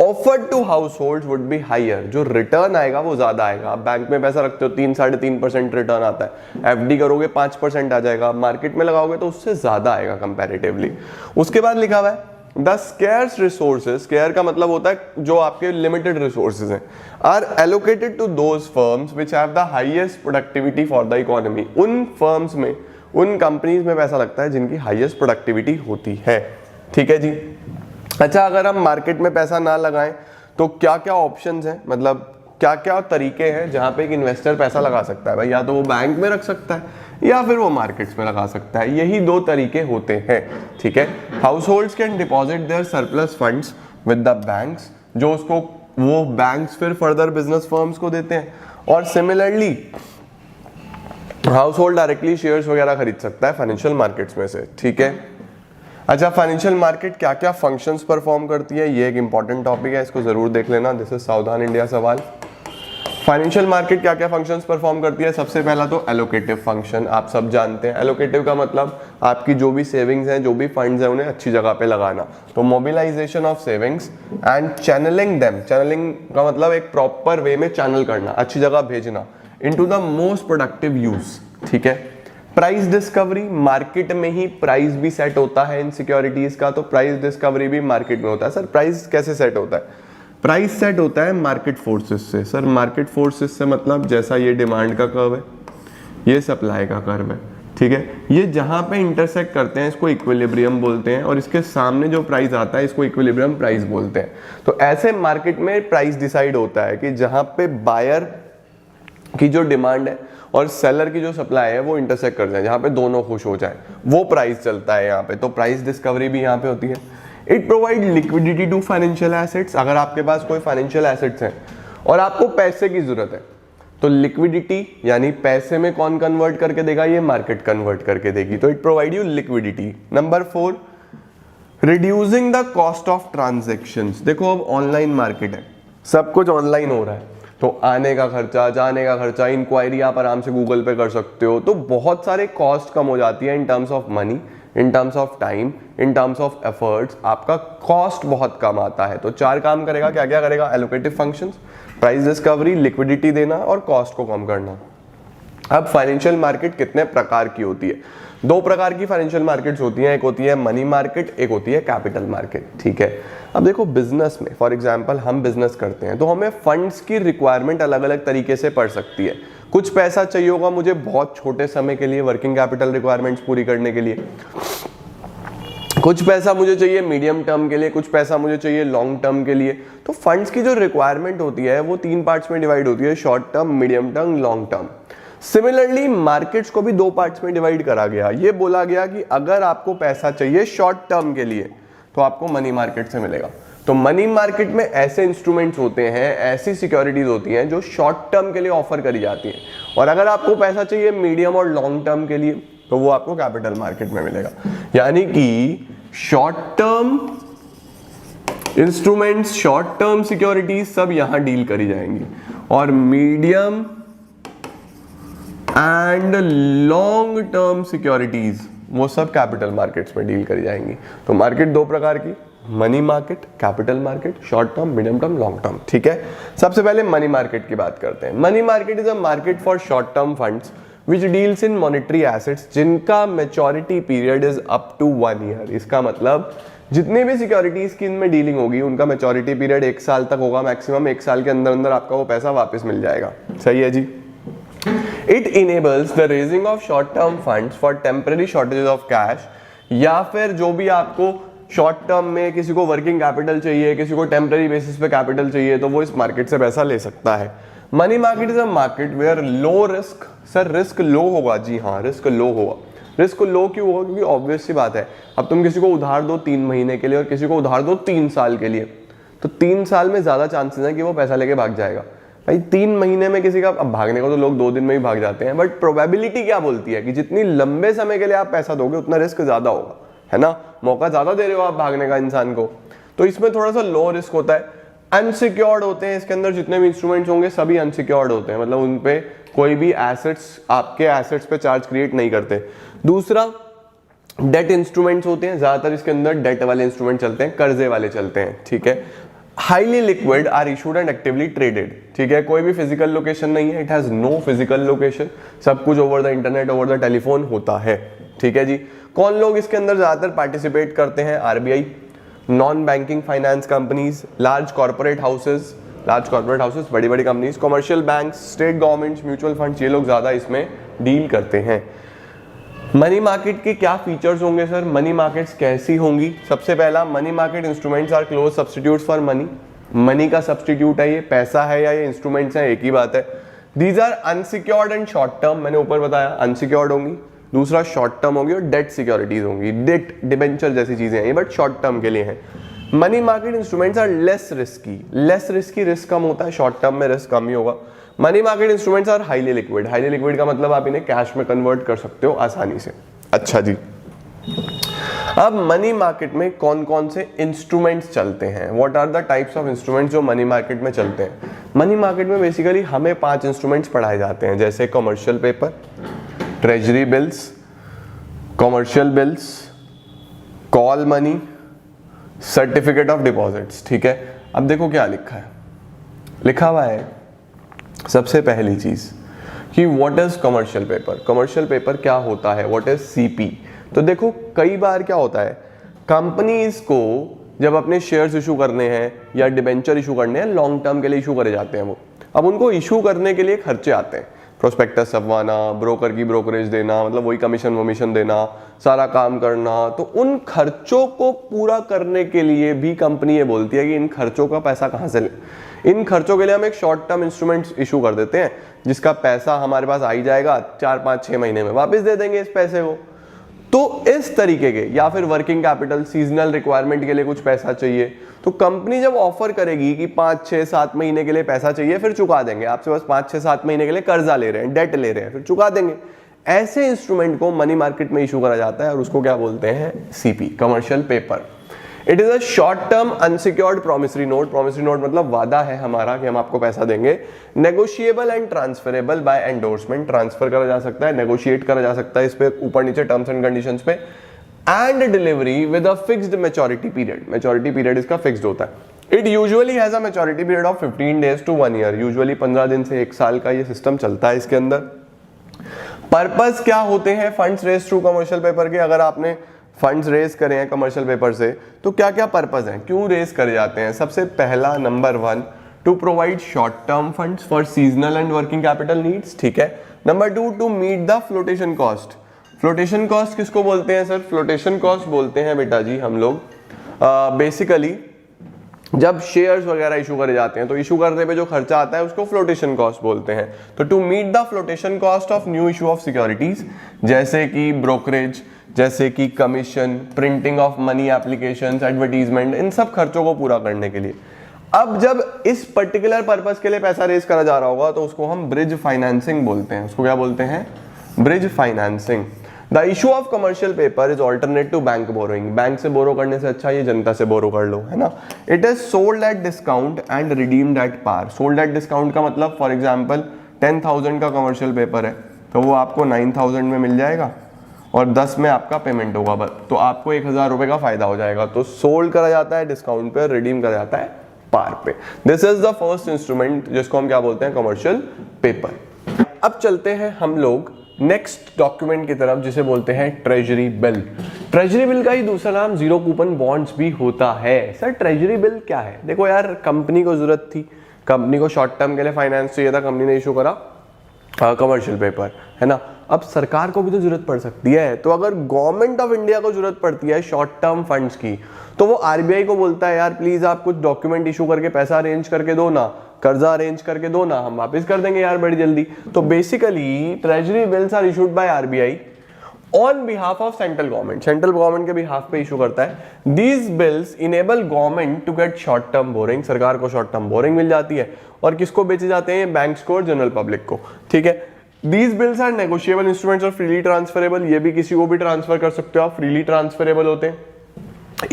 offered to household would be higher. जो रिटर्न आएगा वो ज्यादा आएगा। आप बैंक में पैसा रखते हो 3-3.5% रिटर्न आता है, एफडी करोगे 5% आ जाएगा, मार्केट में लगाओगे तो उससे ज्यादा आएगा कंपैरेटिवली। उसके बाद लिखा हुआ है द स्केर्स रिसोर्सेज। स्केयर का मतलब होता है जो आपके लिमिटेड रिसोर्सेज हैं, are allocated to those firms which have the highest productivity for the economy. उन फर्म्स में, उन कंपनीज में पैसा लगता है जिनकी हाईएस्ट प्रोडक्टिविटी होती है, ठीक है जी। अच्छा, अगर हम मार्केट में पैसा ना लगाएं तो क्या क्या ऑप्शंस हैं, मतलब क्या क्या तरीके हैं जहां पे एक इन्वेस्टर पैसा लगा सकता है? भाई या तो वो बैंक में रख सकता है या फिर वो मार्केट्स में लगा सकता है। यही दो तरीके होते हैं, ठीक है। Households can deposit their surplus funds with the banks, जो उसको वो बैंक्स फिर फर्दर बिजनेस फर्म्स को देते हैं। और similarly house hold directly shares वगैरह खरीद सकता है फाइनेंशियल मार्केट्स में से, ठीक है। अच्छा, फाइनेंशियल मार्केट क्या क्या फंक्शंस परफॉर्म करती है, ये एक इंपॉर्टेंट टॉपिक है, इसको जरूर देख लेना। दिस इज सावधान इंडिया सवाल। फाइनेंशियल मार्केट क्या क्या फंक्शंस परफॉर्म करती है? सबसे पहला तो एलोकेटिव फंक्शन, आप सब जानते हैं। एलोकेटिव का मतलब आपकी जो भी सेविंग्स हैं, जो भी फंड्स हैं, उन्हें अच्छी जगह पे लगाना। तो mobilisation of savings and channelling them. Channelling का मतलब एक प्रॉपर वे में चैनल करना, अच्छी जगह भेजना into the most productive use, ठीक है। प्राइस डिस्कवरी, मार्केट में ही प्राइस भी सेट होता है इन सिक्योरिटीज का, तो प्राइस डिस्कवरी भी मार्केट में होता है। सर प्राइस कैसे सेट होता है? प्राइस सेट होता है मार्केट फोर्सेस से। सर मार्केट फोर्सेस से मतलब जैसा ये डिमांड का कर्व है, ये सप्लाई का कर्व है, ठीक है। ये जहां पे इंटरसेक्ट करते हैं इसको इक्विलिब्रियम बोलते हैं, और इसके सामने जो प्राइस आता है इसको इक्विलिब्रियम प्राइस बोलते हैं। तो ऐसे मार्केट में प्राइस डिसाइड होता है कि जहां पे बायर की जो डिमांड है और सेलर की जो सप्लाई है वो इंटरसेक्ट कर जाए, जहां पे दोनों खुश हो जाए, वो प्राइस चलता है यहाँ पे। तो प्राइस डिस्कवरी भी यहाँ पे होती है। It provide liquidity to financial assets. अगर आपके पास कोई फाइनेंशियल एसेट्स हैं और आपको पैसे की जरूरत है तो लिक्विडिटी यानी पैसे में कौन कन्वर्ट करके देगा? ये मार्केट कन्वर्ट करके देगी। तो it provide you liquidity. Number 4, reducing the cost of transactions. देखो अब ऑनलाइन मार्केट है, सब कुछ ऑनलाइन हो रहा है, तो आने का खर्चा, जाने का खर्चा, इंक्वायरी आप आराम से गूगल पे कर सकते हो, तो बहुत सारे कॉस्ट कम हो जाती है in terms of money, in terms of time, in terms of efforts. आपका कॉस्ट बहुत कम आता है। तो 4 काम करेगा, क्या क्या करेगा? Allocative functions, price discovery, liquidity देना और कॉस्ट को कम करना। अब फाइनेंशियल मार्केट कितने प्रकार की होती है? दो प्रकार की फाइनेंशियल मार्केट्स होती हैं, एक होती है मनी मार्केट, एक होती है कैपिटल मार्केट, ठीक है। अब देखो बिजनेस में फॉर एग्जांपल हम बिजनेस करते हैं तो हमें फंड्स की रिक्वायरमेंट अलग अलग तरीके से पड़ सकती है। कुछ पैसा चाहिए होगा मुझे बहुत छोटे समय के लिए, वर्किंग कैपिटल रिक्वायरमेंट्स पूरी करने के लिए, कुछ पैसा मुझे चाहिए मीडियम टर्म के लिए, कुछ पैसा मुझे चाहिए लॉन्ग टर्म के लिए। तो फंड्स की जो रिक्वायरमेंट होती है वो 3 पार्ट्स में डिवाइड होती है, short term, medium term, long term. Similarly markets को भी 2 पार्ट्स में डिवाइड करा गया। ये बोला गया कि अगर आपको पैसा चाहिए शॉर्ट टर्म के लिए तो आपको मनी मार्केट से मिलेगा। तो मनी मार्केट में ऐसे इंस्ट्रूमेंट्स होते हैं, ऐसी सिक्योरिटीज होती हैं जो शॉर्ट टर्म के लिए ऑफर करी जाती हैं, और अगर आपको पैसा चाहिए मीडियम और लॉन्ग टर्म के लिए तो वो आपको कैपिटल मार्केट में मिलेगा। यानी कि short term instruments, short term securities सब यहां डील करी जाएंगी, और medium and long term securities वो सब कैपिटल मार्केट्स में डील करी जाएंगी। तो मार्केट 2 प्रकार की, money market, capital market, short term, medium term, long term, ठीक है। सबसे पहले मनी मार्केट की बात करते हैं। Money market is a market for short term funds which deals in monetary assets जिनका maturity period is up to 1 year। इसका मतलब जितने भी सिक्योरिटीज की इनमें डीलिंग होगी उनका मैच्योरिटी पीरियड 1 साल तक होगा, मैक्सिमम 1 साल के अंदर अंदर आपका वो पैसा वापस मिल जाएगा। सही है जी। It enables the raising of short-term funds for temporary shortages of cash, या फिर जो भी आपको शॉर्ट टर्म में किसी को वर्किंग कैपिटल चाहिए, किसी को टेम्पररी बेसिस पे कैपिटल चाहिए, तो वो इस मार्केट से पैसा ले सकता है। Money market is a market where low risk, sir risk low होगा, जी हाँ रिस्क लो होगा। रिस्क लो क्यों होगा? क्योंकि ऑब्वियस सी बात है, अब तुम किसी को उधार दो 3 महीने के लिए और किसी को उधार दो 3 साल के लिए, तो 3 साल में ज्यादा चांसेस है कि वो पैसा लेके भाग जाएगा। भाई 3 महीने में किसी का, अब भागने को तो लोग 2 दिन में ही भाग जाते हैं, बट प्रोबेबिलिटी क्या बोलती है कि जितनी लंबे समय के लिए आप पैसा दोगे उतना रिस्क ज्यादा होगा, है ना। मौका ज्यादा दे रहे हो आप भागने का इंसान को, तो इसमें थोड़ा सा लो रिस्क होता है। अनसिक्योर्ड होते हैं, इसके अंदर जितने भी इंस्ट्रूमेंट्स होंगे सभी अनसिक्योर्ड होते हैं, मतलब उन पे कोई भी एसेट्स, आपके एसेट्स पे चार्ज क्रिएट नहीं करते। दूसरा डेट इंस्ट्रूमेंट्स होते हैं, ज्यादातर इसके अंदर डेट वाले इंस्ट्रूमेंट चलते हैं, कर्जे वाले चलते हैं, ठीक है। Highly liquid, are issued and actively traded, ठीक है। कोई भी फिजिकल लोकेशन नहीं है, it has no physical location, सब कुछ over the internet, over the telephone होता है, ठीक है जी। कौन लोग इसके अंदर ज्यादातर पार्टिसिपेट करते हैं? RBI, non banking finance companies, large corporate houses, बड़ी बड़ी companies, commercial banks, state governments, mutual funds, ये लोग ज्यादा इसमें डील करते हैं। मनी मार्केट के क्या फीचर्स होंगे सर? मनी मार्केट्स कैसी होंगी? सबसे पहला, money market instruments are close substitutes for money. Money का सब्स्टिट्यूट है ये, पैसा है या ये इंस्ट्रूमेंट्स हैं, एक ही बात है। These are unsecured and short term, मैंने ऊपर बताया अनसिक्योर्ड होंगी, दूसरा शॉर्ट टर्म होगी, और डेट सिक्योरिटीज होंगी, डेट डिबेंचर जैसी चीजें हैं ये, बट शॉर्ट टर्म के लिए हैं। Money market instruments are less risky, risk कम होता है, शॉर्ट टर्म में रिस्क कम ही होगा। Money market instruments are highly liquid का मतलब आप इन्हें कैश में कन्वर्ट कर सकते हो आसानी से। अच्छा जी, अब मनी मार्केट में कौन कौन से इंस्ट्रूमेंट्स चलते हैं? What are the types of instruments जो मनी मार्केट में चलते हैं? मनी मार्केट में बेसिकली हमें 5 इंस्ट्रूमेंट्स पढ़ाए जाते हैं, जैसे commercial paper, treasury bills, commercial bills, call money, certificate of deposits, ठीक है। अब देखो क्या लिखा है, लिखा हुआ है सबसे पहली चीज कि what is commercial paper. Commercial paper क्या होता है? What is CP? तो देखो कई बार क्या होता है, कंपनीज को जब अपने शेयर्स इशू करने हैं या डिबेंचर इशू करने हैं, लॉन्ग टर्म के लिए इशू करे जाते हैं वो, अब उनको इशू करने के लिए खर्चे आते हैं, प्रोस्पेक्टस छपवाना, ब्रोकर की ब्रोकरेज देना, मतलब वही कमीशन वमीशन देना, सारा काम करना। तो उन खर्चों को पूरा करने के लिए भी कंपनी ये बोलती है कि इन खर्चों का पैसा कहाँ से ले। इन खर्चों के लिए हम एक शॉर्ट टर्म इंस्ट्रूमेंट इशू कर देते हैं, जिसका पैसा हमारे पास आ ही जाएगा, 4-5-6 महीने में वापस दे देंगे इस पैसे को। तो इस तरीके के, या फिर वर्किंग कैपिटल, सीजनल रिक्वायरमेंट के लिए कुछ पैसा चाहिए, तो कंपनी जब ऑफर करेगी कि 5-6-7 महीने के लिए पैसा चाहिए, फिर चुका देंगे। आपसे बस 5-6-7 महीने के लिए कर्जा ले रहे हैं, डेट ले रहे हैं, फिर चुका देंगे। ऐसे इंस्ट्रूमेंट को मनी मार्केट में इशू करा जाता है और उसको क्या बोलते हैं? CP, commercial paper. It is a short term unsecured promissory note. Promissory note मतलब वादा है हमारा कि हम आपको पैसा देंगे। Negotiable and transferable by endorsement, transfer करा जा सकता है, नेगोशिएट करा जा सकता है इस पे, ऊपर नीचे टर्म्स एंड कंडीशंस पे। And delivery with a fixed maturity period, maturity period इसका फिक्स्ड होता है। It usually has a maturity period of 15 days to 1 year, usually 15 दिन से 1 साल का ये सिस्टम चलता है इसके अंदर। पर्पस क्या होते हैं funds raise through commercial paper के? अगर आपने फंड्स रेज करे हैं कमर्शियल पेपर से तो क्या क्या पर्पस हैं, क्यों रेज करे जाते हैं? सबसे पहला number 1, to provide short term funds for seasonal and working capital needs, ठीक है। Number 2, to meet the flotation cost. Flotation cost किसको बोलते हैं सर? फ्लोटेशन कॉस्ट बोलते हैं बेटा जी हम लोग बेसिकली जब शेयर्स वगैरह इशू करे जाते हैं तो इशू करने पे जो खर्चा आता है उसको फ्लोटेशन कॉस्ट बोलते हैं। तो to meet the flotation cost of new issue of securities, जैसे कि ब्रोकरेज, जैसे कि commission, printing of money applications, advertisement, इन सब खर्चों को पूरा करने के लिए। अब जब इस पर्टिकुलर पर्पस के लिए पैसा रेज करा जा रहा होगा तो उसको हम ब्रिज फाइनेंसिंग बोलते हैं। उसको क्या बोलते हैं? Bridge financing. The issue of commercial paper is alternate to bank borrowing. Bank से बोरो करने से अच्छा ये जनता से बोरो कर लो, है ना। It is sold at discount and redeemed at par. Sold at discount का मतलब फॉर एग्जांपल 10,000 का कमर्शियल पेपर है तो वो आपको 9,000 में मिल जाएगा और 10 में आपका पेमेंट होगा बस, तो आपको 1,000 रुपए का फायदा हो जाएगा। तो सोल्ड करा जाता है डिस्काउंट पे, रिडीम करा जाता है पार पे। This is the first instrument जिसको हम क्या बोलते हैं? Commercial paper. अब चलते हैं हम लोग नेक्स्ट डॉक्यूमेंट की तरफ जिसे बोलते हैं ट्रेजरी बिल। ट्रेजरी बिल का ही दूसरा नाम जीरो कूपन बॉन्ड्स भी होता है। सर ट्रेजरी बिल क्या है? देखो यार, कंपनी को जरूरत थी, कंपनी को शॉर्ट टर्म के लिए फाइनेंस चाहिए था, कंपनी ने इशू करा कमर्शियल पेपर, है ना। अब सरकार को भी तो जरूरत पड़ सकती है, तो अगर गवर्नमेंट ऑफ इंडिया को जरूरत पड़ती है शॉर्ट टर्म फंड्स की तो वो आरबीआई को बोलता है यार प्लीज आप कुछ डॉक्यूमेंट इशू करके पैसा अरेंज करके दो ना, कर्जा अरेंज करके दो ना, हम वापस कर देंगे यार बड़ी जल्दी। तो basically treasury bills are issued by RBI on behalf of central government. Central government के बिहाफ पे इशू करता है। These bills enable government to get short term borrowing. सरकार को शॉर्ट टर्म बोरिंग मिल जाती है और किसको बेचे जाते हैं? बैंक्स को और जनरल पब्लिक को, ठीक है। These bills are negotiable instruments और फ्रीली ट्रांसफरेबल। ये भी किसी को भी ट्रांसफर कर सकते हो आप, फ्रीली ट्रांसफरेबल होते हैं।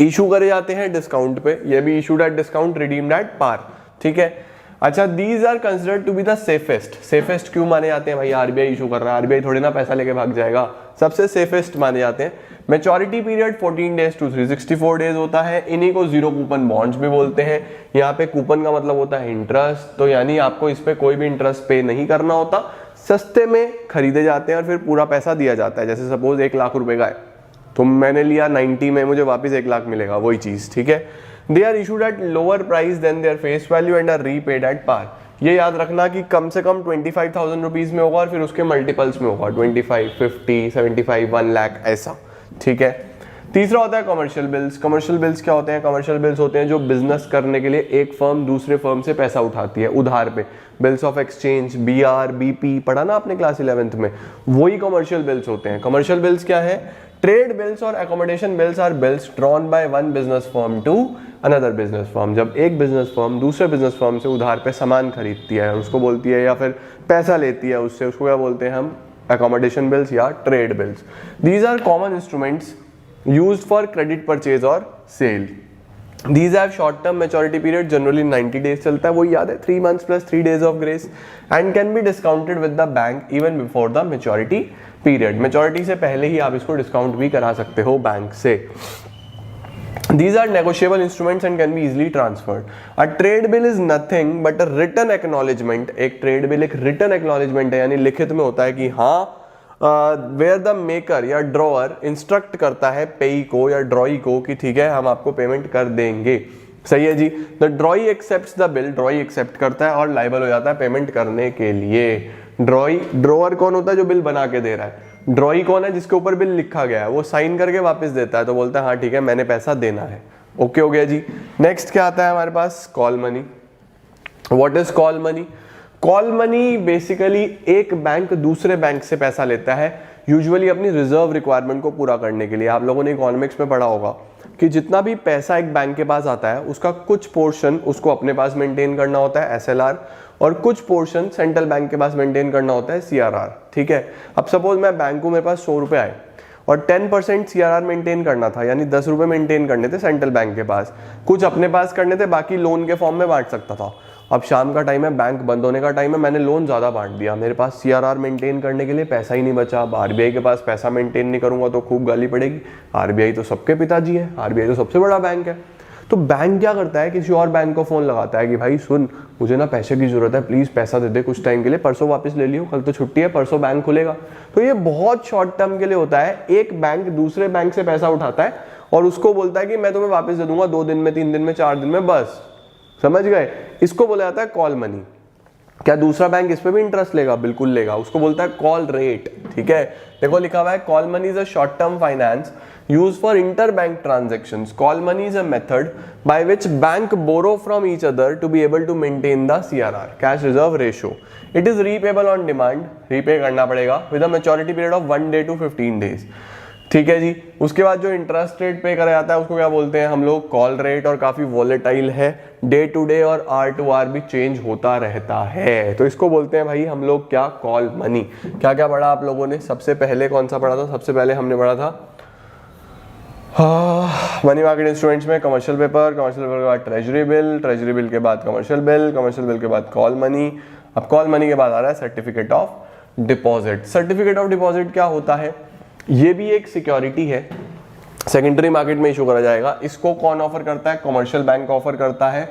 इशू करे जाते हैं डिस्काउंट पे, ये भी issued at discount, redeemed at par, ठीक है। अच्छा, these are considered to be the safest. Safest क्यों माने जाते हैं भाई? आरबीआई इशू कर रहा है, आरबीआई थोड़ी ना पैसा लेके भाग जाएगा, सबसे सेफेस्ट माने जाते हैं। Maturity period 14 days to 364 days होता है। इन्हीं को जीरो कूपन बॉन्ड्स भी बोलते हैं। यहाँ पे कूपन का मतलब होता है इंटरेस्ट, तो यानी आपको इस पे कोई भी इंटरेस्ट पे नहीं करना होता, सस्ते में खरीदे जाते हैं और फिर पूरा पैसा दिया जाता है। जैसे सपोज 1 लाख रुपए का है तो मैंने लिया 90 में, मुझे वापस 1 लाख मिलेगा, वही चीज, ठीक है। They are issued at lower price than their face value and are repaid at par. ये याद रखना कि कम से कम 25,000 रुपीज में होगा और फिर उसके मल्टीपल्स में होगा, 25, 50, 75, 1 लाख ऐसा, ठीक है। तीसरा होता है कमर्शियल बिल्स। कमर्शियल बिल्स क्या होते हैं? कमर्शियल बिल्स होते हैं जो बिजनेस करने के लिए एक फर्म दूसरे फर्म से पैसा उठाती है उधार पे। Bills of exchange, BR, BP पढ़ा ना आपने क्लास 11th में, वही कमर्शियल बिल्स होते हैं। कमर्शियल बिल्स क्या है? ट्रेड बिल्स और accommodation bills are bills drawn by one business firm to another business firm. जब एक बिजनेस फर्म दूसरे बिजनेस फर्म से उधार पे सामान खरीदती है, उसको बोलती है, या फिर पैसा लेती है उससे, उसको क्या बोलते हैं हम? अकोमोडेशन बिल्स या trade bills. These are common instruments used for credit purchase or sale. These have short term maturity period, generally 90 days चलता है, वही याद है, 3 months plus 3 days of grace, and can be discounted with the bank even before the maturity period. Maturity से पहले ही आप इसको discount भी करा सकते हो बैंक से। These are negotiable instruments and can be easily transferred. A trade bill is nothing but a written acknowledgement. एक trade bill एक written acknowledgement है, यानी लिखित में होता है कि हाँ वेयर द मेकर या ड्रॉअर इंस्ट्रक्ट करता है पेई को या ड्रॉई को कि ठीक है हम आपको पेमेंट कर देंगे, सही है जी। The drawee accepts the bill, drawee accept करता है और लाइबल हो जाता है पेमेंट करने के लिए। ड्रॉअर कौन होता है? जो बिल बना के दे रहा है। ड्रॉई कौन है? जिसके ऊपर बिल लिखा गया है, वो साइन करके वापस देता है, तो बोलता है हाँ ठीक है मैंने पैसा देना है। ओके हो गया जी। नेक्स्ट क्या आता है हमारे पास? Call money. What is call money? Call money basically एक बैंक दूसरे बैंक से पैसा लेता है, यूजुअली अपनी रिजर्व रिक्वायरमेंट को पूरा करने के लिए। आप लोगों ने इकोनॉमिक्स में पढ़ा होगा कि जितना भी पैसा एक बैंक के पास आता है उसका कुछ पोर्शन उसको अपने पास मेंटेन करना होता है SLR, और कुछ पोर्शन सेंट्रल बैंक के पास मेंटेन करना होता है CRR, ठीक है। अब सपोज मैं बैंक को, मेरे पास 100 रुपए आए और 10% CRR मेंटेन करना था, यानी 10 रुपए मेंटेन करने थे सेंट्रल बैंक के पास, कुछ अपने पास करने थे, बाकी लोन के फॉर्म में बांट सकता था। अब शाम का टाइम है, बैंक बंद होने का टाइम है, मैंने लोन ज़्यादा बांट दिया, मेरे पास CRR मेंटेन करने के लिए पैसा ही नहीं बचा। अब RBI के पास पैसा मेंटेन नहीं करूंगा तो खूब गाली पड़ेगी। RBI तो सबके पिताजी है, RBI तो सबसे बड़ा बैंक है। तो बैंक क्या करता है, किसी और बैंक को फोन लगाता है कि भाई सुन, मुझे ना पैसे की जरूरत है, प्लीज पैसा दे दे कुछ टाइम के लिए, परसों वापस ले लियो, कल तो छुट्टी है, परसों बैंक खुलेगा। तो ये बहुत शॉर्ट टर्म के लिए होता है। एक बैंक दूसरे बैंक से पैसा उठाता है और उसको बोलता है कि मैं तुम्हें वापस दे दूंगा 2 दिन में, 3 दिन में, 4 दिन में, बस। समझ गए? इसको बोला जाता है कॉल मनी। क्या दूसरा बैंक इस पे भी इंटरेस्ट लेगा? बिल्कुल लेगा। उसको बोलता है कॉल रेट। ठीक है, देखो लिखा हुआ है call money is a short term finance used for interbank transactions. Call money is a method by which bank borrow from each other to be able to maintain the CRR, cash reserve ratio. It is repayable on demand, repay करना पड़ेगा with a maturity period of 1 day to 15 days. ठीक है जी। उसके बाद जो interest rate पे करा जाता है उसको क्या बोलते हैं हम लोग? Call rate. और काफी वॉलेटाइल है, डे टू डे और आर टू आर भी चेंज होता रहता है। तो इसको बोलते हैं भाई हम लोग क्या? Call money. क्या क्या पढ़ा आप लोगों ने? सबसे पहले कौन सा पढ़ा था? सबसे पहले हमने पढ़ा था मनी मार्केट इंस्ट्रूमेंट्स में कमर्शियल पेपर, कमर्शियल पेपर के बाद ट्रेजरी बिल, ट्रेजरी बिल के बाद कमर्शियल बिल, कमर्शियल बिल के बाद कॉल मनी। अब कॉल मनी के बाद आ रहा है certificate of deposit. Certificate of deposit क्या होता है? ये भी एक सिक्योरिटी है, सेकेंडरी मार्केट में इशू करा जाएगा। इसको कौन ऑफर करता है? कमर्शियल बैंक ऑफर करता है।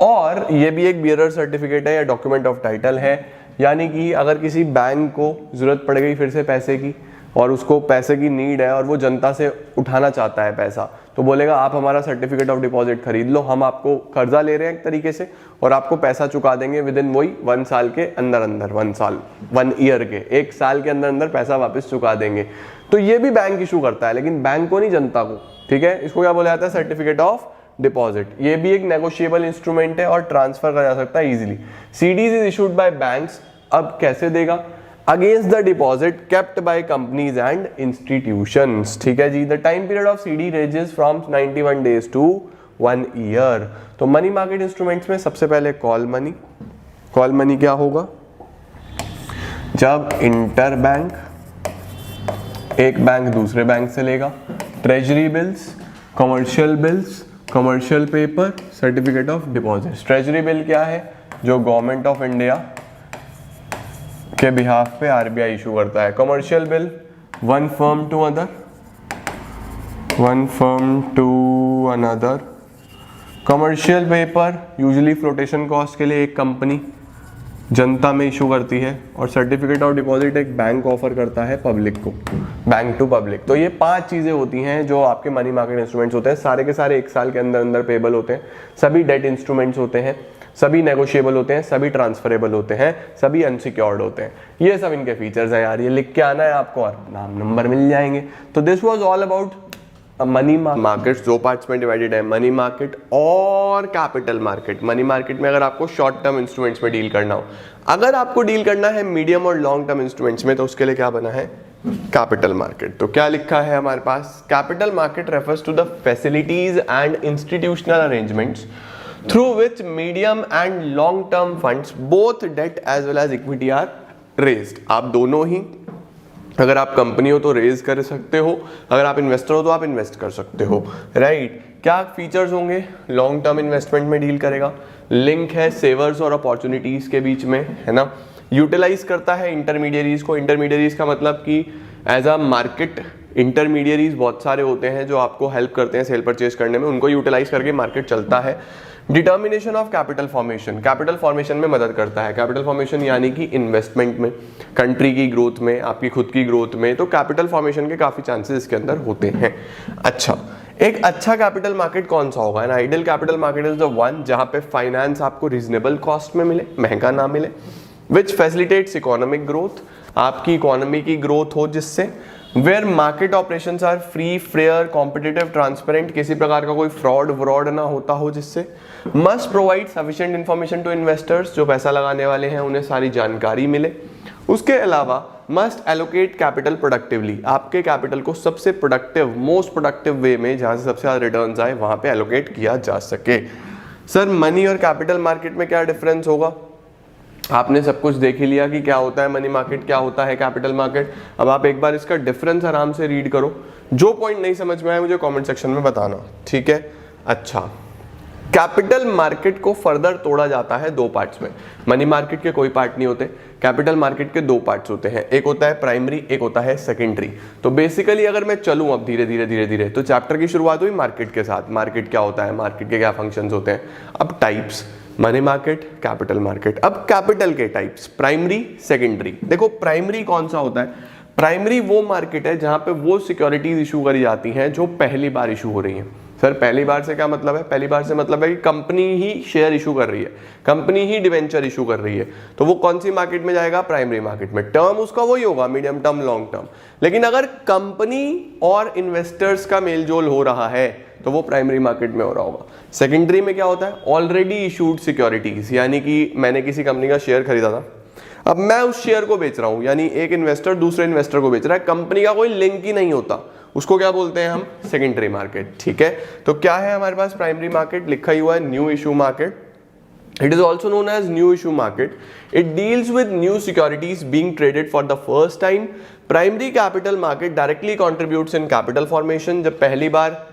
और ये भी एक बियरर सर्टिफिकेट है या डॉक्यूमेंट ऑफ टाइटल है। यानी कि अगर किसी बैंक को जरूरत पड़ गई फिर से पैसे की, और उसको पैसे की नीड है और वो जनता से उठाना चाहता है पैसा, तो बोलेगा आप हमारा सर्टिफिकेट ऑफ डिपॉजिट खरीद लो, हम आपको कर्जा ले रहे हैं एक तरीके से और आपको पैसा चुका देंगे विद इन वही 1 साल के अंदर अंदर, 1 ईयर के, 1 साल के अंदर अंदर पैसा वापस चुका देंगे। तो ये भी बैंक इशू करता है, लेकिन बैंक को नहीं, जनता को। ठीक है, इसको क्या बोला जाता है? Certificate of deposit. ये भी एक नेगोशिएबल इंस्ट्रूमेंट है और ट्रांसफर करा जा सकता है easily. CDs is issued by banks. अब कैसे देगा? Against the deposit kept by companies and institutions. ठीक है जी। The time period of CD ranges from 91 days to 1 year. तो मनी मार्केट इंस्ट्रूमेंट्स में सबसे पहले कॉल मनी। कॉल मनी क्या होगा? जब इंटर बैंक एक बैंक दूसरे बैंक से लेगा। Treasury bills, commercial paper, certificate of deposit. Treasury bill क्या है? जो गवर्नमेंट ऑफ इंडिया के बिहाफ पे आरबीआई इशू करता है। Commercial bill, one firm to another. Commercial paper usually flotation cost के लिए एक कंपनी जनता में इशू करती है। और सर्टिफिकेट ऑफ डिपॉजिट एक बैंक ऑफर करता है पब्लिक को, बैंक टू पब्लिक। तो ये 5 चीजें होती हैं जो आपके मनी मार्केट इंस्ट्रूमेंट्स होते हैं। सारे के सारे 1 साल के अंदर अंदर पेबल होते हैं। सभी डेट इंस्ट्रूमेंट्स होते हैं, सभी नेगोशिएबल होते हैं, सभी ट्रांसफरेबल होते हैं, सभी अनसिक्योर्ड होते हैं। ये सब इनके फीचर्स हैं यार, ये लिख के आना है आपको और नाम नंबर मिल जाएंगे। तो this was all about money market. 2 parts में डिवाइडेड है, मनी मार्केट और कैपिटल मार्केट। मनी मार्केट में अगर आपको शॉर्ट टर्म इंस्ट्रूमेंट्स में डील करना हो, अगर आपको डील करना है मीडियम और लॉन्ग टर्म इंस्ट्रूमेंट्स में, तो उसके लिए क्या बना है? Capital market. तो क्या लिखा है हमारे पास? Capital market refers to the facilities and institutional arrangements through which medium and long term funds both debt as well as equity are raised। आप दोनों ही, अगर आप कंपनी हो तो रेज कर सकते हो, अगर आप इन्वेस्टर हो तो आप इन्वेस्ट कर सकते हो, राइट। क्या फीचर्स होंगे? लॉन्ग टर्म इन्वेस्टमेंट में डील करेगा, लिंक है सेवर्स और अपॉर्चुनिटीज के बीच में, है ना। यूटिलाइज करता है इंटरमीडियरीज को। इंटरमीडियरीज का मतलब कि एज अ मार्केट इंटरमीडियरीज बहुत सारे होते हैं जो आपको हेल्प करते हैं सेल परचेज करने में, उनको यूटिलाइज करके मार्केट चलता है। Determination of capital formation, capital formation में मदद करता है। कैपिटल फॉर्मेशन यानी कि इन्वेस्टमेंट में, कंट्री की ग्रोथ में, आपकी खुद की ग्रोथ में, तो कैपिटल फॉर्मेशन के काफी चांसेस इसके अंदर होते हैं। अच्छा, एक अच्छा कैपिटल मार्केट कौन सा होगा? N ideal capital market is the one जहां पे फाइनेंस आपको रीजनेबल कॉस्ट में मिले, महंगा ना मिले, विच फैसिलिटेट्स इकोनॉमिक ग्रोथ, आपकी इकोनॉमी की ग्रोथ हो जिससे, where market operations are free, fair, competitive, transparent, किसी प्रकार का कोई फ्रॉड ना होता हो जिससे, must provide sufficient information to investors, जो पैसा लगाने वाले हैं उन्हें सारी जानकारी मिले। उसके अलावा मस्ट एलोकेट कैपिटल प्रोडक्टिवली, आपके कैपिटल को सबसे प्रोडक्टिव, मोस्ट प्रोडक्टिव वे में, जहां से सबसे ज्यादा रिटर्न्स आए वहां पे एलोकेट किया जा सके। सर मनी और कैपिटल मार्केट में क्या डिफरेंस होगा? आपने सब कुछ देख ही लिया कि क्या होता है मनी मार्केट, क्या होता है कैपिटल मार्केट। अब आप एक बार इसका डिफरेंस आराम से रीड करो। जो पॉइंट नहीं समझ में आए मुझे कमेंट सेक्शन में बताना, ठीक है। अच्छा, कैपिटल मार्केट को फर्दर तोड़ा जाता है दो पार्ट्स में। मनी मार्केट के कोई पार्ट नहीं होते, कैपिटल मार्केट के दो पार्ट्स होते हैं, एक होता है प्राइमरी, एक होता है सेकेंडरी। तो बेसिकली अगर मैं चलूं अब धीरे धीरे धीरे धीरे, तो चैप्टर की शुरुआत हुई मार्केट के साथ। मार्केट क्या होता है, मार्केट के क्या फंक्शंस होते हैं। अब types, money market, capital market. अब कैपिटल के टाइप्स, प्राइमरी, सेकेंडरी। देखो प्राइमरी कौन सा होता है, प्राइमरी वो मार्केट है जहां पे वो सिक्योरिटीज इशू करी जाती हैं जो पहली बार इशू हो रही हैं। सर पहली बार से क्या मतलब है, पहली बार से मतलब है कि कंपनी ही शेयर इशू कर रही है, कंपनी ही डिवेंचर इशू कर रही है, तो वो कौन सी मार्केट में जाएगा, प्राइमरी मार्केट में। टर्म उसका वही होगा, मीडियम टर्म, लॉन्ग टर्म। लेकिन अगर कंपनी और इन्वेस्टर्स का मेलजोल हो रहा है तो वो प्राइमरी मार्केट में हो रहा होगा। सेकेंडरी में क्या होता है, ऑलरेडी इशूड सिक्योरिटीज, यानी कि मैंने किसी कंपनी का शेयर खरीदा था, अब मैं उस शेयर को बेच रहा हूं, यानी एक इन्वेस्टर दूसरे इन्वेस्टर को बेच रहा है, कंपनी का कोई लिंक ही नहीं होता, उसको क्या बोलते हैं हम, सेकेंडरी मार्केट। ठीक है, तो क्या है हमारे पास प्राइमरी मार्केट, लिखा ही हुआ है new issue market. It is also known as new issue market. It deals with new securities being traded for the first time. Primary capital market directly contributes in capital formation. जब पहली बार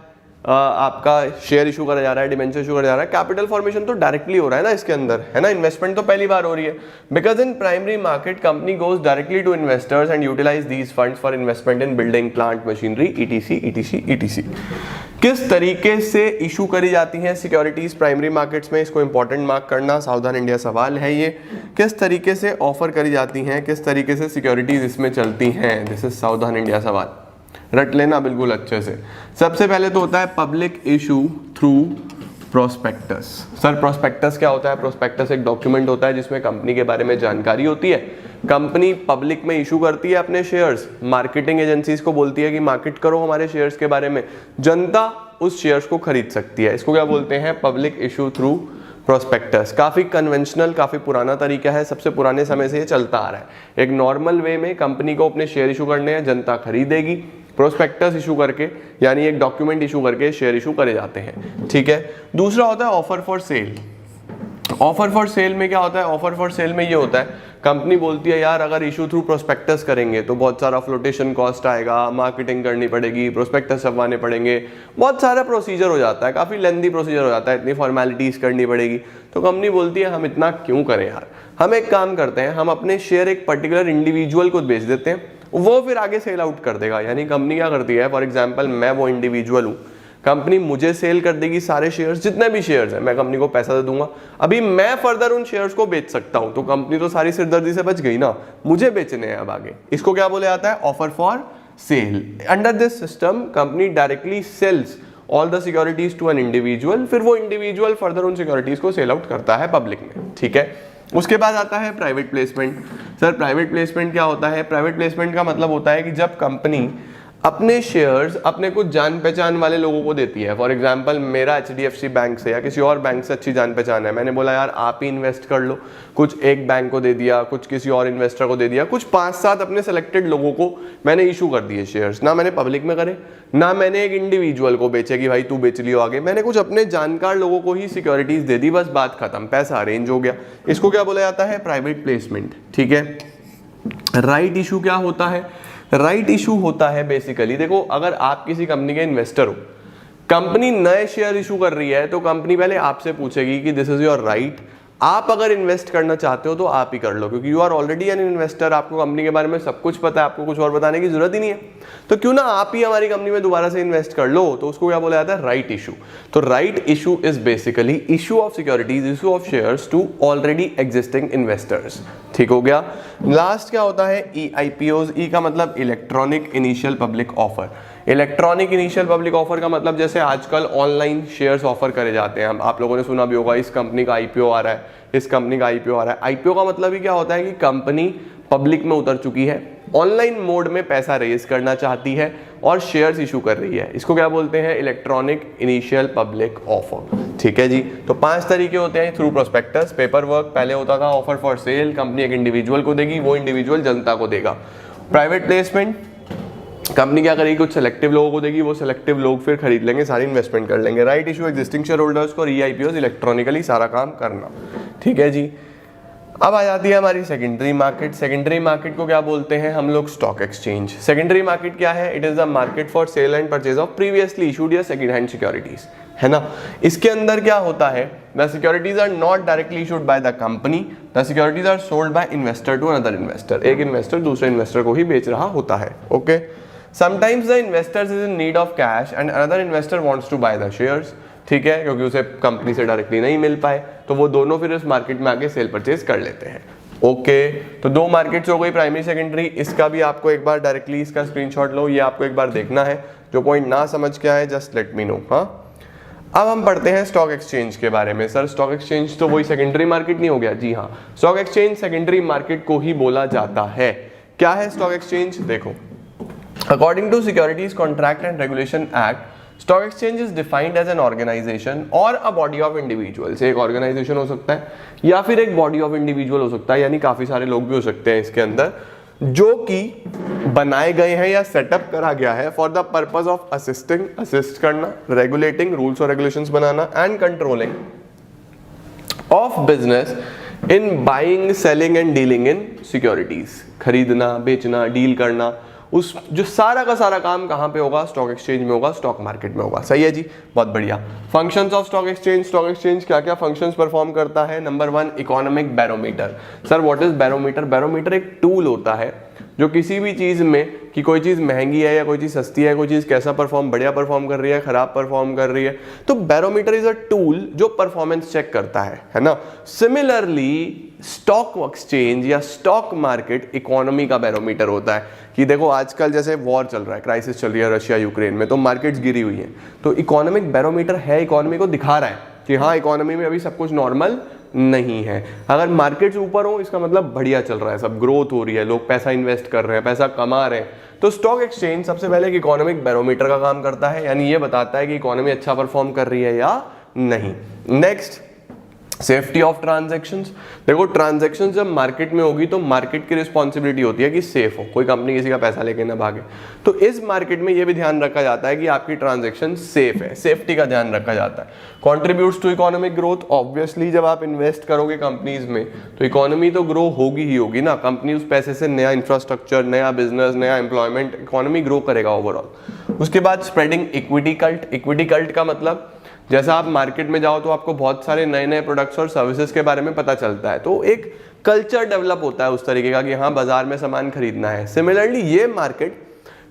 आपका share issue करा जा रहा है, debenture issue करा जा रहा है, कैपिटल फॉर्मेशन तो डायरेक्टली हो रहा है ना इसके अंदर, है ना, इन्वेस्टमेंट तो पहली बार हो रही है। Because in primary market company goes directly to investors and utilise these funds for investment in building, plant, machinery, ETC ETC ETC. किस तरीके से इशू करी जाती हैं सिक्योरिटीज प्राइमरी मार्केट्स में, इसको इंपॉर्टेंट मार्क करना, सावधान इंडिया सवाल है ये। किस तरीके से ऑफर करी जाती हैं, किस तरीके से सिक्योरिटीज इसमें चलती हैं, दिस इज सावधान इंडिया सवाल, रट लेना बिल्कुल अच्छे से। सबसे पहले तो होता है public issue through prospectus. Sir prospectus क्या होता है, प्रोस्पेक्टस एक डॉक्यूमेंट होता है जिसमें कंपनी के बारे में जानकारी होती है। कंपनी पब्लिक में इशू करती है अपने शेयर्स, मार्केटिंग एजेंसीज को बोलती है कि मार्केट करो हमारे शेयर्स के बारे में, जनता उस शेयर्स को खरीद सकती है। इसको क्या बोलते हैं, पब्लिक इशू थ्रू प्रोस्पेक्टस। काफी कन्वेंशनल, काफी पुराना तरीका है, सबसे पुराने समय से ये चलता आ रहा है। एक नॉर्मल वे में कंपनी को अपने शेयर इशू करने हैं, जनता खरीदेगी, प्रोस्पेक्टस इशू करके, यानी एक डॉक्यूमेंट इशू करके शेयर इशू करे जाते हैं। ठीक है, दूसरा होता है offer for cell. Offer for cell में क्या होता है, ऑफर फॉर सेल में ये होता है कंपनी बोलती है यार अगर इशू थ्रू प्रोस्पेक्टस करेंगे तो बहुत सारा फ्लोटेशन कॉस्ट आएगा, मार्केटिंग करनी पड़ेगी, प्रोस्पेक्टस छपवाने पड़ेंगे, बहुत सारा प्रोसीजर हो जाता है, काफ़ी लेंथी प्रोसीजर हो जाता है, इतनी फॉर्मेलिटीज़ करनी पड़ेगी। तो कंपनी बोलती है हम इतना क्यों करें यार, हम एक काम करते हैं, हम अपने शेयर एक पर्टिकुलर इंडिविजुअल को बेच देते हैं, वो फिर आगे सेल आउट कर देगा। यानी कंपनी क्या करती है, फॉर एग्जाम्पल मैं वो इंडिविजुअल हूँ, कंपनी मुझे सेल कर देगी सारे शेयर्स, जितने भी शेयर्स हैं, मैं कंपनी को पैसा दे दूंगा, अभी मैं फर्दर उन शेयर्स को बेच सकता हूं, तो कंपनी तो सारी सिरदर्दी से बच गई ना, मुझे बेचने हैं अब आगे। इसको क्या बोला जाता है, offer for sale. Under this system company directly sells all the securities to an individual, फिर वो इंडिविजुअल फर्दर उन सिक्योरिटीज को सेल आउट करता है पब्लिक में। ठीक है, उसके बाद आता है private placement. Sir private placement क्या होता है, प्राइवेट प्लेसमेंट का मतलब होता है कि जब कंपनी अपने शेयर्स अपने कुछ जान पहचान वाले लोगों को देती है। फॉर एग्जांपल मेरा HDFC बैंक से या किसी और बैंक से अच्छी जान पहचान है, मैंने बोला यार आप ही इन्वेस्ट कर लो, कुछ एक बैंक को दे दिया, कुछ किसी और इन्वेस्टर को दे दिया, कुछ 5-7 अपने सेलेक्टेड लोगों को मैंने इशू कर दिए शेयर्स। ना मैंने पब्लिक में करे, ना मैंने एक इंडिविजुअल को बेचे कि भाई तू बेच लियो आगे, मैंने कुछ अपने जानकार लोगों को ही सिक्योरिटीज दे दी, बस बात खत्म, पैसा अरेंज हो गया। इसको क्या बोला जाता है, प्राइवेट प्लेसमेंट। ठीक है, राइट इशू क्या होता है, राइट इशू होता है बेसिकली, देखो अगर आप किसी कंपनी के इन्वेस्टर हो, कंपनी नए शेयर इशू कर रही है तो कंपनी पहले आपसे पूछेगी कि दिस इज योर राइट, आप अगर इन्वेस्ट करना चाहते हो तो आप ही कर लो, क्योंकि you are already an investor, आपको कंपनी के बारे में सब कुछ पता है, आपको कुछ और बताने की जरूरत ही नहीं है, तो क्यों ना आप ही हमारी कंपनी में दोबारा से इन्वेस्ट कर लो। तो उसको क्या बोला जाता है, राइट इशू। तो right issue is basically issue of securities, issue of shares to already existing investors. ठीक हो गया। लास्ट क्या होता है, IPOs। ई का मतलब electronic initial public offer. Electronic initial public offer का मतलब जैसे आजकल ऑनलाइन शेयर्स ऑफर करे जाते हैं, आप लोगों ने सुना भी होगा इस कंपनी का IPO आ रहा है, इस कंपनी का IPO आ रहा है। IPO का मतलब ही क्या होता है कि कंपनी पब्लिक में उतर चुकी है, ऑनलाइन मोड में पैसा रेज करना चाहती है और शेयर्स इशू कर रही है, इसको क्या बोलते हैं, इलेक्ट्रॉनिक इनिशियल पब्लिक ऑफर। ठीक है जी, तो 5 तरीके होते हैं, थ्रू प्रोस्पेक्टस, पेपर वर्क पहले होता था, ऑफर फॉर सेल, कंपनी एक इंडिविजुअल को देगी, वो इंडिविजुअल जनता को देगा। प्राइवेट प्लेसमेंट, कंपनी क्या करेगी, कुछ सेलेक्टिव लोगों को देगी, वो सेलेक्टिव लोग फिर खरीद लेंगे, सारी इन्वेस्टमेंट कर लेंगे। Right issue existing share holders को, IPOs इलेक्ट्रॉनिकली सारा काम करना। ठीक है जी, अब आ जाती है हमारी सेकेंडरी मार्केट। सेकेंडरी मार्केट को क्या बोलते हैं हम लोग, स्टॉक एक्सचेंज। सेकेंडरी मार्केट क्या है, it is the market for sale and purchase of previously issued या सेकंड हैंड सिक्योरिटीज, है ना। इसके अंदर क्या होता है, the securities are not directly issued by the company, the securities are sold by investor to another investor. एक investor दूसरे इन्वेस्टर को ही बेच रहा होता है। Okay, sometimes the investor is in need of cash and another investor wants to buy the shares, ठीक है, क्योंकि उसे कंपनी से डायरेक्टली नहीं मिल पाए तो वो दोनों फिर इस मार्केट में आके सेल परचेज कर लेते हैं। ओके, तो दो मार्केट्स हो गई, प्राइमरी सेकेंडरी। इसका भी आपको एक बार डायरेक्टली इसका स्क्रीनशॉट लो, ये आपको एक बार देखना है। जो पॉइंट ना समझ के आए जस्ट लेट मी नो। हाँ, अब हम पढ़ते हैं स्टॉक एक्सचेंज के बारे में। सर स्टॉक एक्सचेंज तो वही सेकेंडरी मार्केट नहीं हो गया? जी हाँ, स्टॉक एक्सचेंज सेकेंडरी मार्केट को ही बोला जाता है। क्या है स्टॉक एक्सचेंज? देखो, according to securities contract and regulation act, stock exchange is defined as an organisation और अ बॉडी ऑफ इंडिविजुअल्स। एक ऑर्गेनाइजेशन हो सकता है या फिर एक बॉडी ऑफ इंडिविजुअल हो सकता है, यानी काफी सारे लोग भी हो सकते हैं इसके अंदर, जो कि बनाए गए हैं या सेटअप करा गया है for the purpose of assisting, assist करना, रेगुलेटिंग, रूल्स और regulations banana, and controlling of business in buying, selling and dealing in securities. खरीदना, बेचना, डील करना, उस जो सारा का सारा काम कहाँ पे होगा? स्टॉक एक्सचेंज में होगा, स्टॉक मार्केट में होगा। सही है जी, बहुत बढ़िया। Functions of stock exchange, stock exchange क्या क्या फंक्शंस परफॉर्म करता है? नंबर 1, economic barometer. Sir what is barometer? Barometer एक टूल होता है जो किसी भी चीज में, कि कोई चीज महंगी है या कोई चीज सस्ती है, कोई चीज कैसा परफॉर्म, बढ़िया परफॉर्म कर रही है, खराब परफॉर्म कर रही है, तो बैरोमीटर इज अ टूल जो परफॉर्मेंस चेक करता है ना। सिमिलरली स्टॉक एक्सचेंज या स्टॉक मार्केट इकोनॉमी का बैरोमीटर होता है कि देखो आजकल जैसे वॉर चल रहा है, क्राइसिस चल रही है रशिया यूक्रेन में, तो मार्केट्स गिरी हुई हैं, तो इकोनॉमिक बैरोमीटर है, इकोनॉमी को दिखा रहा है कि हाँ इकोनॉमी में अभी सब कुछ नॉर्मल नहीं है। अगर मार्केट्स ऊपर हो इसका मतलब बढ़िया चल रहा है, सब ग्रोथ हो रही है, लोग पैसा इन्वेस्ट कर रहे हैं, पैसा कमा रहे हैं। तो स्टॉक एक्सचेंज सबसे पहले एक इकोनॉमिक बैरोमीटर का काम करता है, यानी ये बताता है कि इकोनॉमी अच्छा परफॉर्म कर रही है या नहीं। Next, safety of transactions. देखो ट्रांजैक्शंस जब मार्केट में होगी तो मार्केट की रिस्पॉन्सिबिलिटी होती है कि सेफ हो, कोई कंपनी किसी का पैसा लेके ना भागे। तो इस मार्केट में ये भी ध्यान रखा जाता है कि आपकी ट्रांजैक्शन सेफ है, सेफ्टी का ध्यान रखा जाता है। Contributes to economic growth. Obviously जब आप इन्वेस्ट करोगे कंपनीज में तो इकोनॉमी तो ग्रो होगी ही होगी ना, कंपनी उस पैसे से नया इंफ्रास्ट्रक्चर, नया बिजनेस, नया एम्प्लॉयमेंट, इकोनॉमी ग्रो करेगा ओवरऑल। उसके बाद spreading equity cult. Equity cult का मतलब जैसा आप मार्केट में जाओ तो आपको बहुत सारे नए नए प्रोडक्ट्स और सर्विसेज के बारे में पता चलता है, तो एक कल्चर डेवलप होता है उस तरीके का कि हाँ बाजार में सामान खरीदना है। सिमिलरली ये मार्केट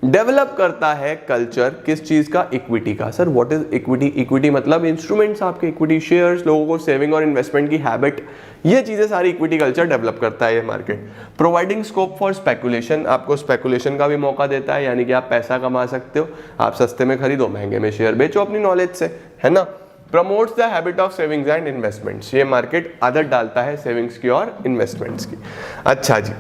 डेवलप करता है कल्चर किस चीज का? इक्विटी का। Sir what is equity? Equity मतलब इंस्ट्रूमेंट्स, आपके इक्विटी शेयर्स, लोगों को सेविंग और इन्वेस्टमेंट की हैबिट, ये चीजें सारी इक्विटी कल्चर डेवलप करता है ये market. Providing scope for speculation, आपको स्पेकुलेशन का भी मौका देता है, यानी कि आप पैसा कमा सकते हो, आप सस्ते में खरीदो, महंगे में शेयर बेचो अपनी नॉलेज से, है ना। Promotes the habit of savings and investments, ये मार्केट आदत डालता है सेविंग्स की और इन्वेस्टमेंट्स की। अच्छा जी,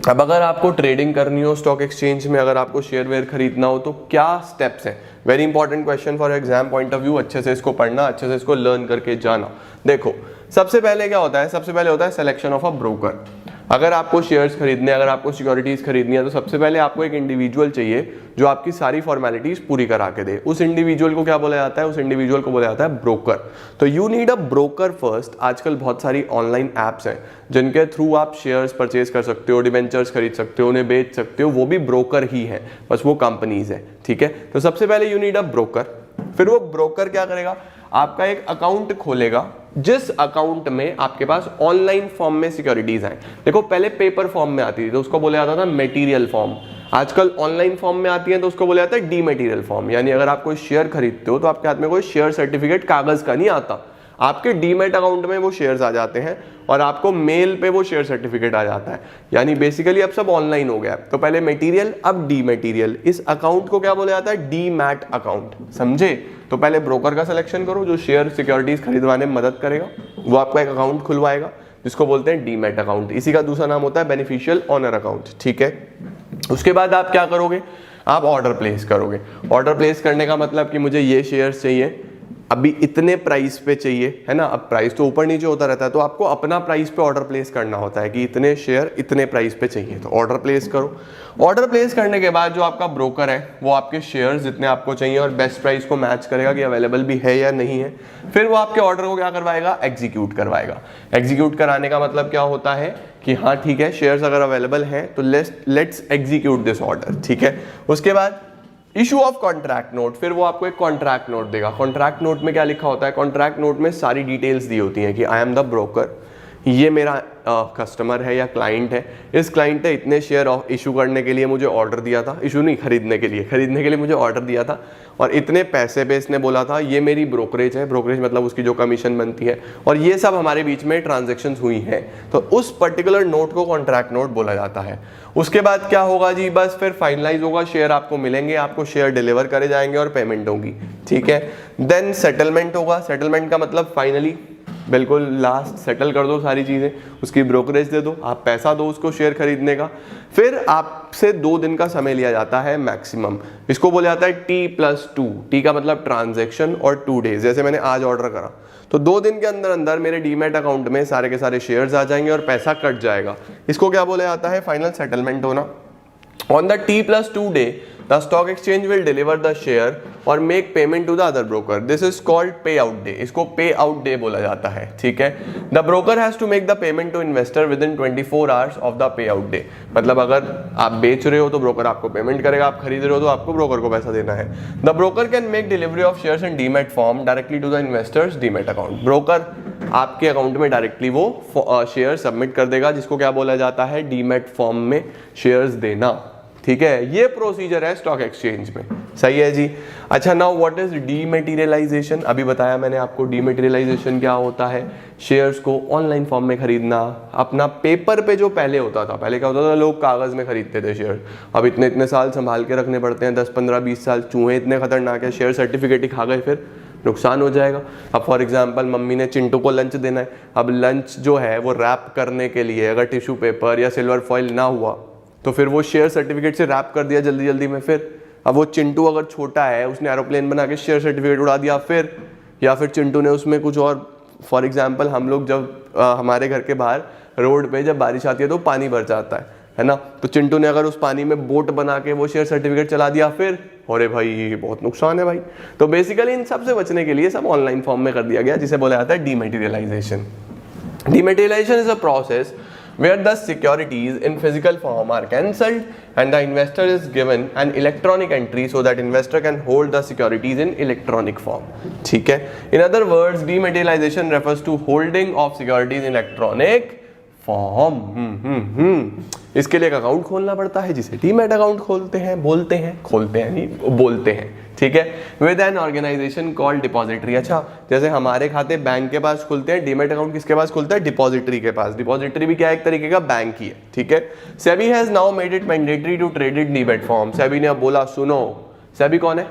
अब अगर आपको ट्रेडिंग करनी हो स्टॉक एक्सचेंज में, अगर आपको शेयर वेयर खरीदना हो तो क्या स्टेप्स हैं? Very important question for exam point of view, अच्छे से इसको पढ़ना, अच्छे से इसको लर्न करके जाना। देखो सबसे पहले क्या होता है? सबसे पहले होता है सिलेक्शन ऑफ अ ब्रोकर। अगर आपको शेयर्स खरीदने, अगर आपको सिक्योरिटीज खरीदनी है तो सबसे पहले आपको एक इंडिविजुअल चाहिए जो आपकी सारी फॉर्मेलिटीज पूरी करा के दे। उस इंडिविजुअल को क्या बोला जाता है? उस इंडिविजुअल को बोला जाता है ब्रोकर। तो you need a broker first. आजकल बहुत सारी ऑनलाइन एप्स हैं जिनके थ्रू आप शेयर्स परचेज कर सकते हो, डिबेंचर्स खरीद सकते हो, उन्हें बेच सकते हो, वो भी ब्रोकर ही है, बस वो कंपनीज है, ठीक है। तो सबसे पहले यू नीड अ ब्रोकर। फिर वो ब्रोकर क्या करेगा? आपका एक अकाउंट खोलेगा, जिस अकाउंट में आपके पास ऑनलाइन फॉर्म में सिक्योरिटीज आए। देखो पहले पेपर फॉर्म में आती थी तो उसको बोला जाता था मटेरियल फॉर्म, आजकल ऑनलाइन फॉर्म में आती है तो उसको बोला जाता है डीमटेरियल फॉर्म। यानी अगर आप कोई शेयर खरीदते हो तो आपके हाथ में कोई शेयर सर्टिफिकेट कागज का नहीं आता, आपके डीमेट अकाउंट में वो शेयर्स आ जाते हैं और आपको मेल पे वो शेयर सर्टिफिकेट आ जाता है। यानी बेसिकली अब सब ऑनलाइन हो गया। तो पहले मटेरियल, अब डीमटेरियल। इस अकाउंट को क्या बोला जाता है? डीमैट अकाउंट, समझे। तो पहले ब्रोकर का सिलेक्शन करो जो शेयर सिक्योरिटीज खरीदवाने में मदद करेगा, वो आपका एक अकाउंट खुलवाएगा जिसको बोलते हैं डीमैट अकाउंट। इसी का दूसरा नाम होता है बेनिफिशियल ओनर अकाउंट, ठीक है। उसके बाद आप क्या करोगे? आप ऑर्डर प्लेस करोगे। ऑर्डर प्लेस करने का मतलब कि मुझे ये शेयर्स चाहिए, अभी इतने प्राइस पे चाहिए, है ना। अब प्राइस तो ऊपर नीचे होता रहता है, तो आपको अपना प्राइस पे ऑर्डर प्लेस करना होता है कि इतने शेयर इतने प्राइस पे चाहिए, तो ऑर्डर प्लेस करो। ऑर्डर प्लेस करने के बाद जो आपका ब्रोकर है वो आपके शेयर्स जितने आपको चाहिए और बेस्ट प्राइस को मैच करेगा कि अवेलेबल भी है या नहीं है। फिर वो आपके ऑर्डर को क्या करवाएगा? एग्जीक्यूट करवाएगा। एग्जीक्यूट कराने का मतलब क्या होता है कि हाँ ठीक है, शेयर्स अगर अवेलेबल हैं तो लेट्स एग्जीक्यूट दिस ऑर्डर, ठीक है। उसके बाद इशू ऑफ कॉन्ट्रैक्ट नोट, फिर वो आपको एक कॉन्ट्रैक्ट नोट देगा। कॉन्ट्रैक्ट नोट में क्या लिखा होता है? कॉन्ट्रैक्ट नोट में सारी डिटेल्स दी होती हैं कि आई एम द ब्रोकर, ये मेरा कस्टमर है या क्लाइंट है, इस क्लाइंट ने इतने शेयर इशू करने के लिए मुझे ऑर्डर दिया था, इशू नहीं खरीदने के लिए मुझे ऑर्डर दिया था, और इतने पैसे पे इसने बोला था, ये मेरी ब्रोकरेज है, ब्रोकरेज मतलब उसकी जो कमीशन बनती है, और ये सब हमारे बीच में ट्रांजेक्शन्स हुई हैं, तो उस पर्टिकुलर नोट को कॉन्ट्रैक्ट नोट बोला जाता है। उसके बाद क्या होगा जी? बस फिर फाइनलाइज होगा, शेयर आपको मिलेंगे, आपको शेयर डिलीवर करे जाएंगे और पेमेंट होगी, ठीक है। देन सेटलमेंट होगा। सेटलमेंट का मतलब फाइनली बिल्कुल लास्ट सेटल कर दो सारी चीज़ें, उसकी ब्रोकरेज दे दो, आप पैसा दो उसको शेयर खरीदने का। फिर आपसे 2 दिन का समय लिया जाता है मैक्सिमम, इसको बोला जाता है T+2। टी का मतलब ट्रांजैक्शन और 2 डेज। जैसे मैंने आज ऑर्डर करा तो 2 दिन के अंदर अंदर मेरे डीमैट अकाउंट में सारे के सारे शेयर्स आ जाएंगे और पैसा कट जाएगा। इसको क्या बोला जाता है? फाइनल सेटलमेंट होना। On the T+2 day, the stock exchange will deliver the share और make payment to the other broker. This is called payout day. इसको payout day बोला जाता है, ठीक है। The broker has to make the payment to investor within 24 hours of the payout day. मतलब अगर आप बेच रहे हो तो ब्रोकर आपको पेमेंट करेगा, आप खरीद रहे हो तो आपको ब्रोकर को पैसा देना है। The broker can make delivery of shares in demat form directly to the investors demat account. Broker आपके अकाउंट में डायरेक्टली वो शेयर सबमिट कर देगा, जिसको क्या बोला जाता है? डीमैट फॉर्म में शेयर्स देना, ठीक है। ये प्रोसीजर है स्टॉक एक्सचेंज में, सही है जी। अच्छा, नाउ व्हाट इज डीमेटीरियलाइजेशन? अभी बताया मैंने आपको डीमेटीरियलाइजेशन क्या होता है। शेयर्स को ऑनलाइन फॉर्म में खरीदना, अपना पेपर पे जो पहले होता था, पहले क्या होता था? लोग कागज में खरीदते थे शेयर, अब इतने इतने साल संभाल के रखने पड़ते हैं, 10 15 20 साल। चूहे इतने खतरनाक है, शेयर सर्टिफिकेट ही खा गए फिर नुकसान हो जाएगा। अब फॉर एग्जांपल मम्मी ने चिंटू को लंच देना है, अब लंच जो है वो रैप करने के लिए अगर टिश्यू पेपर या सिल्वर फॉइल ना हुआ तो फिर वो शेयर सर्टिफिकेट से रैप कर दिया जल्दी जल्दी में, फिर अब वो चिंटू अगर छोटा है उसने एरोप्लेन बना के शेयर सर्टिफिकेट उड़ा दिया, फिर या फिर चिंटू ने उसमें कुछ और, फॉर एग्जांपल हम लोग जब हमारे घर के बाहर रोड पे जब बारिश आती है तो पानी भर जाता है ना, तो चिंटू ने अगर उस पानी में बोट बना के वो शेयर सर्टिफिकेट चला दिया, फिर अरे भाई बहुत नुकसान है भाई। तो बेसिकली इन सब से बचने के लिए सब ऑनलाइन फॉर्म में कर दिया गया, जिसे बोला जाता है dematerialisation. Dematerialisation is a process where the securities in physical form are cancelled and the investor is given an electronic entry so that investor can hold the securities in electronic form, ठीक है। In other words, dematerialization refers to holding of securities in electronic form। इसके लिए एक account खोलना पड़ता है जिसे demat account खोलते हैं, बोलते हैं, ठीक है। With an organisation called depository. अच्छा, जैसे हमारे खाते बैंक के पास खुलते हैं, डीमैट अकाउंट किसके पास खुलता है? डिपॉजिटरी के पास। डिपॉजिटरी भी क्या है? एक तरीके का बैंक ही है, ठीक है। SEBI has now made it mandatory to trade in demat form. SEBI ने अब बोला, सुनो, सेबी कौन है?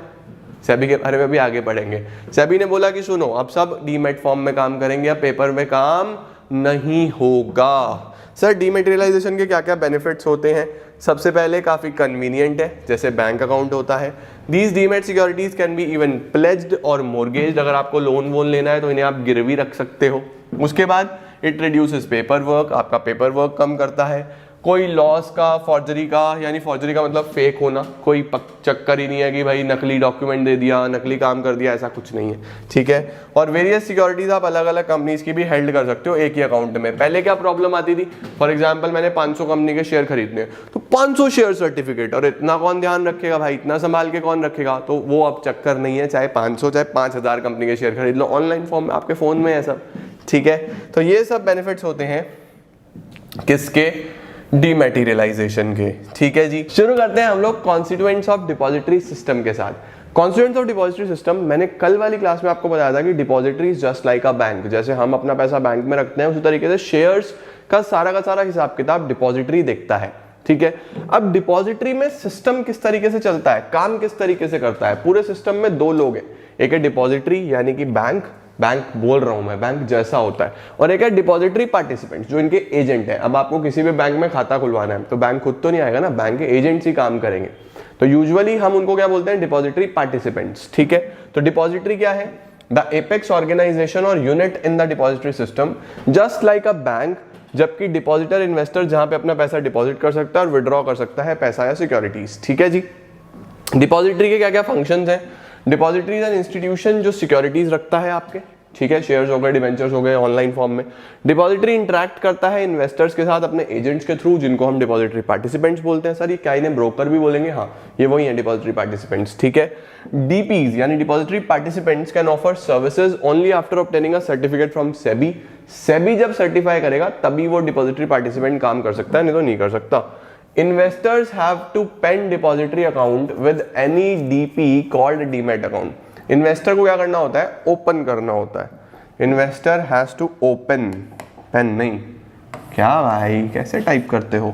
सेबी के बारे में भी आगे पढ़ेंगे। सेबी ने बोला कि सुनो, अब सब डीमैट फॉर्म में काम करेंगे, या पेपर में काम नहीं होगा। सर डीमेटीरियलाइजेशन के क्या क्या बेनिफिट्स होते हैं? सबसे पहले काफ़ी कन्वीनियंट है, जैसे बैंक अकाउंट होता है। These demat securities can be even pledged और मोर्गेज्ड। अगर आपको लोन वोन लेना है तो इन्हें आप गिरवी रख सकते हो। उसके बाद इट रिड्यूसेस पेपर वर्क, आपका पेपर वर्क कम करता है। कोई लॉस का, फॉर्जरी का, यानी फॉर्जरी का मतलब फेक होना, कोई चक्कर ही नहीं है कि भाई नकली डॉक्यूमेंट दे दिया, नकली काम कर दिया, ऐसा कुछ नहीं है, ठीक है। और वेरियस सिक्योरिटीज आप अलग अलग कंपनीज की भी हेल्ड कर सकते हो एक ही अकाउंट में। पहले क्या प्रॉब्लम आती थी? फॉर एग्जांपल मैंने 500 कंपनी के शेयर खरीदने, तो 500 शेयर सर्टिफिकेट, और इतना कौन ध्यान रखेगा भाई, इतना संभाल के कौन रखेगा? तो वो अब चक्कर नहीं है, चाहे 500 चाहे 5000 कंपनी के शेयर खरीद लो, ऑनलाइन फॉर्म में आपके फोन में है सब, ठीक है। तो ये सब बेनिफिट्स होते हैं किसके? डीमेटीरियलाइजेशन के, ठीक है जी। शुरू करते हैं हम लोग कॉन्स्टिट्यूएंट्स ऑफ डिपॉजिटरी सिस्टम के साथ। कॉन्स्टिट्यूएंट्स ऑफ डिपॉजिटरी सिस्टम, मैंने कल वाली क्लास में आपको बताया था कि depository is just like a bank. जैसे हम अपना पैसा बैंक में रखते हैं, उसी तरीके से शेयर्स का सारा हिसाब किताब डिपॉजिटरी देखता है, ठीक है। अब डिपॉजिटरी में सिस्टम किस तरीके से चलता है, काम किस तरीके से करता है? पूरे सिस्टम में 2 लोग हैं, एक है डिपॉजिटरी यानी कि बैंक बोल रहा हूं मैं, बैंक जैसा होता है, और एक है डिपॉजिटरी पार्टिसिपेंट जो इनके एजेंट है। अब आपको किसी भी बैंक में खाता खुलवाना है तो बैंक खुद तो नहीं आएगा ना, बैंक के एजेंट्स ही काम करेंगे, तो यूजुअली हम उनको क्या बोलते हैं? डिपॉजिटरी पार्टिसिपेंट्स, ठीक है। तो डिपॉजिटरी क्या है? द एपेक्स ऑर्गेनाइजेशन और unit in the depository system just like a bank, जबकि डिपॉजिटर इन्वेस्टर जहां पे अपना पैसा डिपॉजिट कर सकता है और विड्रॉ कर सकता है पैसा या सिक्योरिटीज, ठीक है जी। डिपॉजिटरी के क्या क्या फंक्शंस हैं? डिपॉजिटरी इज एन इंस्टीट्यूशन जो सिक्योरिटीज रखता है आपके, ठीक है, शेयर्स हो गए, डिबेंचर्स हो गए ऑनलाइन फॉर्म में। डिपॉजिटरी इंटरेक्ट करता है इन्वेस्टर्स के साथ अपने एजेंट्स के थ्रू, जिनको हम डिपॉजिटरी पार्टिसिपेंट्स बोलते हैं। सर ये क्या इन्हें ब्रोकर भी बोलेंगे? हाँ, ये वही है डिपॉजिटरी पार्टिसिपेंट्स, ठीक है। डीपीज यानी depository participants can offer services only after obtaining a certificate from SEBI. SEBI जब सर्टिफाई करेगा तभी वो डिपॉजिटरी पार्टिसिपेंट काम कर सकता है, नहीं तो नहीं कर सकता। Investors have to pen depository account with any DP called demat account. Investor को क्या करना होता है? ओपन करना होता है। Investor has to open, pen नहीं, क्या भाई कैसे टाइप करते हो?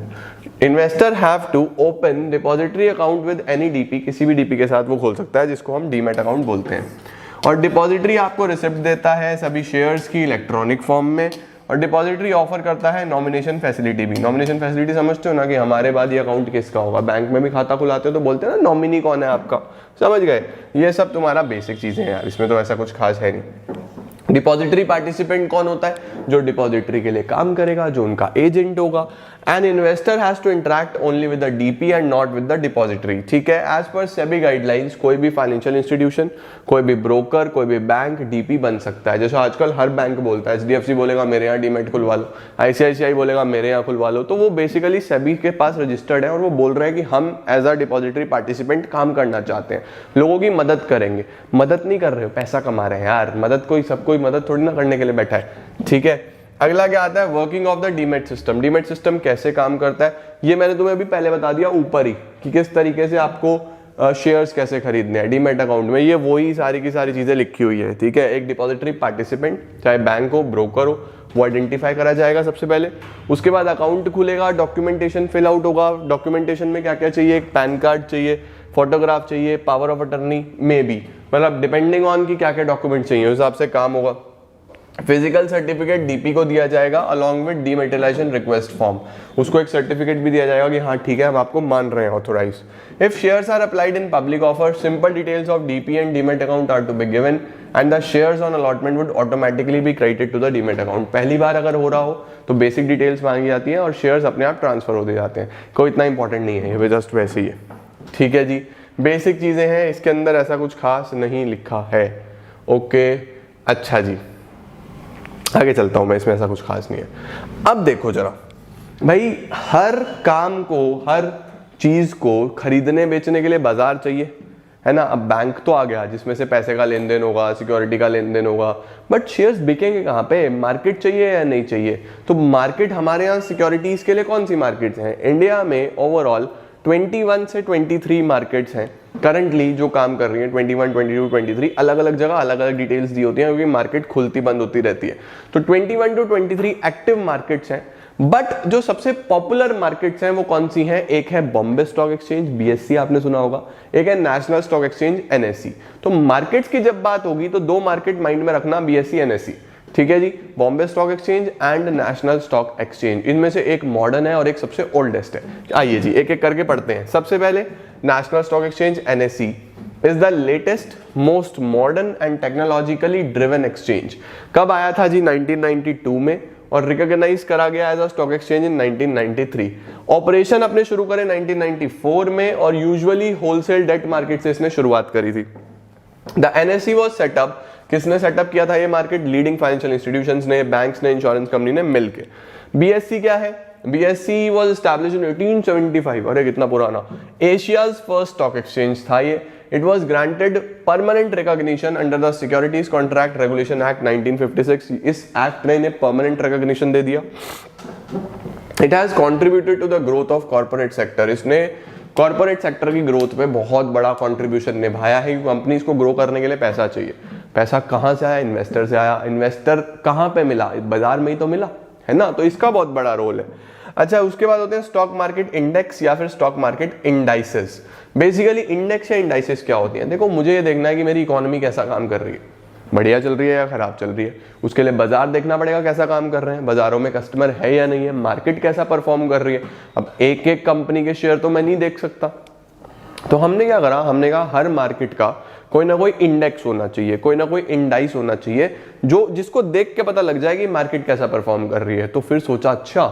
Investor have to open depository account with any DP, किसी भी डीपी के साथ वो खोल सकता है, जिसको हम डीमैट अकाउंट बोलते हैं। और डिपॉजिटरी आपको रिसिप्ट देता है सभी शेयर्स की इलेक्ट्रॉनिक फॉर्म में। और डिपॉजिटरी ऑफर करता है नॉमिनेशन फैसिलिटी भी। नॉमिनेशन फैसिलिटी समझते हो ना, कि हमारे बाद ये अकाउंट किसका होगा। बैंक में भी खाता खुलाते हो तो बोलते हैं ना नॉमिनी कौन है आपका, समझ गए? ये सब तुम्हारा बेसिक चीजें हैं यार, इसमें तो ऐसा कुछ खास है नहीं। डिपॉजिटरी पार्टिसिपेंट कौन होता है? जो डिपॉजिटरी के लिए काम करेगा, जो उनका एजेंट होगा। An investor has to interact only with the DP and not with the depository, ठीक है। एज पर सेबी गाइडलाइंस कोई भी फाइनेंशियल इंस्टीट्यूशन, कोई भी ब्रोकर, कोई भी बैंक डीपी बन सकता है। जैसे आजकल हर बैंक बोलता है, एचडीएफसी बोलेगा मेरे यहाँ डीमैट खुलवा लो, आईसीआईसीआई बोलेगा मेरे यहाँ खुलवा लो, तो वो बेसिकली सेबी के पास रजिस्टर्ड है और वो बोल रहे हैं कि हम एज अ डिपॉजिटरी पार्टिसिपेंट काम करना चाहते हैं, लोगों की मदद करेंगे। मदद नहीं कर रहे हो, पैसा कमा रहे हैं यार। मदद कोई सब कोई मदद थोड़ी ना करने के लिए बैठा है, ठीक है। अगला क्या आता है? Working of the demat system. Demat system कैसे काम करता है ये मैंने तुम्हें अभी पहले बता दिया ऊपर ही, कि किस तरीके से आपको शेयर्स कैसे खरीदने हैं डीमैट अकाउंट में। ये वही सारी की सारी चीजें लिखी हुई है, ठीक है। एक डिपॉजिटरी पार्टिसिपेंट, चाहे बैंक हो, ब्रोकर हो, वो आइडेंटिफाई करा जाएगा सबसे पहले। उसके बाद अकाउंट खुलेगा, डॉक्यूमेंटेशन फिल आउट होगा। डॉक्यूमेंटेशन में क्या क्या चाहिए? एक पैन कार्ड चाहिए, फोटोग्राफ चाहिए, पावर ऑफ अटर्नी में भी, मतलब डिपेंडिंग ऑन कि क्या क्या डॉक्यूमेंट चाहिए उस हिसाब से काम होगा। फिजिकल सर्टिफिकेट डीपी को दिया जाएगा अलॉन्ग विद डीमेटेलाइजेशन रिक्वेस्ट फॉर्म। उसको एक सर्टिफिकेट भी दिया जाएगा कि हाँ ठीक है हम आपको मान रहे हैं, authorise. If shares are applied in public offer, simple details of DP and demat account are to be given and the shares on allotment would automatically be credited to the demat account. पहली बार अगर हो रहा हो तो basic details मांगी जाती है और शेयर्स अपने आप ट्रांसफर हो जाते हैं। कोई इतना इंपॉर्टेंट नहीं है, ये जस्ट वैसे ही है, ठीक है जी। बेसिक चीजें हैं, इसके अंदर ऐसा कुछ खास नहीं लिखा है। ओके, अच्छा जी, आगे चलता हूं मैं, इसमें ऐसा कुछ खास नहीं है। अब देखो जरा भाई, हर काम को, हर चीज को खरीदने बेचने के लिए बाजार चाहिए, है ना। अब बैंक तो आ गया जिसमें से पैसे का लेन देन होगा, सिक्योरिटी का लेन देन होगा, बट शेयर्स बिकेंगे कहाँ पे? मार्केट चाहिए या नहीं चाहिए? तो मार्केट हमारे यहाँ सिक्योरिटीज के लिए कौन सी मार्केट्स हैं? इंडिया में ओवरऑल 21 से 23 मार्केट्स हैं करंटली जो काम कर रही है। 21, 22, 23 अलग अलग जगह अलग अलग डिटेल्स दी होती हैं, क्योंकि मार्केट खुलती बंद होती रहती है। तो 21 to 23 एक्टिव मार्केट्स हैं। बट जो सबसे पॉपुलर मार्केट्स हैं वो कौन सी हैं? एक है बॉम्बे स्टॉक एक्सचेंज, बीएससी आपने सुना होगा, एक है नेशनल स्टॉक एक्सचेंज, एनएससी। तो मार्केट्स की जब बात होगी तो दो मार्केट माइंड में रखना, बीएससी, एनएससी, ठीक है जी। Bombay stock exchange and national stock exchange, इनमें से एक मॉडर्न है और एक सबसे ओल्डेस्ट है। आइए जी एक एक करके पढ़ते हैं। सबसे पहले national stock exchange, NSC is the latest most modern and technologically driven exchange. कब आया था जी? 1992 में, और रिकॉग्नाइज करा गया as a stock exchange in 1993। Operation अपने शुरू करे 1994 में, और यूजुअली होलसेल डेट मार्केट से इसने शुरुआत करी थी। द एनएससी वाज सेटअप, किसने सेटअप किया था ये मार्केट? लीडिंग फाइनेंशियल इंस्टीट्यूशंस ने, बैंक्स ने, इंश्योरेंस कंपनी ने मिलके। बीएससी क्या है? बीएससी वाज एस्टैब्लिश्ड इन 1875, अरे कितना पुराना। एशियाज फर्स्ट स्टॉक एक्सचेंज था ये। It was granted permanent recognition under the securities contract regulation act 1956। इस एक्ट ने इन्हें परमानेंट रिकॉग्निशन दे दिया। It has contributed to the growth of corporate sector, इसने कॉर्पोरेट सेक्टर की ग्रोथ में बहुत बड़ा कंट्रीब्यूशन निभाया है। कंपनीज को ग्रो करने के लिए पैसा चाहिए। पैसा कहां से आया? इन्वेस्टर से आया। इन्वेस्टर कहां पे मिला? बाजार में ही तो मिला, है ना। तो इसका बहुत बड़ा रोल है। अच्छा, उसके बाद होते हैं स्टॉक मार्केट इंडेक्स या फिर stock market indices. Basically index या इंडाइसेस क्या होती हैं? देखो, मुझे ये देखना है कि मेरी इकोनॉमी कैसा काम कर रही है, बढ़िया चल रही है या खराब चल रही है। उसके लिए बाजार देखना पड़ेगा कैसा काम कर रहे हैं, बाजारों में कस्टमर है या नहीं है, मार्केट कैसा परफॉर्म कर रही है। अब एक एक कंपनी के शेयर तो मैं नहीं देख सकता, तो हमने क्या करा, हमने कहा हर मार्केट का कोई ना कोई इंडेक्स होना चाहिए, कोई ना कोई इंडाइस होना चाहिए, जो जिसको देख के पता लग जाए कि मार्केट कैसा परफॉर्म कर रही है। तो फिर सोचा अच्छा,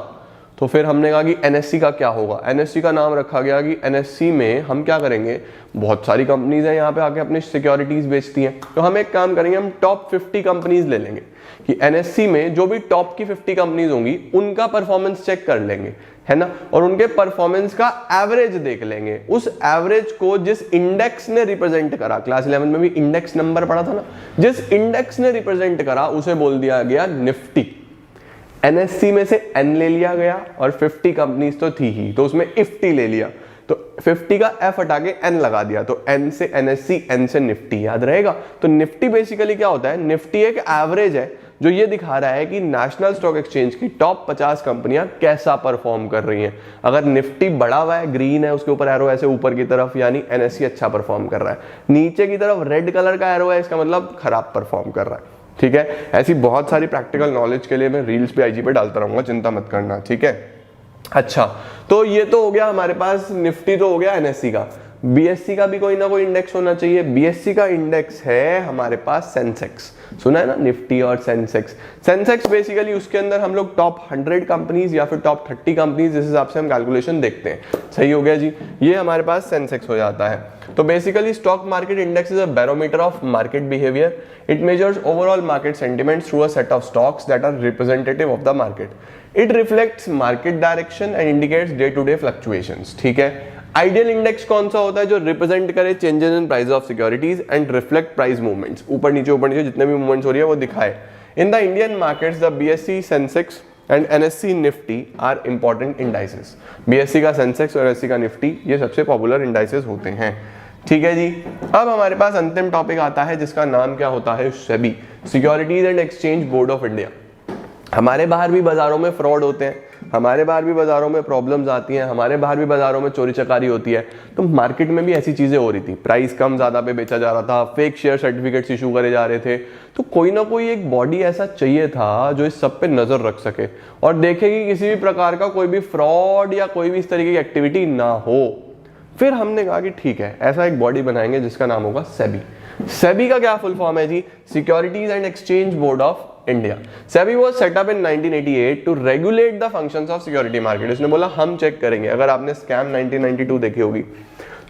तो फिर हमने कहा कि एनएससी का क्या होगा, एनएससी का नाम रखा गया कि एनएससी में हम क्या करेंगे, बहुत सारी कंपनीज हैं यहाँ पे आके अपनी सिक्योरिटीज बेचती हैं, तो हम एक काम करेंगे, हम टॉप 50 कंपनीज ले लेंगे कि एनएससी में जो भी टॉप की 50 कंपनीज होंगी उनका परफॉर्मेंस चेक कर लेंगे, है ना, और उनके परफॉर्मेंस का एवरेज देख लेंगे। उस एवरेज को जिस इंडेक्स ने रिप्रेजेंट करा, क्लास 11 में भी इंडेक्स नंबर पढ़ा था ना, जिस इंडेक्स ने रिप्रेजेंट करा उसे बोल दिया गया निफ्टी। एनएससी में से एन ले लिया गया और 50 कंपनीज तो थी ही, तो उसमें इफ्टी ले लिया, तो 50 का एफ हटा के एन लगा दिया, तो एन से एनएससी, एन से निफ्टी, याद रहेगा। तो निफ्टी बेसिकली क्या होता है, निफ्टी एक एवरेज है जो ये दिखा रहा है कि नेशनल स्टॉक एक्सचेंज की टॉप 50 कंपनियां कैसा परफॉर्म कर रही हैं। अगर निफ्टी बढ़ा हुआ है, ग्रीन है, उसके ऊपर एरो ऐसे ऊपर की तरफ, यानी एनएससी अच्छा परफॉर्म कर रहा है। नीचे की तरफ रेड कलर का एरो है, इसका मतलब खराब परफॉर्म कर रहा है, ठीक है। ऐसी बहुत सारी प्रैक्टिकल नॉलेज के लिए मैं रील्स पे आईजी पे डालता रहूंगा, चिंता मत करना, ठीक है। अच्छा, तो ये तो हो गया हमारे पास निफ्टी, तो हो गया एनएससी का। बीएससी का भी कोई ना कोई इंडेक्स होना चाहिए। बीएससी का इंडेक्स है हमारे पास सेंसेक्स, सुना है ना, निफ्टी और सेंसेक्स। सेंसेक्स बेसिकली उसके अंदर हम लोग टॉप 100 कंपनीज या फिर टॉप 30 कंपनीज, इस हिसाब से हम कैलकुलेशन देखते हैं। सही हो गया जी, ये हमारे पास सेंसेक्स हो जाता है। तो basically stock market index is a barometer of market behaviour. It measures overall market sentiments through a set of stocks that are representative of the market. It reflects market direction and indicates day to day fluctuations, ठीक है। Ideal index कौन सा होता है, जो represent करे changes in price of securities and reflect price movements, ऊपर नीचे जितने भी मूवमेंट्स हो रही है वो दिखाए। In the Indian markets the BSE, Sensex and NSE, Nifty are important indices. BSE का सेंसेक्स और एनएससी का निफ्टी ये सबसे पॉपुलर इंडाइसेस होते हैं, ठीक है जी। अब हमारे पास अंतिम टॉपिक आता है जिसका नाम क्या होता है, SEBI, securities and exchange board of India. हमारे बाहर भी बाजारों में फ्रॉड होते हैं, हमारे बाहर भी बाजारों में प्रॉब्लम्स आती हैं, हमारे बाहर भी बाजारों में चोरी चकारी होती है, तो मार्केट में भी ऐसी चीजें हो रही थी। प्राइस कम ज्यादा पे बेचा जा रहा था, फेक शेयर सर्टिफिकेट्स इशू करे जा रहे थे। तो कोई ना कोई एक बॉडी ऐसा चाहिए था जो इस सब पे नजर रख सके और देखे कि किसी भी प्रकार का कोई भी फ्रॉड या कोई भी इस तरीके की एक्टिविटी ना हो। फिर हमने कहा कि ठीक है, ऐसा एक बॉडी बनाएंगे जिसका नाम होगा सेबी। सेबी का क्या फुल फॉर्म है जी, securities and exchange board of India. SEBI was set up in 1988 to regulate the functions of security market. इसने बोला हम चेक करेंगे। अगर आपने स्कैम 1992 देखी होगी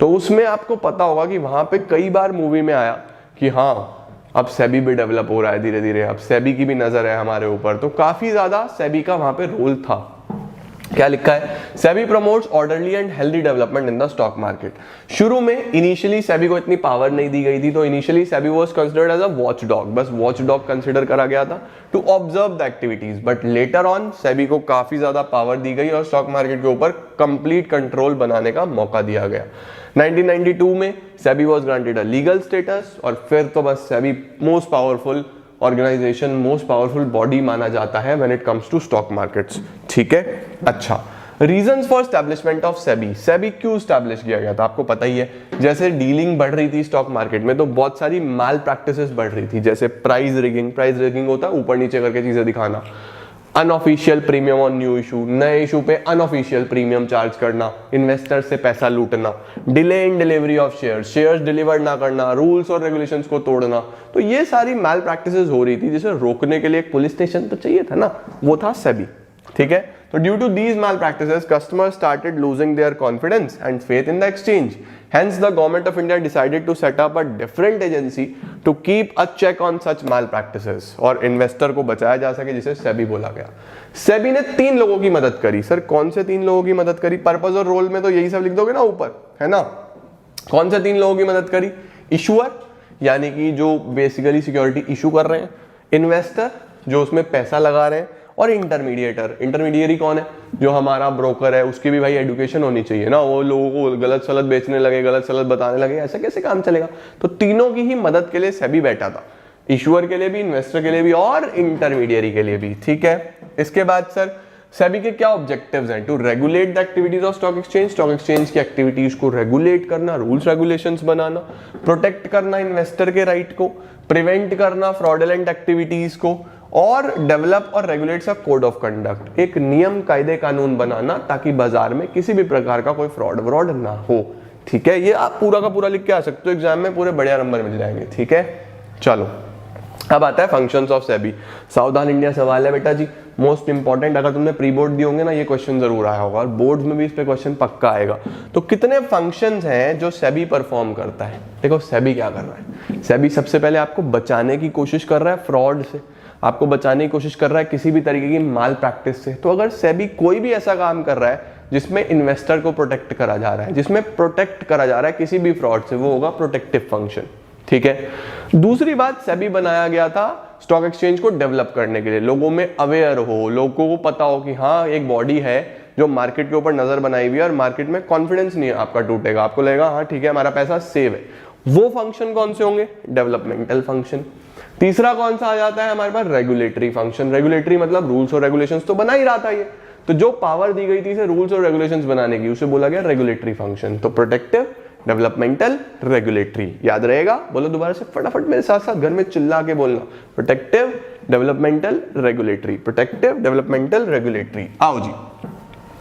तो उसमें आपको पता होगा कि वहां पे कई बार मूवी में आया कि हाँ अब सेबी भी डेवलप हो रहा है धीरे धीरे, अब सेबी की भी नजर है हमारे ऊपर। तो काफी ज्यादा सेबी का वहां पे रोल था। क्या लिखा है, SEBI promotes orderly and healthy development in the stock market. शुरू में इनिशियली सेबी को इतनी पावर नहीं दी गई थी, तो initially SEBI was considered as a watch dog, बस वॉच डॉग कंसीडर करा गया था to observe the activities. But later on SEBI को काफी ज्यादा पावर दी गई और स्टॉक मार्केट के ऊपर कंप्लीट कंट्रोल बनाने का मौका दिया गया। 1992 में SEBI was granted a legal status और फिर तो बस SEBI most powerful organisation, most powerful body माना जाता है when it comes to stock markets, ठीक है। अच्छा, reasons for establishment of SEBI. SEBI क्यों एस्टैब्लिश किया गया था, आपको पता ही है। जैसे डीलिंग बढ़ रही थी स्टॉक मार्केट में तो बहुत सारी माल प्रैक्टिसेस बढ़ रही थी, जैसे प्राइस रिगिंग होता है ऊपर नीचे करके चीजें दिखाना, unofficial premium on new issue, नए इशू पे अनऑफिशियल प्रीमियम चार्ज करना, इन्वेस्टर से पैसा लूटना, delay in delivery of shares deliver ना करना, रूल्स और रेगुलेशंस को तोड़ना। तो ये सारी मैल प्रैक्टिसेस हो रही थी जिसे रोकने के लिए एक पुलिस स्टेशन तो चाहिए था ना, वो था सेबी, ठीक है। तो due to these malpractices customers started losing their confidence and faith in the exchange. Hence, the government of India decided to set up a different agency to keep a check on such malpractices और investor को बचाया जा सके, जिसे सेबी बोला गया। सेबी ने 3 लोगों की मदद करी। सर कौन से 3 लोगों की मदद करी, पर्पस और रोल में तो यही सब लिख दोगे ना ऊपर, है ना। कौन से 3 लोगों की मदद करी, इशूअर यानी कि जो बेसिकली सिक्योरिटी इशू कर रहे हैं, इन्वेस्टर जो उसमें पैसा लगा रहे हैं, और इंटरमीडिएरी कौन है, जो हमारा ब्रोकर है, उसकी भी भाई एजुकेशन होनी चाहिए ना, वो लोगों को गलत सलत बेचने लगे, गलत सलत बताने लगे, ऐसा कैसे काम चलेगा। तो तीनों की ही मदद के लिए सेबी बैठा था, इशूअर के लिए भी, इन्वेस्टर के लिए भी और इंटरमीडिएरी के लिए भी, ठीक है। इसके बाद सर सेबी के क्या ऑब्जेक्टिव्स हैं, to regulate the activities of stock exchange की एक्टिविटीज को रेगुलेट करना, रूल्स रेगुलेशंस बनाना, प्रोटेक्ट करना इन्वेस्टर के राइट को, प्रिवेंट करना फ्रॉडुलेंट एक्टिविटीज को, और डेवलप और regulates a code of conduct, एक नियम कायदे कानून बनाना ताकि बाजार में किसी भी प्रकार का कोई फ्रॉड ना हो, ठीक है। ये आप पूरा का पूरा लिख के आ सकते हो, एग्जाम में पूरे बढ़िया नंबर मिल जाएंगे, ठीक है। चलो अब आता है फंक्शंस ऑफ सेबी। सावधान इंडिया सवाल है बेटा जी, मोस्ट इंपॉर्टेंट, अगर तुमने प्री बोर्ड दिए होंगे ना ये क्वेश्चन जरूर आया होगा और बोर्ड में भी इस पे क्वेश्चन पक्का आएगा। तो कितने फंक्शंस हैं जो सेबी परफॉर्म करता है? देखो सेबी क्या कर रहा है, सेबी सबसे पहले आपको बचाने की कोशिश कर रहा है फ्रॉड से, आपको बचाने की कोशिश कर रहा है किसी भी तरीके की माल प्रैक्टिस से। तो अगर सेबी कोई भी ऐसा काम कर रहा है जिसमें इन्वेस्टर को प्रोटेक्ट करा जा रहा है, जिसमें प्रोटेक्ट करा जा रहा है किसी भी फ्रॉड से, वो होगा प्रोटेक्टिव फंक्शन। ठीक है। दूसरी बात, सेबी बनाया गया था स्टॉक एक्सचेंज को डेवलप करने के लिए, लोगों में अवेयर हो, लोगों को पता हो कि हाँ एक बॉडी है जो मार्केट के ऊपर नजर बनाई हुई है और मार्केट में कॉन्फिडेंस नहीं है आपका टूटेगा, आपको लगेगा हाँ ठीक है हमारा पैसा सेव है। वो फंक्शन कौन से होंगे? Developmental function. तीसरा कौन सा आ जाता है हमारे पास? Regulatory function. रेगुलेटरी मतलब रूल्स और रेगुलेशंस तो बना ही रहा था ये, तो जो पावर दी गई थी इसे रूल्स और रेगुलेशंस बनाने की, उसे बोला गया रेगुलेटरी फंक्शन। तो प्रोटेक्टिव, डेवलपमेंटल, रेगुलेटरी, याद रहेगा? बोलो दोबारा से फटाफट मेरे साथ साथ, घर में चिल्ला के बोलना, protective, developmental, regulatory, protective, developmental, regulatory. आओ जी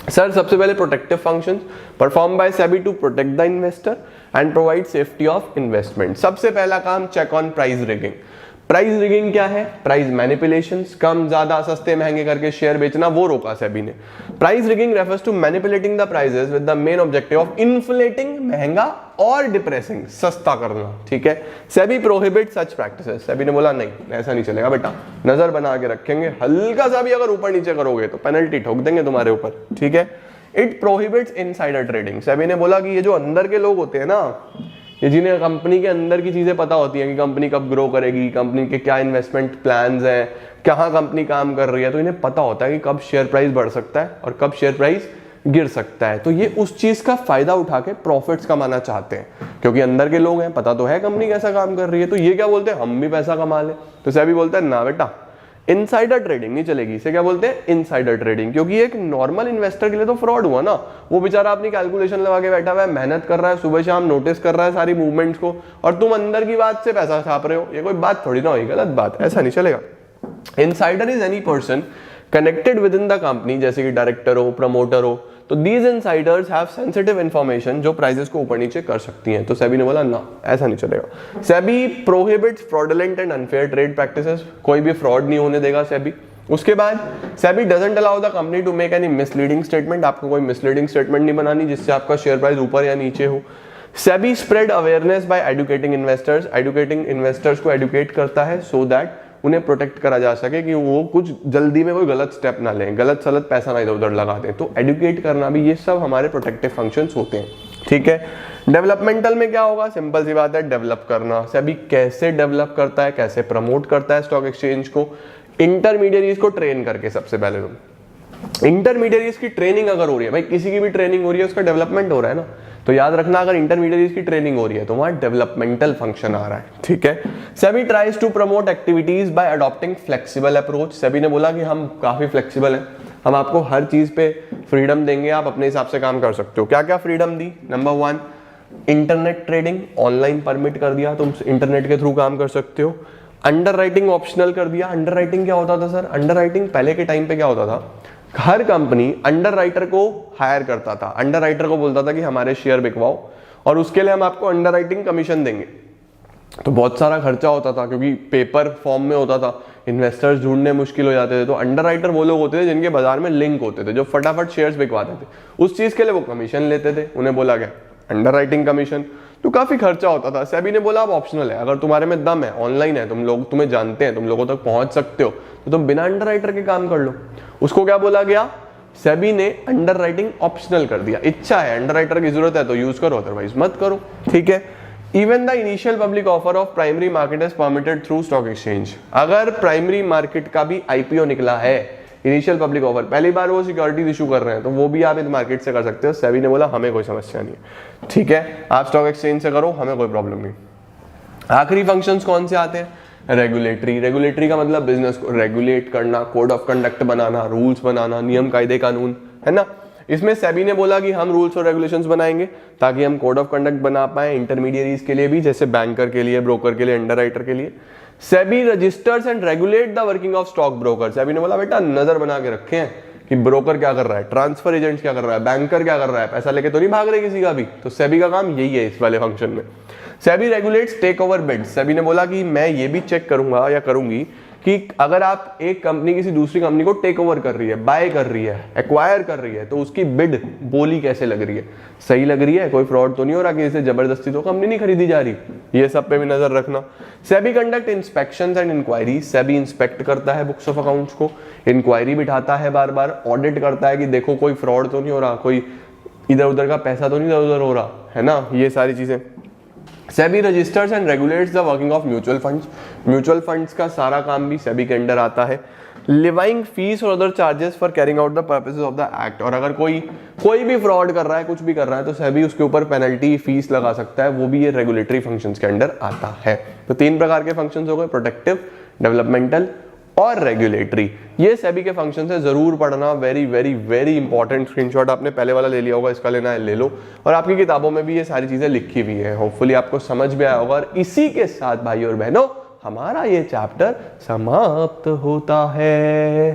सर, सबसे पहले protective functions perform by SEBI to protect the investor and provide safety of investment. सबसे पहला काम, check on price rigging. Price rigging क्या है? प्राइस मैनिपुलेशंस, कम ज्यादा सस्ते महंगे करके शेयर बेचना, वो रोका सेबी ने। Price rigging refers to manipulating the prices with the main objective of inflating, महंगा, और डिप्रेसिंग, सस्ता करना। ठीक है। SEBI prohibit such practices. SEBI ने बोला नहीं ऐसा नहीं चलेगा बेटा, नजर बना के रखेंगे, हल्का सा भी अगर ऊपर नीचे करोगे तो पेनल्टी ठोक देंगे तुम्हारे ऊपर। ठीक है। It prohibits insider trading. SEBI ने बोला कि ये जो अंदर के लोग होते हैं ना, ये जिन्हें कंपनी के अंदर की चीजें पता होती हैं कि कंपनी कब ग्रो करेगी, कंपनी के क्या इन्वेस्टमेंट प्लान्स हैं, कहाँ कंपनी काम कर रही है, तो इन्हें पता होता है कि कब शेयर प्राइस बढ़ सकता है और कब शेयर प्राइस गिर सकता है। तो ये उस चीज का फायदा उठा के प्रॉफिट्स कमाना चाहते हैं, क्योंकि अंदर के लोग हैं, पता तो है कंपनी कैसा काम कर रही है। तो ये क्या बोलते हैं, हम भी पैसा कमा ले। तो सेबी बोलता है ना बेटा, इनसाइडर ट्रेडिंग नहीं चलेगी। इसे क्या बोलते हैं? Insider trading. क्योंकि एक नॉर्मल इन्वेस्टर के लिए तो फ्रॉड हुआ ना, वो बेचारा अपनी कैलकुलेशन लगा के बैठा हुआ है, मेहनत कर रहा है, सुबह शाम नोटिस कर रहा है सारी मूवमेंट्स को, और तुम अंदर की बात से पैसा छाप रहे हो। ये कोई बात थोड़ी ना हुई, गलत बात, ऐसा नहीं चलेगा। Insider is any person connected with in the company, जैसे कि डायरेक्टर हो, प्रमोटर हो, तो these Insiders have sensitive information जो प्राइसेस को ऊपर नीचे कर सकती हैं। तो सेबी ने बोला ना ऐसा नहीं चलेगा। SEBI prohibits fraudulent and unfair trade practices, कोई भी फ्रॉड नहीं होने देगा सेबी। उसके बाद SEBI doesn't allow the company to make any misleading statement, आपको कोई मिसलीडिंग स्टेटमेंट नहीं बनानी जिससे आपका शेयर प्राइस ऊपर या नीचे हो। SEBI spread awareness by educating investors, educating investors को एडुकेट करता है सो दैट उन्हें प्रोटेक्ट करा जा सके कि वो कुछ जल्दी में कोई गलत स्टेप ना लें, गलत सलत पैसा ना इधर उधर लगा दें। तो एडुकेट करना भी, ये सब हमारे प्रोटेक्टिव फंक्शंस होते हैं। ठीक है। डेवलपमेंटल में क्या होगा? सिंपल सी बात है, डेवलप करना। सेबी कैसे डेवलप करता है, कैसे प्रमोट करता है स्टॉक एक्सचेंज को? इंटरमीडियरीज को ट्रेन करके। सबसे पहले तो इंटरमीडियरीज की ट्रेनिंग अगर हो रही है, भाई किसी की भी ट्रेनिंग हो रही है उसका डेवलपमेंट हो रहा है ना, तो याद रखना अगर इंटरमीडियरीज की ट्रेनिंग हो रही है तो वहां डेवलपमेंटल फंक्शन आ रहा है। ठीक है। SEBI tries to promote activities by adopting flexible approach. SEBI ने बोला कि हम काफी फ्लेक्सिबल हैं, हम आपको हर चीज पे फ्रीडम देंगे, आप अपने हिसाब से काम कर सकते हो। क्या क्या फ्रीडम दी? Number 1, internet trading online permit कर दिया, तुम इंटरनेट के थ्रू काम कर सकते हो। अंडर राइटिंग ऑप्शनल कर दिया। अंडर राइटिंग क्या होता था सर? अंडर राइटिंग पहले के टाइम पे क्या होता था, हर कंपनी अंडर राइटर को हायर करता था, अंडर राइटर को बोलता था कि हमारे शेयर बिकवाओ और उसके लिए हम आपको अंडर राइटिंग कमीशन देंगे। तो बहुत सारा खर्चा होता था क्योंकि पेपर फॉर्म में होता था, इन्वेस्टर्स ढूंढने मुश्किल हो जाते थे। तो अंडर राइटर वो लोग होते थे जिनके बाजार में लिंक होते थे, जो फटाफट शेयर्स बिकवाते थे, उस चीज के लिए वो कमीशन लेते थे, उन्हें बोला गया अंडर राइटिंग कमीशन। तो काफी खर्चा होता था। सेबी ने बोला अब ऑप्शनल है, अगर तुम्हारे में दम है, ऑनलाइन है, तुम लोग तुम्हें जानते हैं, तुम लोगों तक पहुंच सकते हो, तो तुम बिना अंडर राइटर के काम कर लो। उसको क्या बोला गया? सेबी ने अंडर राइटिंग ऑप्शनल कर दिया। इच्छा है, अंडर राइटर की जरूरत है तो यूज करो, अदरवाइज मत करो। ठीक है। Even the initial public offer of primary market is permitted through stock exchange. अगर प्राइमरी मार्केट का भी आईपीओ निकला है, इनिशियल पब्लिक ऑफर, पहली बार वो सिक्योरिटीज इशू कर रहे हैं, तो वो भी आप इस मार्केट से कर सकते हो। सेबी ने बोला हमें कोई समस्या नहीं है, ठीक है, आप स्टॉक एक्सचेंज से करो, हमें कोई प्रॉब्लम नहीं। आखिरी फंक्शंस कौन से आते हैं? रेगुलेटरी। रेगुलेटरी का मतलब बिजनेस को रेगुलेट करना, कोड ऑफ कंडक्ट बनाना, रूल्स बनाना, नियम कायदे कानून, है ना। इसमें सेबी ने बोला कि हम रूल्स और रेगुलेशंस बनाएंगे ताकि हम कोड ऑफ कंडक्ट बना पाए इंटरमीडियरीज के लिए भी, जैसे बैंकर के लिए, ब्रोकर के लिए, अंडरराइटर के लिए। SEBI registers and regulate the working of stock broker. SEBI ने बोला बेटा नजर बना के रखे हैं कि ब्रोकर क्या कर रहा है, ट्रांसफर एजेंट क्या कर रहा है, बैंकर क्या कर रहा है, पैसा लेके तो नहीं भाग रहे किसी का भी। तो सेबी का काम यही है इस वाले फंक्शन में। SEBI regulates takeover bids. SEBI ने बोला कि मैं ये भी चेक करूंगा या करूंगी कि अगर आप एक कंपनी किसी दूसरी कंपनी को टेक ओवर कर रही है, बाय कर रही है, एक्वायर कर रही है, तो उसकी बिड बोली कैसे लग रही है, सही लग रही है, कोई फ्रॉड तो नहीं हो रहा कि इसे जबरदस्ती तो कंपनी नहीं खरीदी जा रही, ये सब पे भी नजर रखना। SEBI conduct inspections and inquiry, SEBI inspect करता है बुक्स ऑफ अकाउंट्स को, इंक्वायरी बिठाता है, बार बार ऑडिट करता है कि देखो कोई फ्रॉड तो नहीं हो रहा, कोई इधर उधर का पैसा तो नहीं इधर उधर हो रहा है ना, ये सारी चीजें। SEBI registers and regulates the working of mutual funds, mutual funds का सारा काम भी सेबी के अंडर आता है। लिवाइंग फीस और other charges for carrying out the purposes of the act, और अगर कोई भी फ्रॉड कर रहा है, कुछ भी कर रहा है, तो सेबी उसके ऊपर पेनल्टी फीस लगा सकता है, वो भी ये रेगुलेटरी फंक्शंस के अंडर आता है। तो 3 प्रकार के फंक्शंस हो गए, प्रोटेक्टिव, डेवलपमेंटल और रेगुलेटरी। ये सेबी के फंक्शन है, जरूर पढ़ना, very very very important. Screenshot आपने पहले वाला ले लिया होगा, इसका लेना है ले लो, और आपकी किताबों में भी ये सारी चीजें लिखी हुई है, होपफुली आपको समझ में आया होगा। और इसी के साथ भाई और बहनों हमारा ये चैप्टर समाप्त होता है।